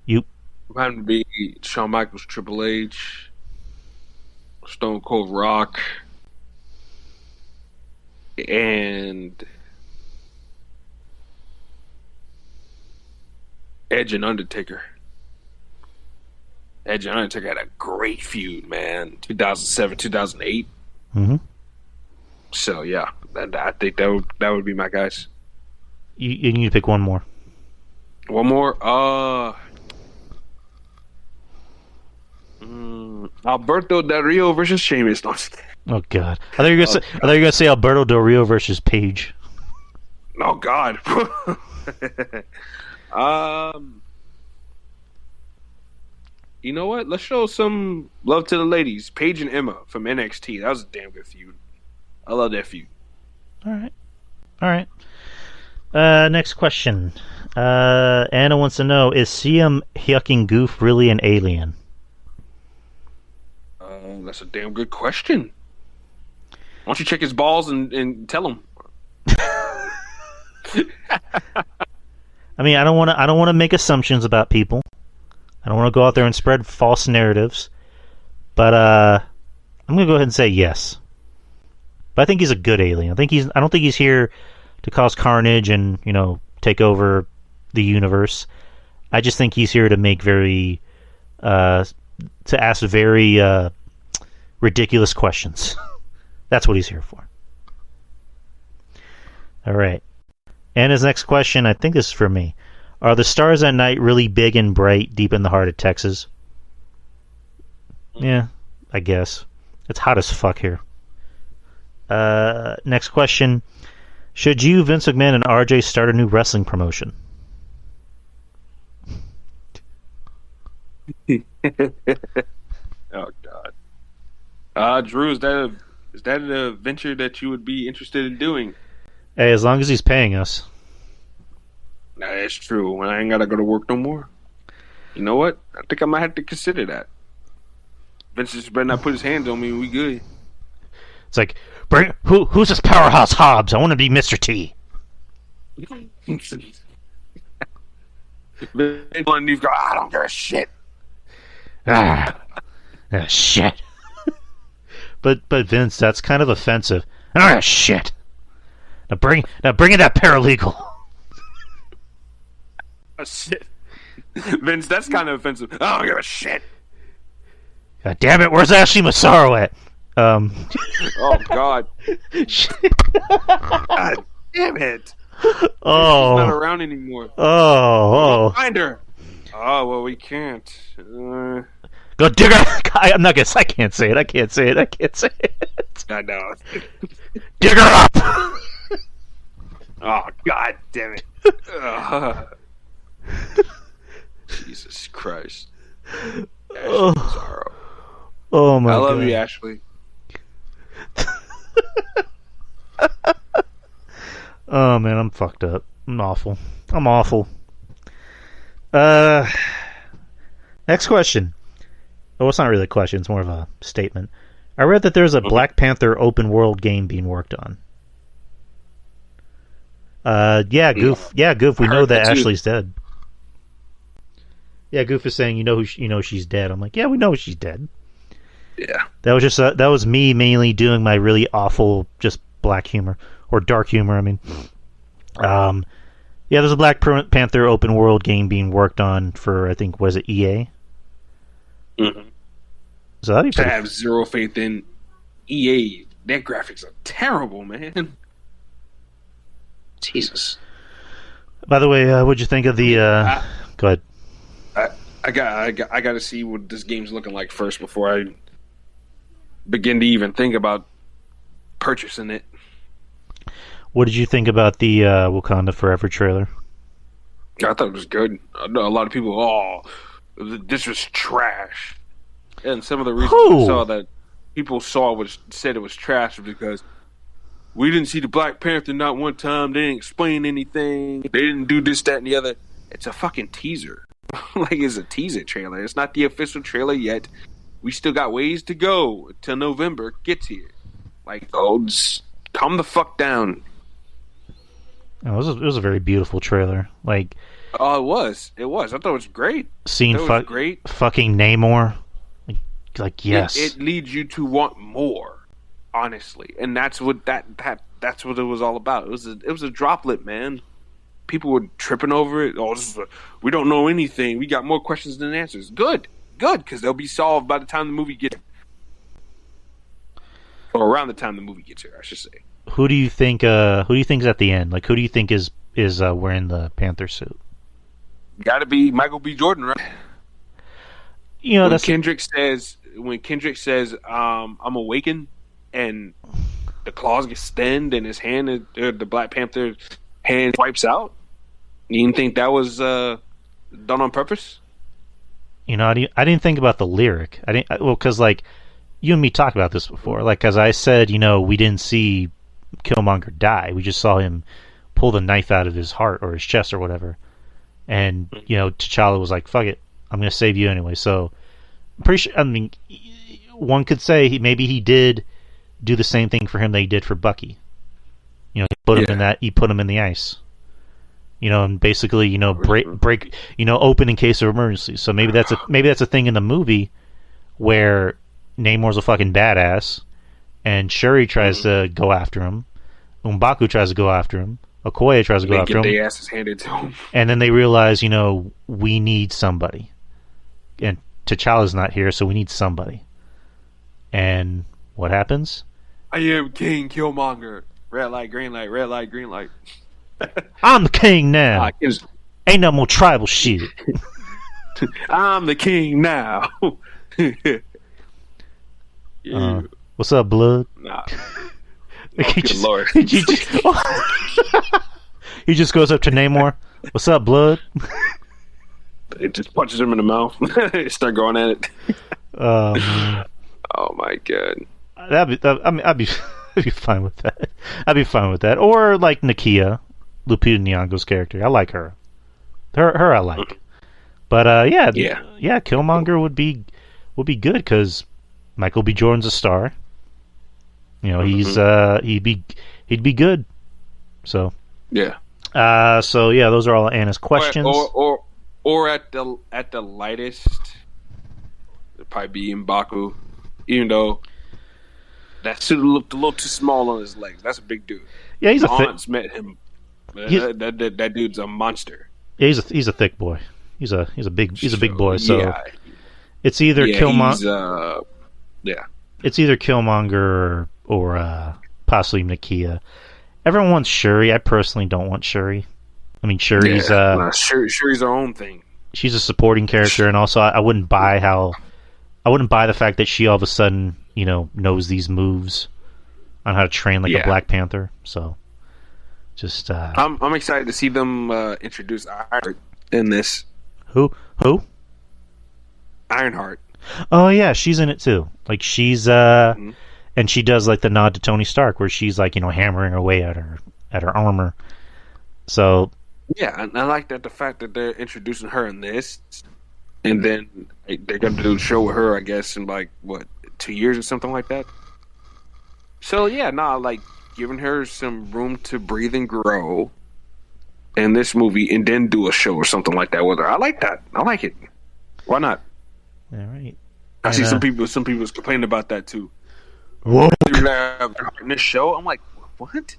You? Mine would be Shawn Michaels, Triple H, Stone Cold Rock, and Edge and Undertaker. Edge and Undertaker had a great feud, man. 2007, 2008. Mm-hmm. So yeah, I think that would be my guys. You need to pick one more. One more. Alberto Del Rio versus Sheamus. Oh God! I thought you were gonna say Alberto Del Rio versus Paige. Oh God. You know what? Let's show some love to the ladies. Paige and Emma from NXT. That was a damn good feud. I love that feud. All right. Next question. Anna wants to know: is CM Yucking Goof really an alien? That's a damn good question. Why don't you check his balls and tell him? I mean, I don't want to make assumptions about people. I don't want to go out there and spread false narratives. But I'm gonna go ahead and say yes. But I think he's a good alien. I don't think he's here to cause carnage and, you know, take over the universe. I just think he's here to make to ask very ridiculous questions. That's what he's here for. All right. And his next question, I think this is for me. Are the stars at night really big and bright deep in the heart of Texas? Yeah, I guess. It's hot as fuck here. Next question. Should you, Vince McMahon, and RJ start a new wrestling promotion? Oh God. Drew, is that a venture that you would be interested in doing? Hey, as long as he's paying us. Nah, that's true. I ain't gotta go to work no more. You know what? I think I might have to consider that. Vince just better not put his hands on me. We good. It's like, who's this powerhouse Hobbs? I want to be Mr. T. Underneath go, I don't give a shit. Shit. but Vince, that's kind of offensive. Shit. Now bring in that paralegal. Oh, shit. Vince, that's kind of offensive. I don't give a shit. God damn it, where's Ashley Massaro at? Oh, God. God damn it. Oh. She's not around anymore. Oh. Find her. Oh, well, we can't. Go dig her. I'm not gonna. I can't say it. I can't say it. I know. Dig her up. Oh, God damn it. Jesus Christ. Ashley Massaro. Oh my God. I love you, Ashley. Oh man, I'm fucked up. I'm awful. Next question. Oh, it's not really a question. It's more of a statement. I read that there's a Black Panther open world game being worked on. Yeah, Goof. Yeah, Goof. We know that Ashley's dead. Yeah, Goof is saying, you know she's dead. I'm like, yeah, we know she's dead. Yeah. That was me mainly doing my really awful just black humor or dark humor. I mean, yeah, there's a Black Panther open world game being worked on for, I think, was it EA? Mm-hmm. So that'd be I have zero faith in EA. Their graphics are terrible, man. Jesus. By the way, what'd you think of the? Go ahead. I got to see what this game's looking like first before I begin to even think about purchasing it. What did you think about the Wakanda Forever trailer? I thought it was good. I know a lot of people, this was trash. And some of the reasons I saw that people said it was trash because we didn't see the Black Panther not one time. They didn't explain anything. They didn't do this, that, and the other. It's a fucking teaser. Like, it's a teaser trailer. It's not the official trailer yet. We still got ways to go till November gets here. Like, just calm the fuck down. It was a very beautiful trailer. Like, oh, it was. I thought it was great. Seeing great. Fucking Namor. Like yes. It leads you to want more, honestly, and that's what that's what it was all about. It was a droplet, man. People were tripping over it. We don't know anything. We got more questions than answers. Good, because they'll be solved by the time the movie gets, or around the time the movie gets here, I should say. Who do you think is at the end? Like, who do you think is wearing the Panther suit? Got to be Michael B. Jordan, right? You know, when Kendrick says, "I'm awakened," and the claws get stunned, and his hand, the Black Panther's hand wipes out. You didn't think that was done on purpose? You know, I didn't think about the lyric. Because like you and me talked about this before. Like, as I said, we didn't see Killmonger die. We just saw him pull the knife out of his heart or his chest or whatever. And T'Challa was like, "Fuck it, I'm going to save you anyway." So I'm pretty sure. I mean, one could say he did do the same thing for him that he did for Bucky. He put him in the ice. And basically, break, open in case of emergency. So maybe that's a thing in the movie where Namor's a fucking badass, and Shuri tries to go after him, M'Baku tries to go after him, Okoye tries to go after him. Their asses handed to him. And then they realize, we need somebody, and T'Challa's not here, so we need somebody. And what happens? I am King Killmonger. Red light, green light, red light, green light. I'm the king now. Ain't no more tribal shit. I'm the king now. What's up, blood? Nah. Good Lord. He just goes up to Namor. What's up, blood? It just punches him in the mouth. Start going at it. Oh my god. I'd be fine with that. I'd be fine with that. Or like Nakia, Lupita Nyong'o's character. I like her. Her I like. But yeah, Killmonger would be good because Michael B. Jordan's a star. You know, he'd be good. So yeah. So yeah, those are all Anna's questions. Or at the lightest, it'd probably be M'Baku, even though that suit looked a little too small on his legs. That's a big dude. Yeah, he's Aunts met him. That dude's a monster. Yeah, he's a thick boy. He's a big boy. So yeah. it's either Killmonger. Yeah. It's either Killmonger or possibly Nakia. Everyone wants Shuri. I personally don't want Shuri. I mean, Shuri's Shuri's her own thing. She's a supporting character, and also I wouldn't buy the fact that she all of a sudden, you know, knows these moves on how to train like a Black Panther. So, just I'm excited to see them introduce Ironheart in this. Who? Ironheart. Oh yeah, she's in it too. Like she's and she does like the nod to Tony Stark, where she's like, you know, hammering away at her armor. So yeah, and I like that the fact that they're introducing her in this, and then they're gonna do a show with her, I guess, in like 2 years or something like that. So yeah, like giving her some room to breathe and grow in this movie, and then do a show or something like that with her. I like that. I like it. Why not? All right. I see some people was complaining about that too. Whoa! In this show, I'm like, what?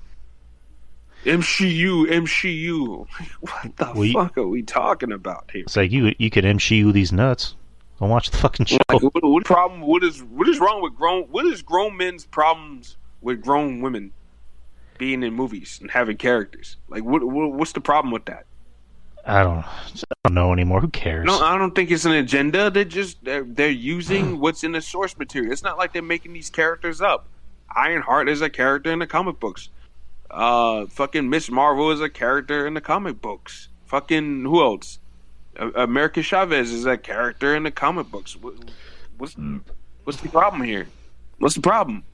MCU. What the fuck are we talking about here? It's like you could MCU these nuts. Don't watch the fucking show. Like, what problem? What is wrong with grown? What is grown men's problems with grown women being in movies and having characters? Like, what's the problem with that? I don't know anymore. Who cares? No, I don't think it's an agenda. They're using what's in the source material. It's not like they're making these characters up. Ironheart is a character in the comic books. Fucking Miss Marvel is a character in the comic books. Fucking who else? America Chavez is a character in the comic books. What's the problem here? What's the problem?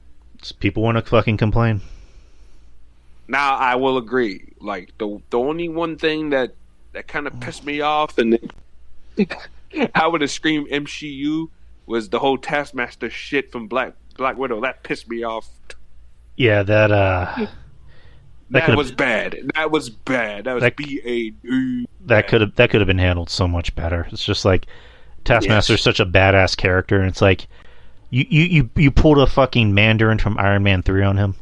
People want to fucking complain. Now I will agree. Like the only one thing that kind of pissed me off, and I would have screamed MCU, was the whole Taskmaster shit from Black Widow. That pissed me off. Yeah, that was bad. That was bad. That was BAD. That could have been handled so much better. It's just like Taskmaster's such a badass character, and it's like you pulled a fucking Mandarin from Iron Man 3 on him.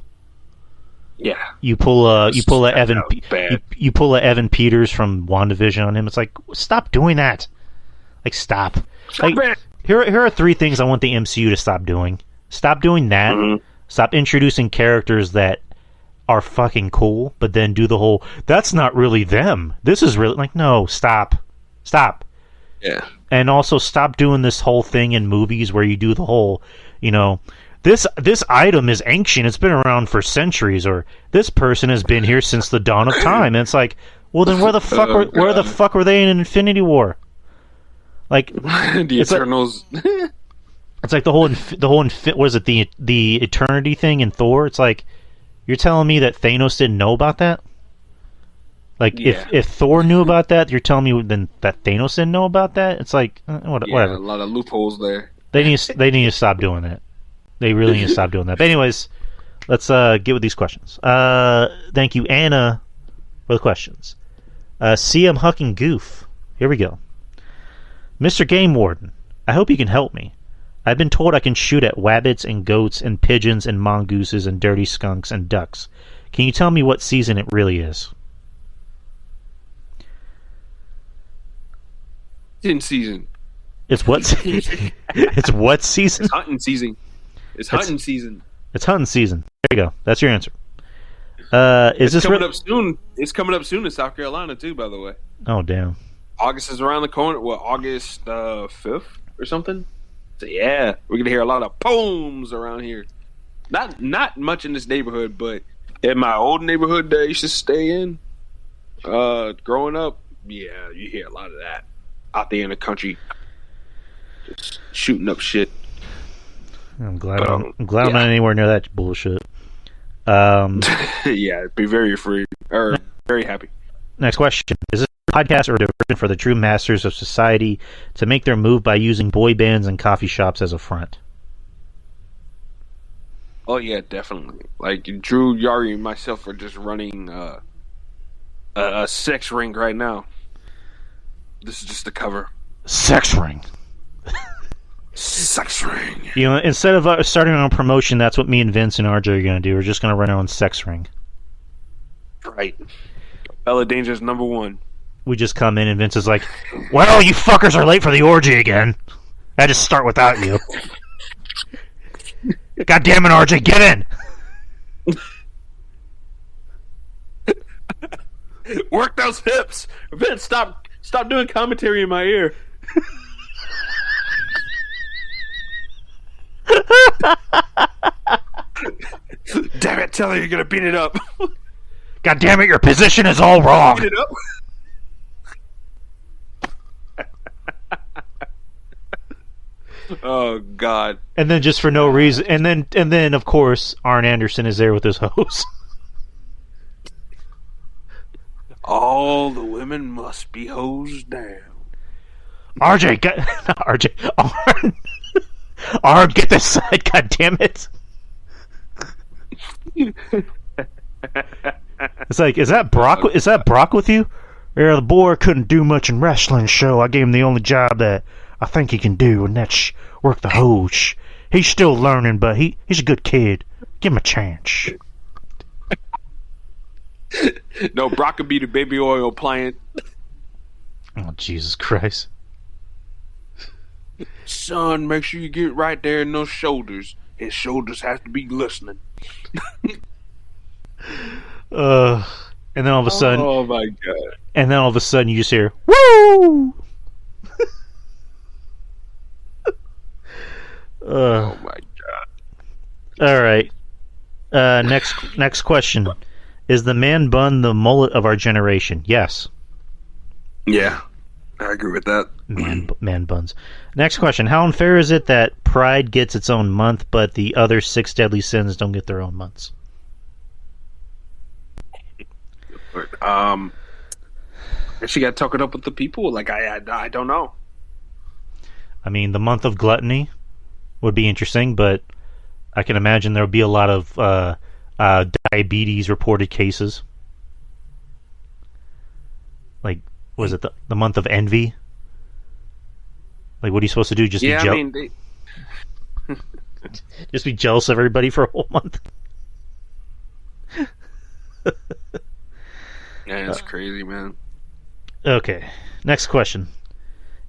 Yeah. You pull a Evan Peters from WandaVision on him. It's like, stop doing that. Like, stop. Like, here are 3 things I want the MCU to stop doing. Stop doing that. Mm-hmm. Stop introducing characters that are fucking cool, but then do the whole, that's not really them. This is really, like, no, stop. Yeah. And also stop doing this whole thing in movies where you do the whole, you know, this item is ancient, it's been around for centuries, or this person has been here since the dawn of time. And it's like, well, then where the fuck were they in Infinity War? Like the Eternals. It's like the whole was it the Eternity thing in Thor? It's like, you're telling me that Thanos didn't know about that? Like, if Thor knew about that, you're telling me then that Thanos didn't know about that? It's like, whatever. A lot of loopholes there. They need to stop doing that. They really need to stop doing that. But anyways, let's get with these questions. Thank you, Anna, for the questions. CM Hucking Goof. Here we go. Mr. Game Warden, I hope you can help me. I've been told I can shoot at wabbits and goats and pigeons and mongooses and dirty skunks and ducks. Can you tell me what season it really is? In season. It's what? It's what season? It's hunting season. It's hunting season. It's hunting season. There you go. That's your answer. It's coming up soon. It's coming up soon in South Carolina too, by the way. Oh damn! August is around the corner. What, August 5th or something? So yeah, we're gonna hear a lot of poems around here. Not much in this neighborhood, but in my old neighborhood that I used to stay in, growing up, yeah, you hear a lot of that out there in the country, just shooting up shit. I'm glad I'm not anywhere near that bullshit. Yeah, be very afraid or very happy. Next question: is this a podcast or a diversion for the true masters of society to make their move by using boy bands and coffee shops as a front? Oh yeah, definitely. Like Drew, Yari, and myself are just running a sex ring right now. This is just the cover. Sex ring. Sex ring. You know, instead of starting our own promotion, that's what me and Vince and RJ are going to do. We're just going to run our own sex ring. Right. Bella Danger's #1. We just come in and Vince is like, well, you fuckers are late for the orgy again. I just start without you. God damn it, RJ, get in! Work those hips! Vince, stop doing commentary in my ear. Damn it, tell her you're gonna beat it up. God damn it, your position is all wrong. Beat it up. Oh God! And then just for no reason, and then of course Arn Anderson is there with his hose. All the women must be hosed down. RJ, not RJ, Arn, Arn, get this side. God damn it! It's like, is that Brock? Is that Brock with you? Yeah, the boy couldn't do much in wrestling, so I gave him the only job that I think he can do, and that's work the hose. He's still learning, but he's a good kid. Give him a chance. No, Brock could be the baby oil pliant. Oh, Jesus Christ. Son, make sure you get right there in those shoulders. His shoulders have to be glistening. And then all of a sudden, oh my God! And then all of a sudden, you just hear "Woo!" Oh my God! All right. Next question: is the man bun the mullet of our generation? Yes. Yeah, I agree with that. Man buns. Next question: how unfair is it that Pride gets its own month, but the other 6 deadly sins don't get their own months? She got to talk it up with the people. Like I don't know. I mean, the month of gluttony would be interesting, but I can imagine there would be a lot of diabetes reported cases. Like, was it the month of envy? Like, what are you supposed to do? Just be jealous? I mean, just be jealous of everybody for a whole month? Yeah, it's crazy, man. Okay, next question.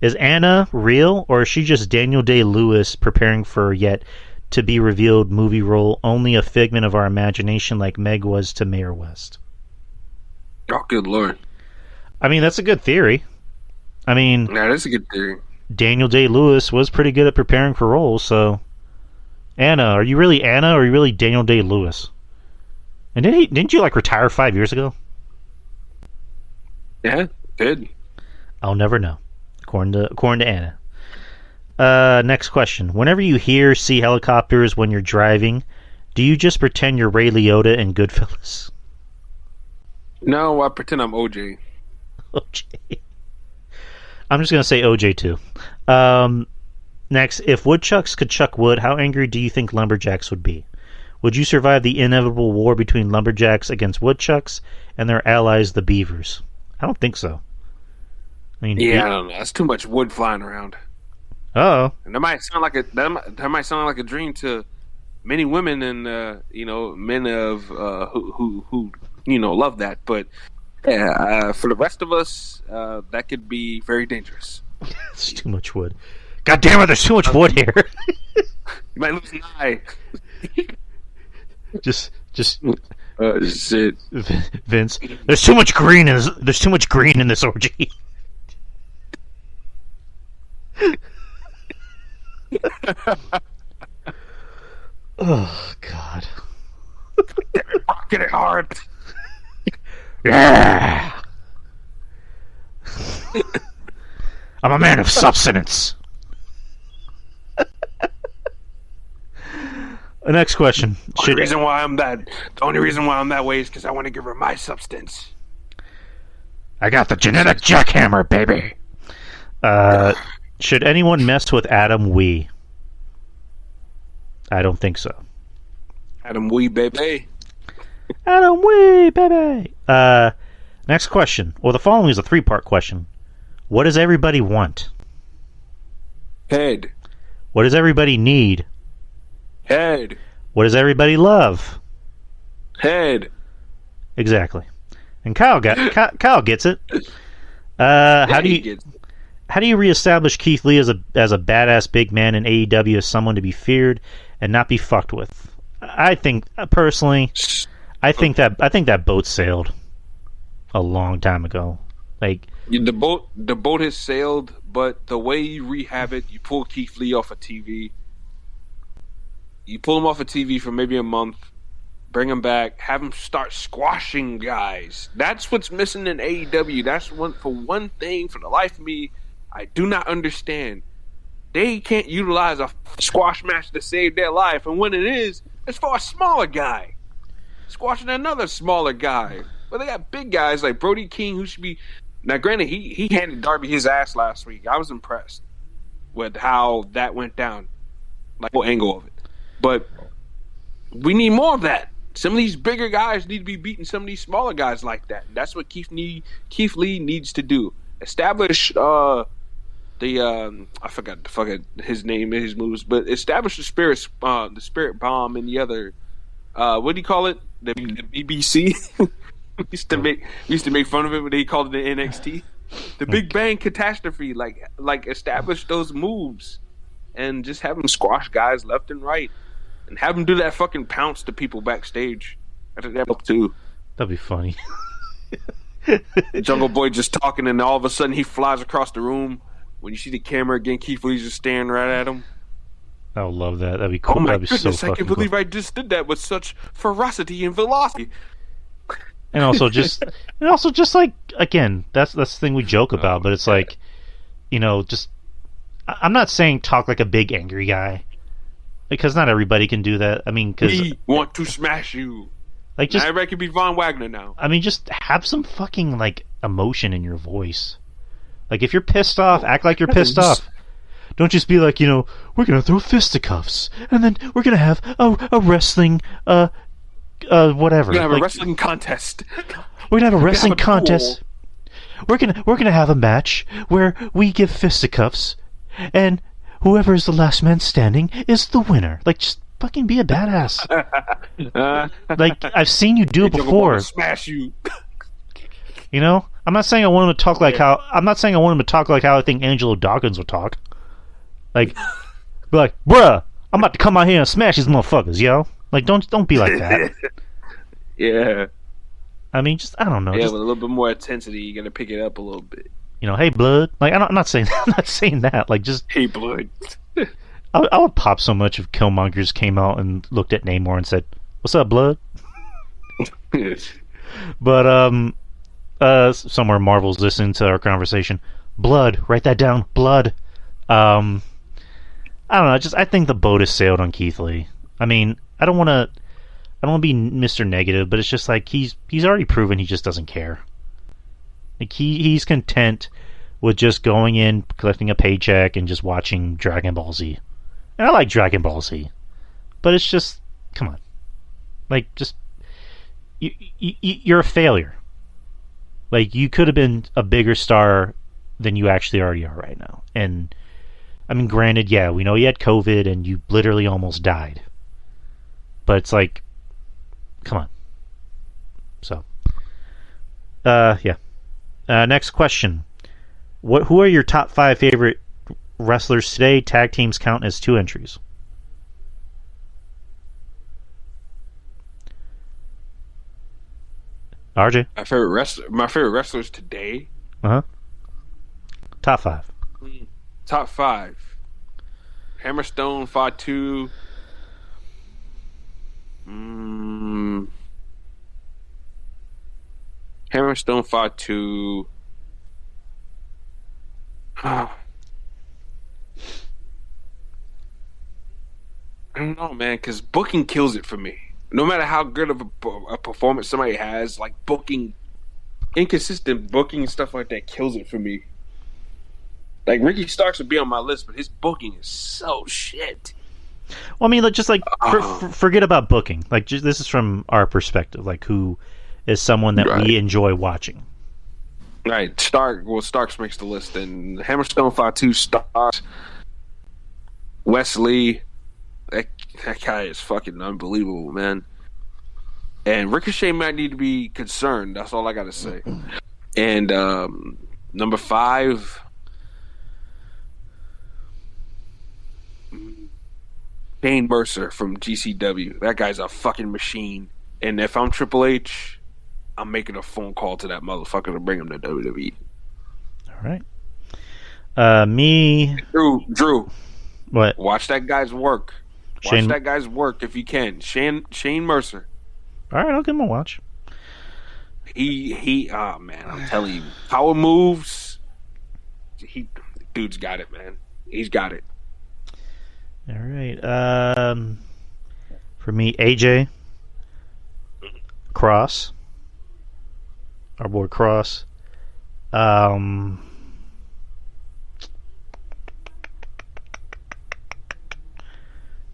Is Anna real, or is she just Daniel Day-Lewis preparing for yet to be revealed movie role, only a figment of our imagination like Meg was to Mayor West? Oh, good Lord. I mean, that's a good theory. I mean... Yeah, that's a good theory. Daniel Day-Lewis was pretty good at preparing for roles, so... Anna, are you really Anna, or are you really Daniel Day-Lewis? And didn't you, like, retire 5 years ago? Yeah, did. I'll never know, according to Anna. Next question. Whenever you see helicopters when you're driving, do you just pretend you're Ray Liotta in Goodfellas? No, I pretend I'm OJ. OJ. I'm just going to say OJ too. Next, if woodchucks could chuck wood, how angry do you think lumberjacks would be? Would you survive the inevitable war between lumberjacks against woodchucks and their allies, the beavers? I don't think so. I mean, yeah, I don't know. That's too much wood flying around. Oh, and that might sound like a dream to many women and men of who love that. But yeah, for the rest of us, that could be very dangerous. It's too much wood. God damn it! There's too much wood here. You might lose an eye. Just. Shit. Vince, there's too much green in this orgy. Oh God! Get it hard. Yeah. I'm a man of substance. Next question. The only reason why I'm that way is because I want to give her my substance. I got the genetic jackhammer, baby. Should anyone mess with Adam Wee? I don't think so. Adam Wee, baby. Adam Wee, baby. Next question. Well, the following is a 3-part question. What does everybody want? Head. What does everybody need? Head. What does everybody love? Head. Exactly. And Kyle gets it. How do you reestablish Keith Lee as a badass big man in AEW as someone to be feared and not be fucked with? I think personally, I think that boat sailed a long time ago. Like the boat has sailed, but the way you rehab it, you pull Keith Lee off of TV. You pull him off of TV for maybe a month, bring him back, have him start squashing guys. That's what's missing in AEW. That's one thing for the life of me I do not understand. They can't utilize a squash match to save their life, and when it is, it's for a smaller guy squashing another smaller guy. But they got big guys like Brody King, who should be. Now, granted, he handed Darby his ass last week. I was impressed with how that went down, like the whole angle of it. But we need more of that. Some of these bigger guys need to be beating some of these smaller guys like that. That's what Keith Lee needs to do. Establish I forgot his name and his moves, but establish the spirit bomb and the other what do you call it? The BBC. we used to make fun of it when they called it the NXT. The Big Bang Catastrophe. Like establish those moves and just have them squash guys left and right. And have him do that fucking pounce to people backstage. I think that'd help too. That'd be funny. Jungle Boy just talking, and all of a sudden he flies across the room. When you see the camera again, Keith Lee's just staring right at him. I would love that. That'd be cool. Oh my That'd be goodness! so I can't believe I just did that with such ferocity and velocity. And also just like, again, that's the thing we joke about, but it's like, just I'm not saying talk like a big angry guy. Because not everybody can do that. I mean, because we want to smash you. Like, just everybody can be Von Wagner now. I mean, just have some fucking like emotion in your voice. Like, if you're pissed off, act like you're pissed off. Don't just be like, we're gonna throw fisticuffs, and then we're gonna have a wrestling, whatever. We're gonna have a wrestling contest. We're gonna have a wrestling contest. We're gonna have a match where we give fisticuffs, and whoever is the last man standing is the winner. Like, just fucking be a badass. Like, I've seen you do it before. Smash you. I'm not saying I want him to talk like how. I'm not saying I want him to talk like how I think Angelo Dawkins would talk. Like, be like, bruh, I'm about to come out here and smash these motherfuckers, yo. Like, don't be like that. Yeah. I mean, just I don't know. Yeah, just, with a little bit more intensity, you gotta pick it up a little bit. Hey, blood. Like, I'm not saying that. Like, just hey, blood. I would pop so much if Killmongers came out and looked at Namor and said, "What's up, blood?" But somewhere Marvel's listening to our conversation. Blood. Write that down. Blood. I don't know. I think the boat has sailed on Keith Lee. I mean, I don't want to be Mr. Negative, but it's just like he's already proven he just doesn't care. Like he's content with just going in, collecting a paycheck, and just watching Dragon Ball Z. And I like Dragon Ball Z, but it's just, come on, like, just you're a failure. Like, you could have been a bigger star than you actually already are right now. And I mean, granted, yeah, we know you had COVID and you literally almost died, but it's like, come on. So, yeah. Next question. Who are your top 5 favorite wrestlers today? Tag teams count as 2 entries. RJ? My favorite wrestlers today? Uh-huh. Top 5. Top 5. Hammerstone, Fatu. Hammerstone, Fatu. I don't know, man, because booking kills it for me. No matter how good of a performance somebody has, like booking, inconsistent booking, stuff like that kills it for me. Like, Ricky Starks would be on my list, but his booking is so shit. Well, I mean, like, just like forget about booking. Like, this is from our perspective. Like, who is someone that we enjoy watching? Right, Starks makes the list, and Hammerstone Fatu Starks, Wesley, that guy is fucking unbelievable, man. And Ricochet might need to be concerned. That's all I got to say. And number 5, Shane Mercer from GCW. That guy's a fucking machine. And if I'm Triple H, I'm making a phone call to that motherfucker to bring him to WWE. All right. Me. Drew. What? Watch that guy's work. Watch that guy's work if you can. Shane Mercer. All right, I'll give him a watch. Oh man, I'm telling you, power moves. Dude's got it, man. He's got it. All right. For me, AJ Cross. Our boy Cross. Man,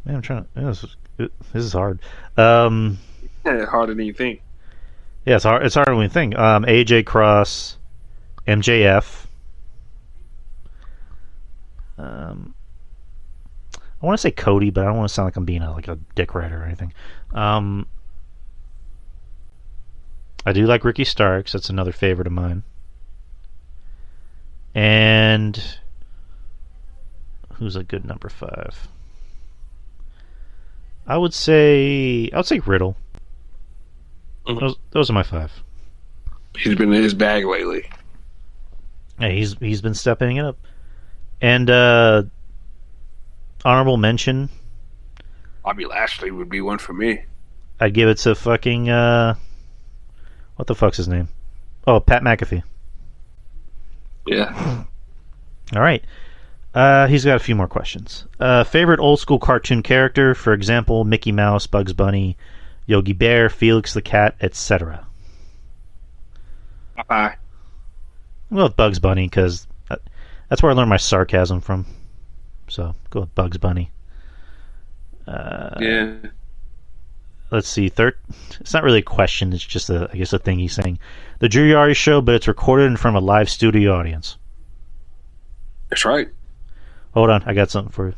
I'm trying to. This is hard. Harder than you think. Yeah, it's hard. It's harder than we think. AJ Cross, MJF. I want to say Cody, but I don't want to sound like I'm being a dick rider or anything. I do like Ricky Starks. That's another favorite of mine. And who's a good number 5? I would say Riddle. Mm-hmm. Those are my 5. He's been in his bag lately. Yeah, he's been stepping it up. And honorable mention. Bobby Lashley would be one for me. I'd give it to fucking what the fuck's his name? Oh, Pat McAfee. Yeah. All right. He's got a few more questions. Favorite old school cartoon character, for example, Mickey Mouse, Bugs Bunny, Yogi Bear, Felix the Cat, etc. Bye. I'll go with Bugs Bunny because that's where I learned my sarcasm from. So go with Bugs Bunny. Yeah. Let's see. Third, it's not really a question. It's just I guess a thing he's saying. The Drew Yari Show, but it's recorded in front of a live studio audience. That's right. Hold on, I got something for you.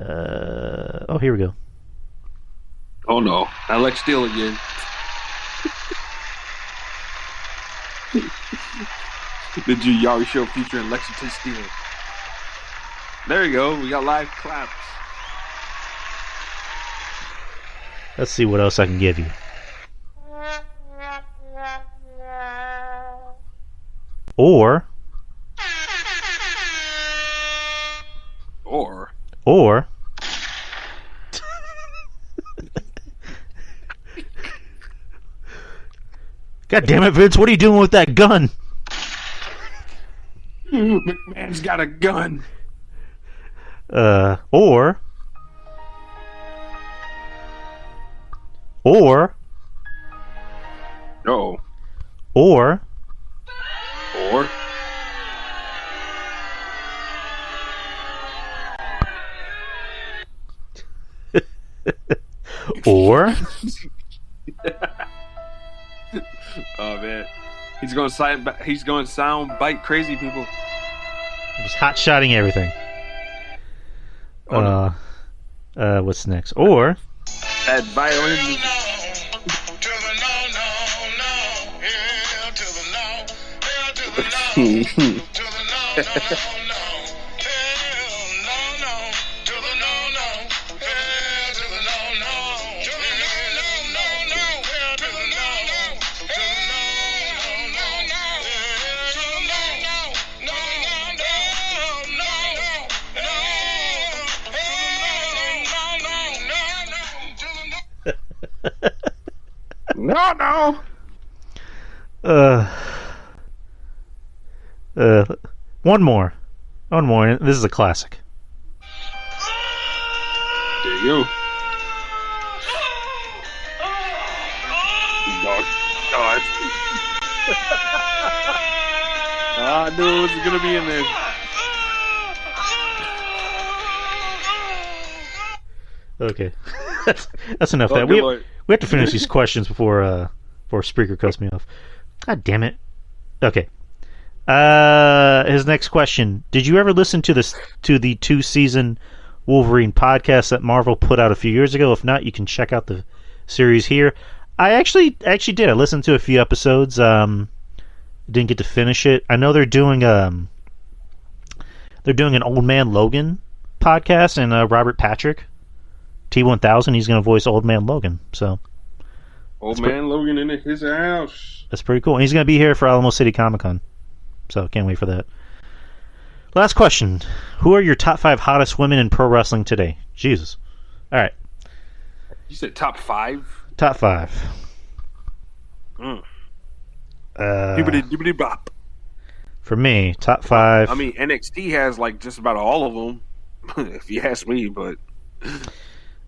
Oh, here we go. Oh no, not Lex Steele again. The Drew Yari Show featuring Lexington Steele. There you go. We got live claps. Let's see what else I can give you. Or God damn it, Vince, what are you doing with that gun? McMahon's got a gun. Or No. Or oh man, he's going sound bite crazy people. Just hot-shotting everything. Oh, no. What's next? Or that violin. No. One more. This is a classic. There you go. God. I knew it was gonna be in there. Okay. That's enough of Oh, that. good We Lord. have to finish these questions before Spreaker cuts me off. God damn it. Okay. His next question: did you ever listen to the 2-season Wolverine podcast that Marvel put out a few years ago? If not, you can check out the series here. I actually did. I listened to a few episodes. Didn't get to finish it. I know they're doing an Old Man Logan podcast, and Robert Patrick, T-1000, he's going to voice Old Man Logan. So Old Man Logan in his house. that's pretty cool. And he's going to be here for Alamo City Comic Con. So can't wait for that. Last question: who are your top 5 hottest women in pro wrestling today? Jesus. All right. You said top 5? Top 5. Dibbity bop. For me, top 5. I mean, NXT has like just about all of them, if you ask me. But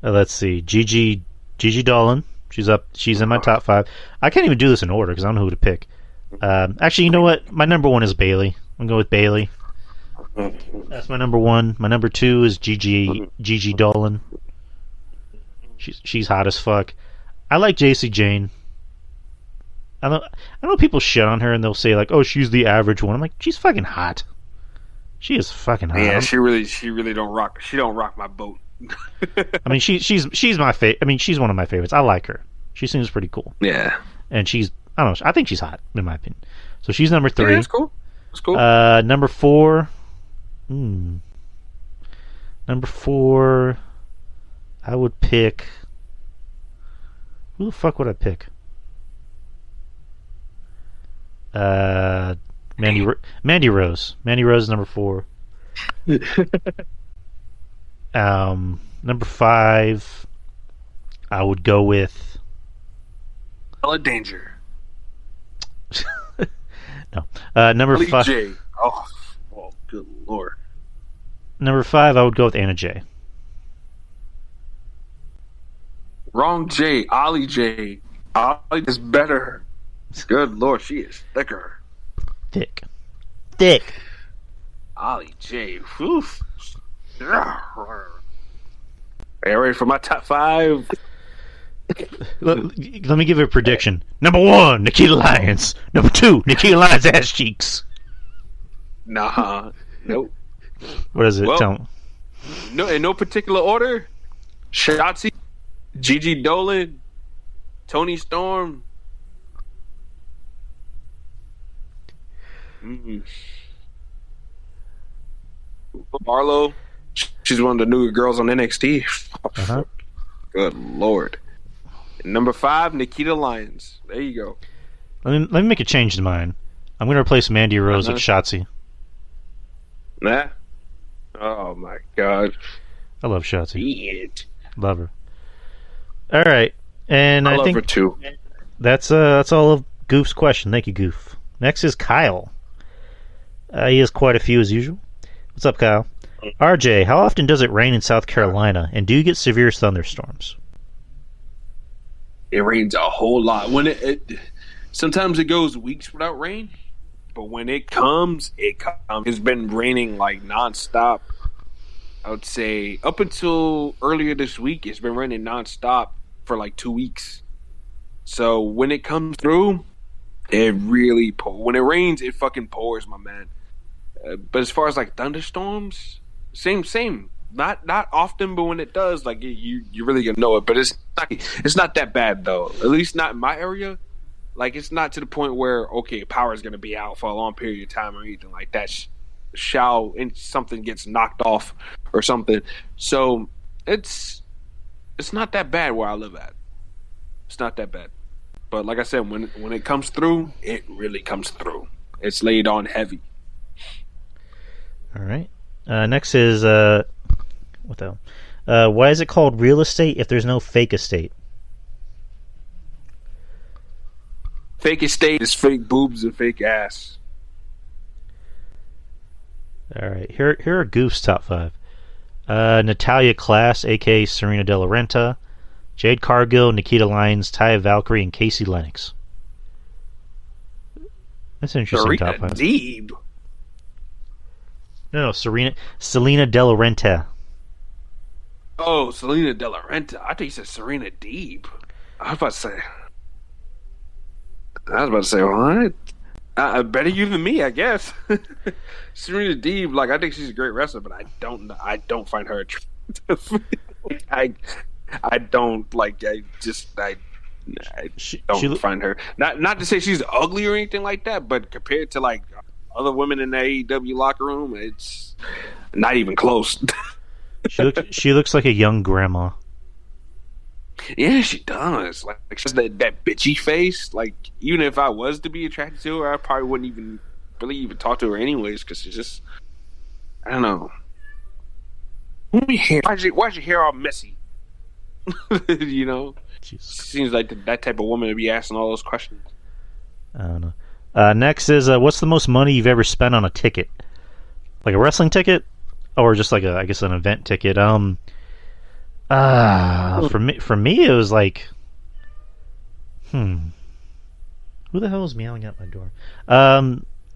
Let's see. Gigi Dolan. She's up. She's in my top 5. I can't even do this in order because I don't know who to pick. Actually, you know what? My number 1 is Bailey. I'm going to go with Bailey. That's my number 1. My number 2 is Gigi Dolan. She's hot as fuck. I like JC Jane. I know people shit on her and they'll say like, "Oh, she's the average one." I'm like, she's fucking hot. She is fucking hot. yeah, she really don't rock. She don't rock my boat. I mean, she's my favorite. I mean, she's one of my favorites. I like her. She seems pretty cool. Yeah, And I don't know. I think she's hot in my opinion. So she's number 3. Yeah, that's cool. That's cool. Number 4. Number 4. I would pick. Who the fuck would I pick? Mandy Rose. Mandy Rose is number 4. Number 5. I would go with. Bella Danger. No. Number Ellie 5. J. Oh, good Lord. Number 5. I would go with Anna Jay. Wrong J. Ollie J. Ollie is better. Good Lord, she is thicker. Thick. Ollie J. Oof. Are you ready for my top 5? Let me give you a prediction. Number 1, Nikita Lyons. Number 2, Nikita Lyons' ass cheeks. Nah. Nope. What is it? Well, Tell me. No, in no particular order. Shotzi, Gigi Dolan, Tony Storm. Marlo. She's one of the newer girls on NXT. Uh-huh. Good Lord. And number 5, Nikita Lyons. There you go. Let me make a change in mine. I'm going to replace Mandy Rose with Shotzi. Nah. Oh my God. I love Shotzi. Shit. Love her. All right, and I love think her too. that's all of Goof's question. Thank you, Goof. Next is Kyle. He has quite a few as usual. What's up, Kyle? RJ, how often does it rain in South Carolina, and do you get severe thunderstorms? It rains a whole lot. When it sometimes it goes weeks without rain, but when it comes, it comes. It's been raining like nonstop. I would say up until earlier this week, it's been raining nonstop for like 2 weeks. So when it comes through, it really when it rains, it fucking pours, my man. But as far as like thunderstorms, same. Not often, but when it does, like you really gonna know it. But it's not that bad though. At least not in my area. Like it's not to the point where power is gonna be out for a long period of time or anything like that. And something gets knocked off or something. So it's not that bad where I live at. It's not that bad. But like I said, when it comes through, it really comes through. It's laid on heavy. All right. Next is what the hell? Why is it called real estate if there's no fake estate? Fake estate is fake boobs and fake ass. All right. Here are Goof's top 5. Natalia Class, a.k.a. Serena De La Renta, Jade Cargill, Nikita Lyons, Taya Valkyrie, and Casey Lennox. That's an interesting top 5. Deeb. No, Selena De La Renta. Oh, Selena De La Renta. I think you said Serena Deeb. I was about to say. What? Better you than me, I guess. Serena Deeb, like I think she's a great wrestler, but I don't find her attractive. I I don't like. I don't find her not to say she's ugly or anything like that, but compared to like other women in the AEW locker room, it's not even close. She looks like a young grandma. Yeah, she does. Like she has that bitchy face. Like even if I was to be attracted to her, I probably wouldn't even really even talk to her anyways because she's just I don't know. Why's your hair all messy? You know, Jesus. She seems like that type of woman to be asking all those questions. I don't know. Next is what's the most money you've ever spent on a ticket? Like a wrestling ticket, or just like I guess an event ticket? For me, it was like, who the hell is meowing at my door?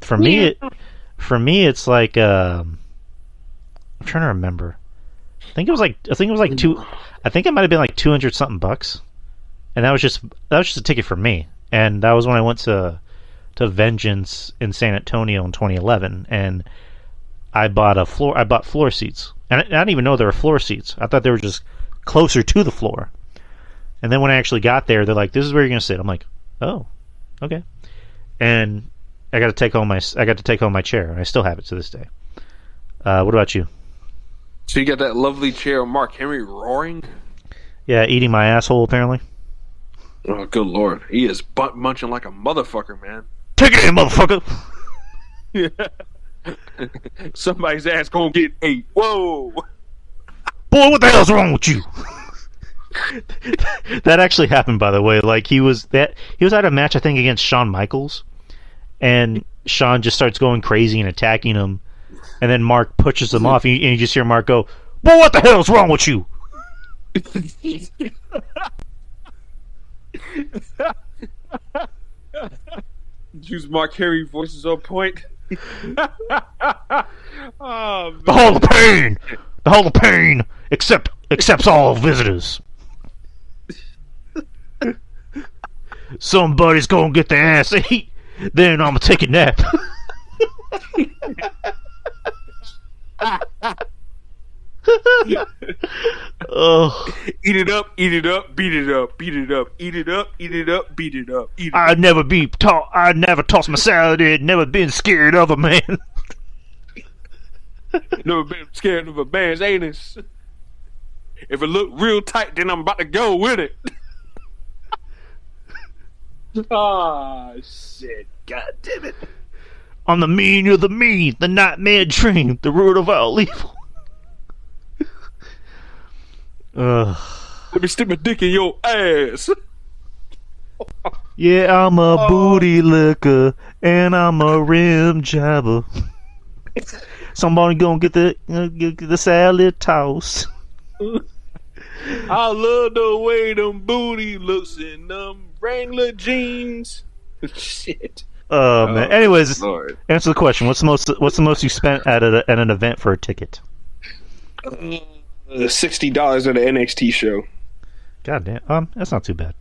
For me, it's like, I'm trying to remember. I think it was like two. I think it might have been like 200 something bucks, and that was just a ticket for me. And that was when I went to Vengeance in San Antonio in 2011, and I bought floor seats, and I didn't even know there were floor seats. I thought they were just closer to the floor. And then when I actually got there, they're like, "This is where you're gonna sit." I'm like, "Oh, okay." And I got to take home my chair, and I still have it to this day. What about you? So you got that lovely chair of Mark Henry roaring? Yeah, eating my asshole apparently. Oh, good lord. He is butt munching like a motherfucker, man. Take it in, motherfucker! Yeah. Somebody's ass gonna get ate. Whoa! Boy, what the hell's wrong with you? That actually happened, by the way. Like he was at a match, I think, against Shawn Michaels, and Shawn just starts going crazy and attacking him, and then Mark pushes him off, and you just hear Mark go, "Boy, what the hell's wrong with you?" Use Mark Henry voices on point. Oh, man. The Hall of Pain accepts all visitors. Somebody's gonna get their ass ate, then I'm gonna take a nap. Oh. Eat it up, beat it up, eat it up, eat it up, beat it up, beat it up. I'd never toss my salad in, never been scared of a man. Never been scared of a man's anus. If it look real tight, then I'm about to go with it. Ah, shit. God damn it. I'm the mean of the mean, the nightmare dream, the root of all evil. Let me stick my dick in your ass. Yeah, I'm a booty licker, and I'm a rim jabber. Somebody gonna get the salad toss. I love the way them booty looks in them Wrangler jeans. Shit. Oh man. Anyways, Lord. Answer the question. What's the most you spent at an event for a ticket? $60 at an NXT show. God damn. That's not too bad.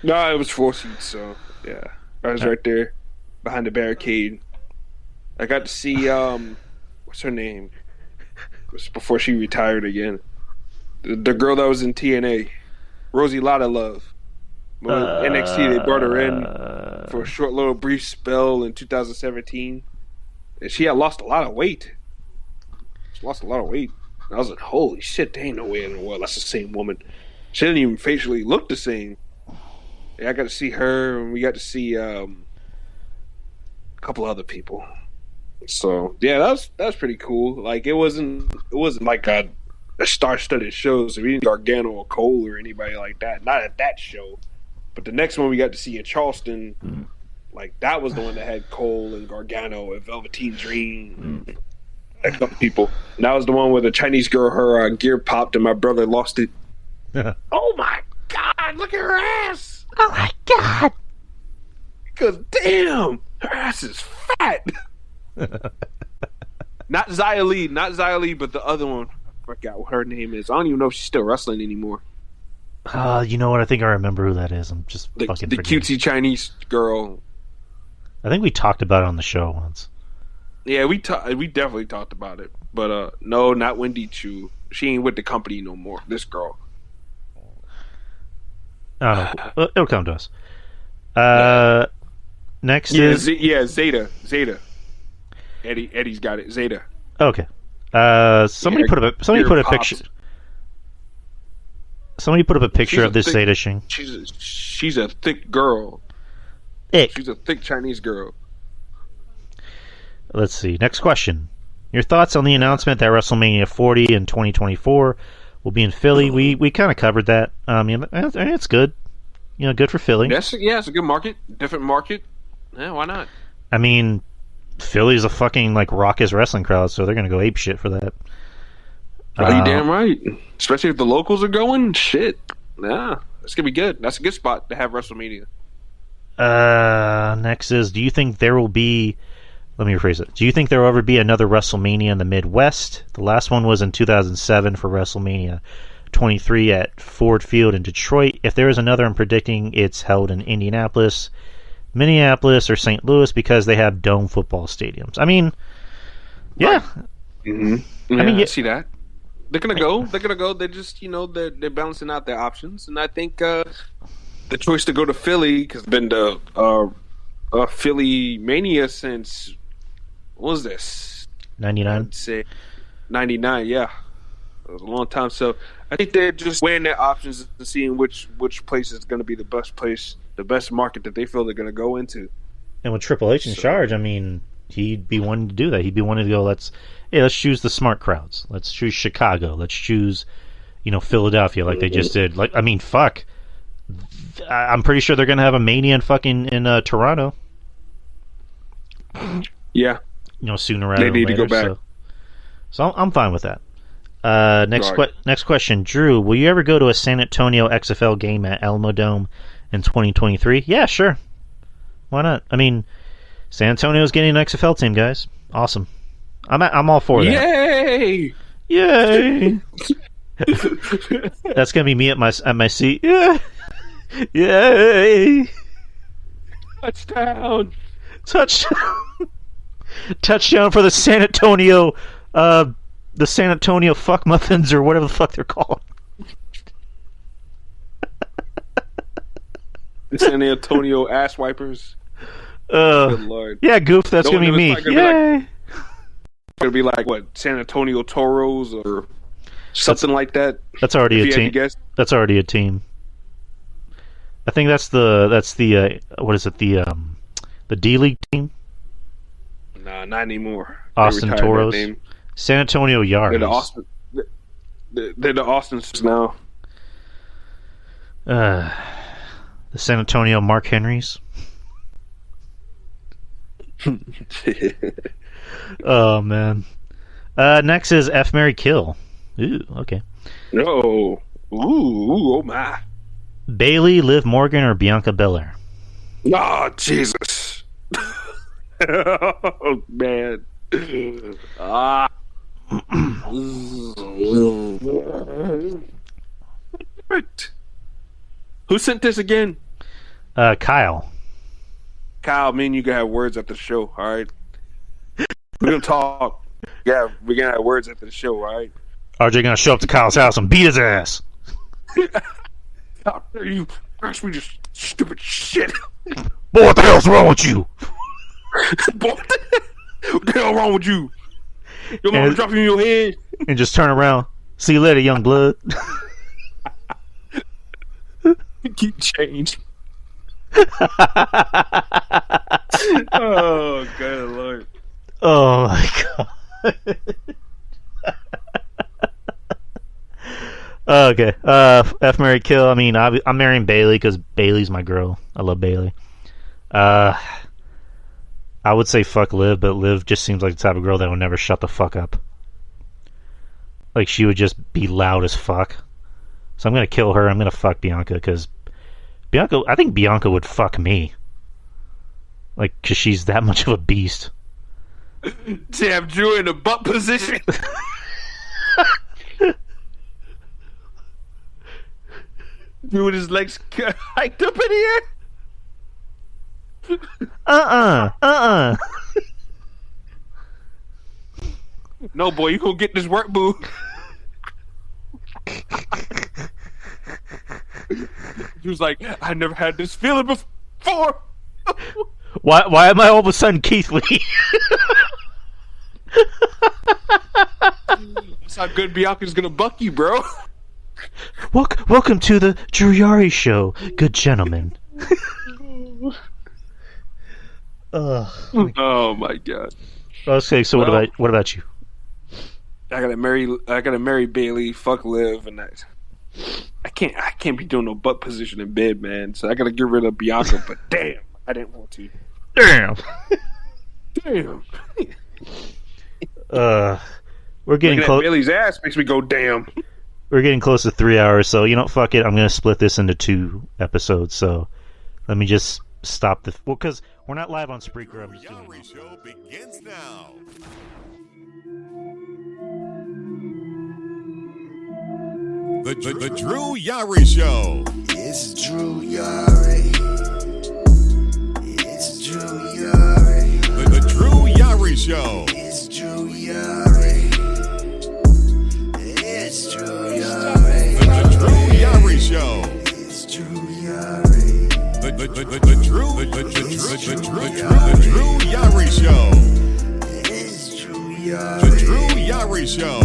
No, it was 4 seats, so yeah. I was right there behind the barricade. I got to see what's her name? It was before she retired again. The girl that was in TNA, Rosie Lotta Love. When NXT, they brought her in for a short little brief spell in 2017. And she had lost a lot of weight. She lost a lot of weight. And I was like, holy shit, there ain't no way in the world that's the same woman. She didn't even facially look the same. Yeah, I got to see her, and we got to see a couple other people. So yeah, that was pretty cool. Like it wasn't like a star-studded show. So we didn't Gargano or Cole or anybody like that. Not at that show. But the next one we got to see in Charleston, like that was the one that had Cole and Gargano and Velveteen Dream, a couple people. And that was the one where the Chinese girl, her gear popped and my brother lost it. Oh my God! Look at her ass! Oh my God! Because damn, her ass is fat. Not Xia Li, but the other one. forgot what her name is. I don't even know if she's still wrestling anymore. You know what? I think I remember who that is. I'm just The fucking cutesy forgetting. Chinese girl. I think we talked about it on the show once. Yeah, we definitely talked about it. But no, not Wendy Chu. She ain't with the company no more. This girl. I don't know. It'll come to us. Next is Zeta. Eddie's got it. Zeta. okay. Somebody put up a picture. Somebody put up a picture of this Zeta Shing. She's a thick girl. She's a thick Chinese girl. Let's see. Next question. Your thoughts on the announcement that WrestleMania 40 in 2024 will be in Philly? We kind of covered that. I mean, it's good. You know, good for Philly. It's a good market. Different market. Yeah, why not? I mean, Philly's a fucking like raucous wrestling crowd, so they're gonna go ape shit for that. Oh, you damn right. Especially if the locals are going. Shit. Yeah, it's gonna be good. That's a good spot to have WrestleMania. Next is, do you think there will be... Let me rephrase it. Do you think there will ever be another WrestleMania in the Midwest? The last one was in 2007 for WrestleMania 23 at Ford Field in Detroit. If there is another, I'm predicting it's held in Indianapolis, Minneapolis, or St. Louis because they have dome football stadiums. I mean, yeah. Mm-hmm. Yeah, I mean, I see that. They're gonna go. They're just, they're balancing out their options, and I think the choice to go to Philly because been the Philly mania since what was this? 99. I'd say 99. Yeah, it was a long time. So I think they're just weighing their options and seeing which place is going to be the best place, the best market that they feel they're going to go into. And with Triple H in charge, I mean, he'd be wanting to do that. He'd be wanting to go, let's choose the smart crowds. Let's choose Chicago. Let's choose, Philadelphia, like they just did. Like, I mean, fuck. I'm pretty sure they're gonna have a Mania in Toronto. Yeah. Sooner rather than later. They need to go back. So I'm fine with that. Next question, Drew. Will you ever go to a San Antonio XFL game at Alamo Dome in 2023? Yeah, sure. Why not? I mean, San Antonio's getting an XFL team, guys. Awesome. I'm all for that. Yay! Yay! That's gonna be me at my seat. Yeah. Yay! Touchdown! Touchdown for the San Antonio fuck muffins or whatever the fuck they're called. The San Antonio ass wipers. Good Lord. Yeah, Goof, that's gonna be me. Yay! Gonna be like what, San Antonio Toros or something like that. That's already a team. That's already a team. I think that's the what is it, the D League team? Nah, not anymore. Austin Toros. San Antonio Yards. They're the Austins now. The San Antonio Mark Henrys. Oh man. Next is F Marry Kill. Ooh, okay. No. Ooh, oh my. Bailey, Liv Morgan, or Bianca Belair? Oh, Jesus. Oh, man. Ah. Who sent this again? Kyle. Kyle, me and you can have words after the show, all right? We're going to talk. Yeah, we're going to have words after the show, all right? RJ going to show up to Kyle's house and beat his ass. How dare you ask me this stupid shit? Boy, what the hell's wrong with you? Boy, what the hell wrong with you? Your mama dropping in your head? And just turn around. See you later, young blood. Keep change. Oh, good Lord. Oh, my God. Okay. F Marry Kill. I mean, I'm marrying Bailey because Bailey's my girl. I love Bailey. I would say fuck Liv, but Liv just seems like the type of girl that would never shut the fuck up. Like, she would just be loud as fuck. So I'm gonna kill her. I'm gonna fuck Bianca because I think Bianca would fuck me. Like, because she's that much of a beast. Damn, Drew in the butt position. Dude with his legs hiked up in the air. No, boy, you gonna get this work, boo. He was like, I never had this feeling before. Why am I all of a sudden Keith Lee? That's how good Bianca's gonna buck you, bro. Welcome to the Drew Yari Show, good gentlemen. Oh my god. Okay, so what about you? I gotta marry Bailey. Fuck Liv, and I can't be doing no butt position in bed, man. So I gotta get rid of Bianca. But damn, I didn't want to. Damn. We're getting close. Bailey's ass makes me go damn. We're getting close to 3 hours, so fuck it. I'm gonna split this into 2 episodes. So let me just stop the because we're not live on Spreaker. I'm just doing Yari Show begins now. The Drew Yari Show. It's Drew Yari. It's Drew Yari. The Drew Yari Show. It's Drew Yari. It's Drew Yari. The Drew Yari Show. It's Drew Yari. The Drew Yari Show. It's Drew Yari. The Drew Yari Show.